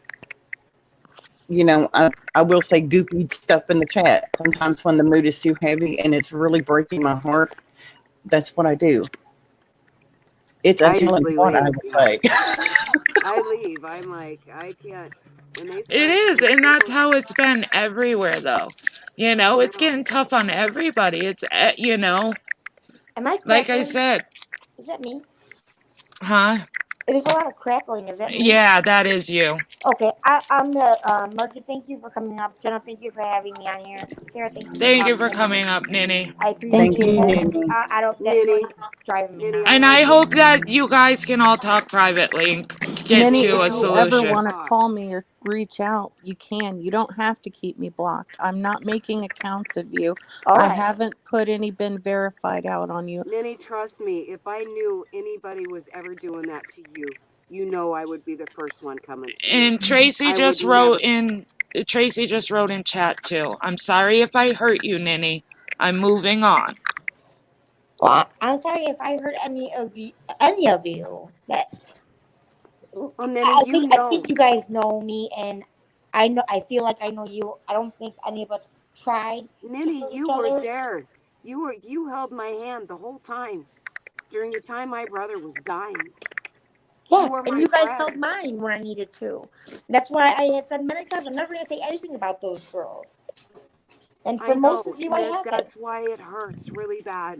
You know, I will say goofy stuff in the chat. Sometimes when the mood is too heavy and it's really breaking my heart, that's what I do. It's I until it's usually what I leave. would Yeah, say. I leave. I'm like, I can't. When they It start is, saying and that's people, how it's been everywhere, though. You know, I it's know. getting tough on everybody. It's, you know, Am I like I crackling? said, Is that me? huh? There's a lot of crackling. Is that me? Yeah, that is you. Okay, I'm the Margaret. Thank you for coming up. Jenna, thank you for having me on here. Sarah, thank you for Thank you talking for to me. coming up, Nini. I appreciate Thank Thank you, you, that. Nini. Nini. I don't. That noise Nitty, is driving me Nitty, nuts. I And want I to hope that you guys can all talk privately and get Nini, to if a no. you We ever can't solution. want to talk. call me or reach out, you can. You don't have to keep me blocked. I'm not making accounts of you. All I right. haven't put any been verified out on you. Ninny, trust me. If I knew anybody was ever doing that to you, you know I would be the first one coming to you. And Tracy I would just never. wrote in chat too. I'm sorry if I hurt you, Nini. I'm moving on. Well, I'm sorry if I hurt any of you. That Well, Ninny, you I know. think you guys know me, and I know. I feel like I know you. I don't think any of us tried to Ninny, hurt each you were other. there. You held my hand the whole time during the time my brother was dying. Yeah, You were and my you guys friend. held mine when I needed to. That's why I had said many times I'm never going to say anything about those girls. And for I most know, of you, and I haven't. that's why it hurts really bad.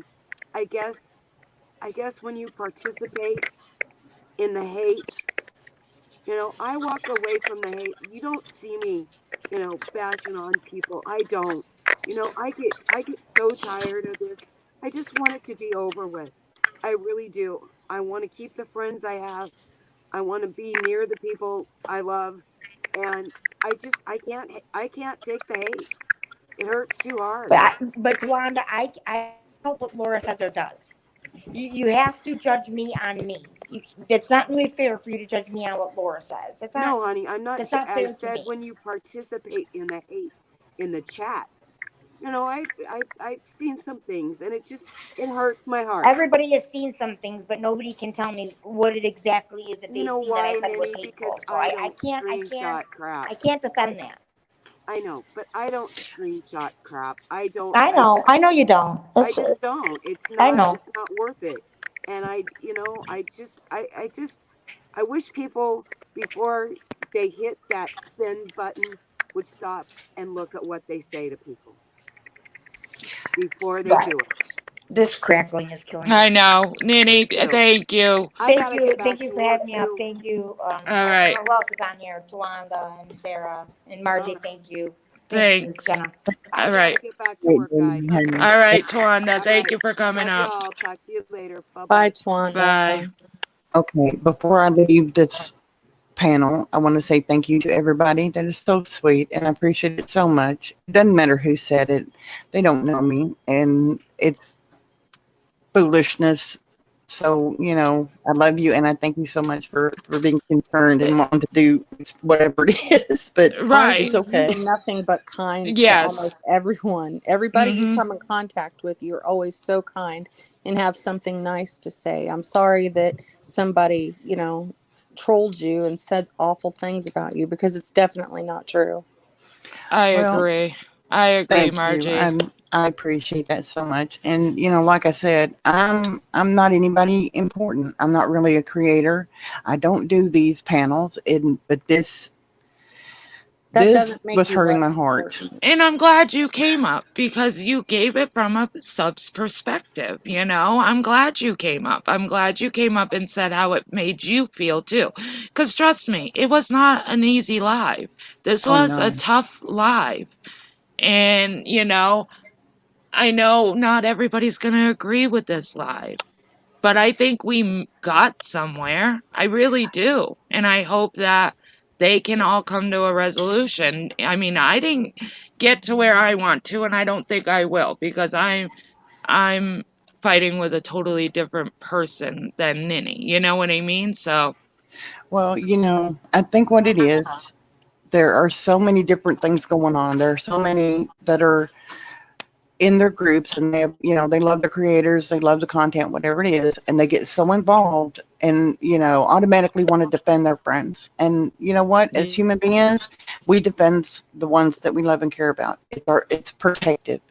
I guess when you participate in the hate, I walk away from the hate. You don't see me, bashing on people. I don't. I get so tired of this. I just want it to be over with. I really do. I want to keep the friends I have. I want to be near the people I love, and I can't take the hate. It hurts too hard. But Wanda, I know what Laura Sender does. You have to judge me on me. It's not really fair for you to judge me on what Laura says. No, honey, I'm not. That's not I fair to said me. when you participate in the hate in the chats. I've seen some things, and it hurts my heart. Everybody has seen some things, but nobody can tell me what it exactly is that You they know see that I why, said was Ninny? Because hateful. So I I don't can't screenshot crap. I can't defend that. I know, but I don't screenshot crap. I don't. I know you don't. I just don't. It's I not. know. It's not worth it. And I wish people before they hit that send button would stop and look at what they say to people before they Right. do it. This crackling is killing me. I know. Nini, too. thank you. I gotta get back Thank you to for work having me up. too. Thank you. All I right. don't know who else is on here. Tawanda and Sarah and Margie. Alright. Thank you. Thanks. Jenna. I All gotta right. get back to work, guys. All right, Tawanda. Thank Alright. you for coming Love up. y'all. Talk to you later. Bye Bye, bye. Twanda. Bye. Okay, before I leave this panel, I want to say thank you to everybody. That is so sweet, and I appreciate it so much. It doesn't matter who said it; they don't know me, and it's foolishness. So, I love you and I thank you so much for being concerned and wanting to do whatever it is. But Right. it's okay. You've been nothing but kind to Yes. almost everyone. Everybody you Mhm. come in contact with, you're always so kind and have something nice to say. I'm sorry that somebody, trolled you and said awful things about you, because it's definitely not true. I Well, agree. I agree, thank you. Margie. I appreciate that so much. And like I said, I'm not anybody important. I'm not really a creator. I don't do these panels, but this That this doesn't make was you hurting my less heart. important. And I'm glad you came up because you gave it from a sub's perspective, I'm glad you came up. I'm glad you came up and said how it made you feel too. Because trust me, it was not an easy live. This Oh was no. a tough live. And, I know not everybody's going to agree with this live, but I think we got somewhere. I really do. And I hope that they can all come to a resolution. I mean, I didn't get to where I want to, and I don't think I will, because I'm fighting with a totally different person than Ninny. You know what I mean? So, Well, I think what it is, there are so many different things going on. There are so many that are in their groups, and they love the creators, they love the content, whatever it is, and they get so involved and automatically want to defend their friends. And you know what, as human beings, we defend the ones that we love and care about. It's protective.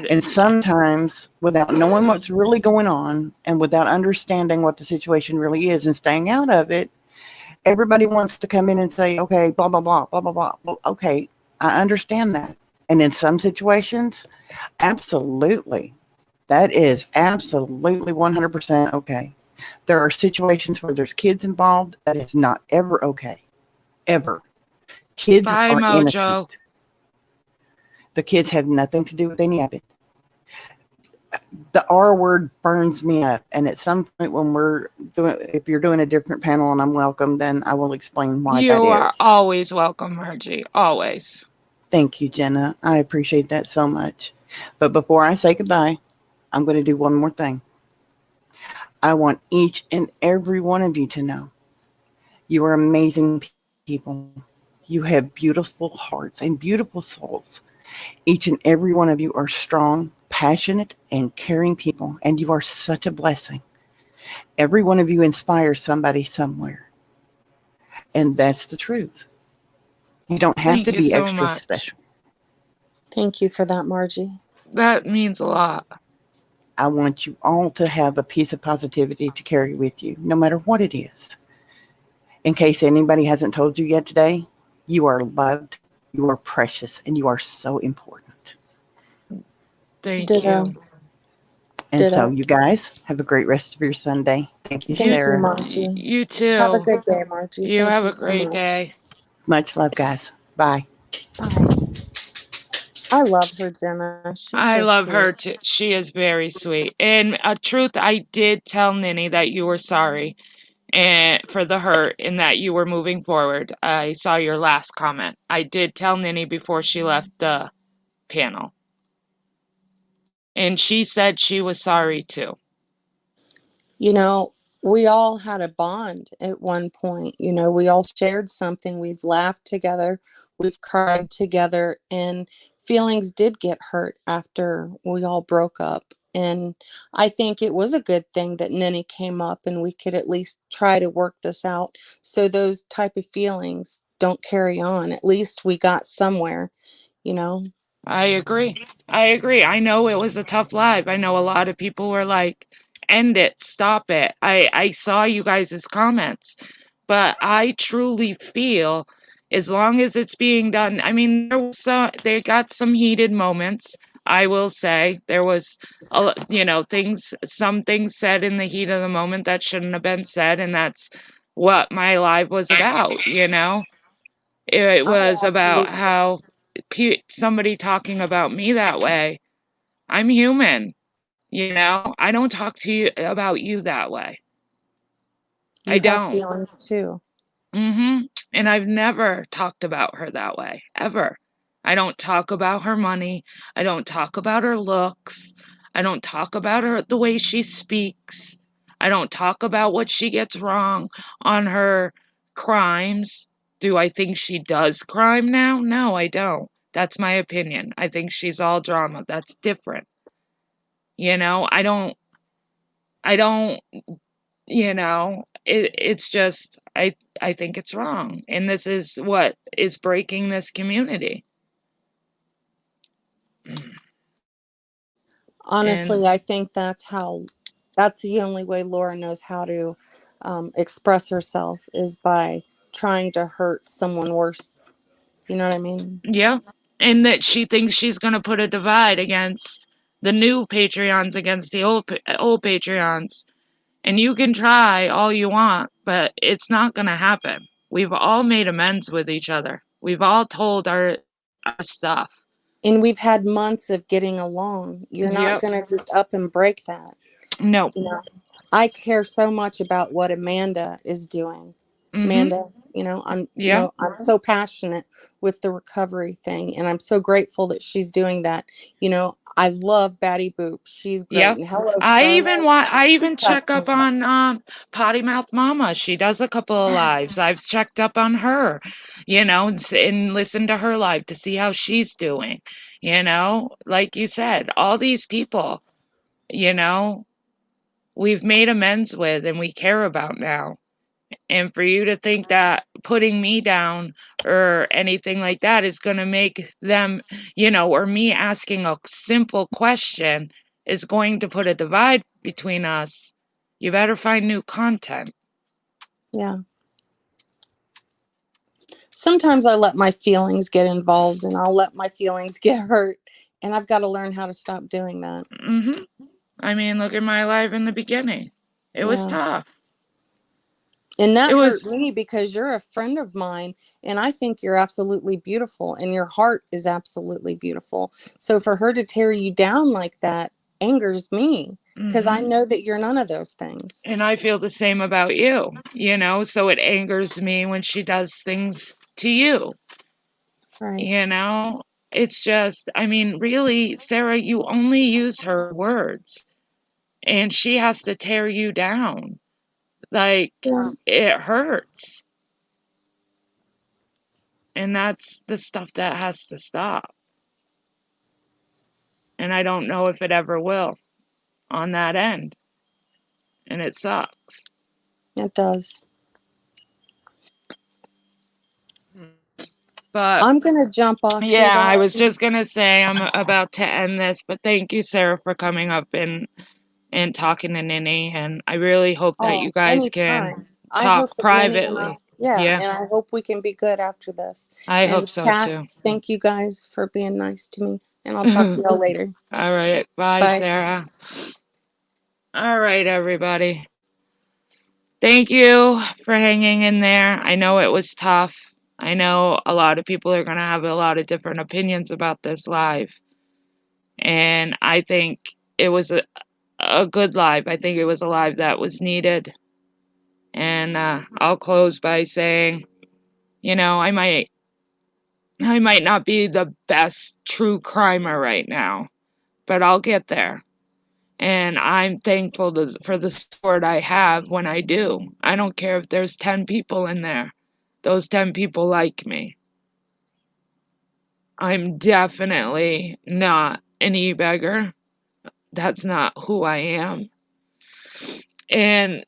And sometimes, without knowing what's really going on and without understanding what the situation really is and staying out of it, everybody wants to come in and say, okay, blah blah blah blah blah blah. Well, okay, I understand that. And in some situations, absolutely. That is absolutely 100% okay. There are situations where there's kids involved. That is not ever okay. Ever. Kids bye, are Mojo. innocent. The kids have nothing to do with any of it. The R word burns me up. And at some point if you're doing a different panel and I'm welcome, then I will explain why You that are is. always welcome, Margie. Always. Thank you, Jenna. I appreciate that so much. But before I say goodbye, I'm going to do one more thing. I want each and every one of you to know you are amazing people. You have beautiful hearts and beautiful souls. Each and every one of you are strong, passionate, and caring people, and you are such a blessing. Every one of you inspires somebody somewhere. And that's the truth. You don't have Thank to you be so extra much. special. Thank you for that, Margie. That means a lot. I want you all to have a piece of positivity to carry with you, no matter what it is. In case anybody hasn't told you yet today, you are loved, you are precious, and you are so important. Thank Ditto. you. And so, Ditto. you guys have a great rest of your Sunday. Thank you, Thank you, Sarah. Margie. You too. Have a good day, Margie. You Thank have you a so great much. day. Much love, guys. Bye. Bye. I love her, Jenna. She's I so love sweet. her too. She is very sweet. And truth, I did tell Ninny that you were sorry and for the hurt and that you were moving forward. I saw your last comment. I did tell Ninny before she left the panel. And she said she was sorry too. We all had a bond at one point. We all shared something. We've laughed together. We've cried together. And feelings did get hurt after we all broke up. And I think it was a good thing that Ninny came up and we could at least try to work this out so those type of feelings don't carry on. At least we got somewhere, you know? I agree. I know it was a tough live. I know a lot of people were like, end it, stop it. I saw you guys' comments, but I truly feel as long as it's being done. I mean, they got some heated moments. I will say there was, some things said in the heat of the moment that shouldn't have been said, and that's what my live was about. It was about how somebody talking about me that way. I'm human, I don't talk to you about you that way. I You have don't. feelings too. And I've never talked about her that way, ever. I don't talk about her money. I don't talk about her looks. I don't talk about her the way she speaks. I don't talk about what she gets wrong on her crimes. Do I think she does crime now? No, I don't. That's my opinion. I think she's all drama. That's different. You know, I don't, it's just, I think it's wrong. And this is what is breaking this community. Honestly, And I think that's the only way Laura knows how to express herself is by trying to hurt someone worse. You know what I mean? yeah, and that she thinks she's going to put a divide against the new Patreons against the old Patreons. And you can try all you want, but it's not going to happen. We've all made amends with each other. We've all told our stuff. And we've had months of getting along. You're not Yep. going to just up and break that. No. You know, I care so much about what Amanda is doing. Mhm. Amanda, I'm Yeah. I'm so passionate with the recovery thing, and I'm so grateful that she's doing that. I love Batty Boop. She's great. Yep. And hello, I Charlotte. She even check cracks me up up. on Potty Mouth Mama. She does a couple of lives. I've checked up on her, and listened to her live to see how she's doing. Like you said, all these people, we've made amends with and we care about now. And for you to think that putting me down or anything like that is going to make them, or me asking a simple question is going to put a divide between us, you better find new content. Yeah. Sometimes I let my feelings get involved, and I'll let my feelings get hurt, and I've got to learn how to stop doing that. Mhm. I mean, look at my life in the beginning. It was Yeah. tough. And that It hurt was me because you're a friend of mine, and I think you're absolutely beautiful, and your heart is absolutely beautiful. So for her to tear you down like that angers me, because I Mhm. know that you're none of those things. And I feel the same about you, so it angers me when she does things to you. Right. It's just, I mean, really, Sarah, you only use her words and she has to tear you down. Like, Yeah. it hurts. And that's the stuff that has to stop. And I don't know if it ever will on that end. And it sucks. It does. But I'm going to jump off here, yeah, I was guys. just going to say I'm about to end this, but thank you, Sarah, for coming up and talking to Nini. And I really hope that you Oh, guys can anytime. I hope talk that Minnie and I, privately. Yeah, and I hope we can be good after this. I And hope so Kat, too. thank you guys for being nice to me. And I'll talk to y'all later. All right. Bye, Bye. Sarah. All right, everybody. Thank you for hanging in there. I know it was tough. I know a lot of people are going to have a lot of different opinions about this live. And I think it was a good live. I think it was a live that was needed. And I'll close by saying, I might not be the best true crimer right now, but I'll get there. And I'm thankful for the support I have when I do. I don't care if there's 10 people in there. Those 10 people like me. I'm definitely not an e-beggar. That's not who I am. And,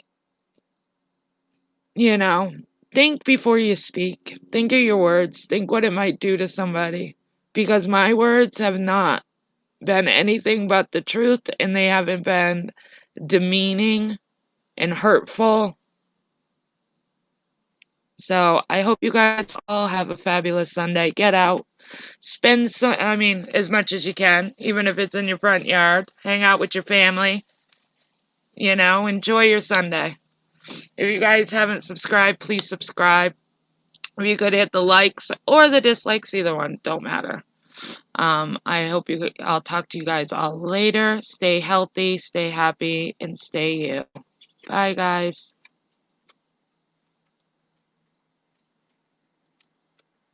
think before you speak. Think of your words. Think what it might do to somebody. Because my words have not been anything but the truth, and they haven't been demeaning and hurtful. So I hope you guys all have a fabulous Sunday. Get out, spend as much as you can, even if it's in your front yard. Hang out with your family. Enjoy your Sunday. If you guys haven't subscribed, please subscribe. If you could hit the likes or the dislikes, either one, don't matter. I'll talk to you guys all later. Stay healthy, stay happy, and stay you. Bye, guys.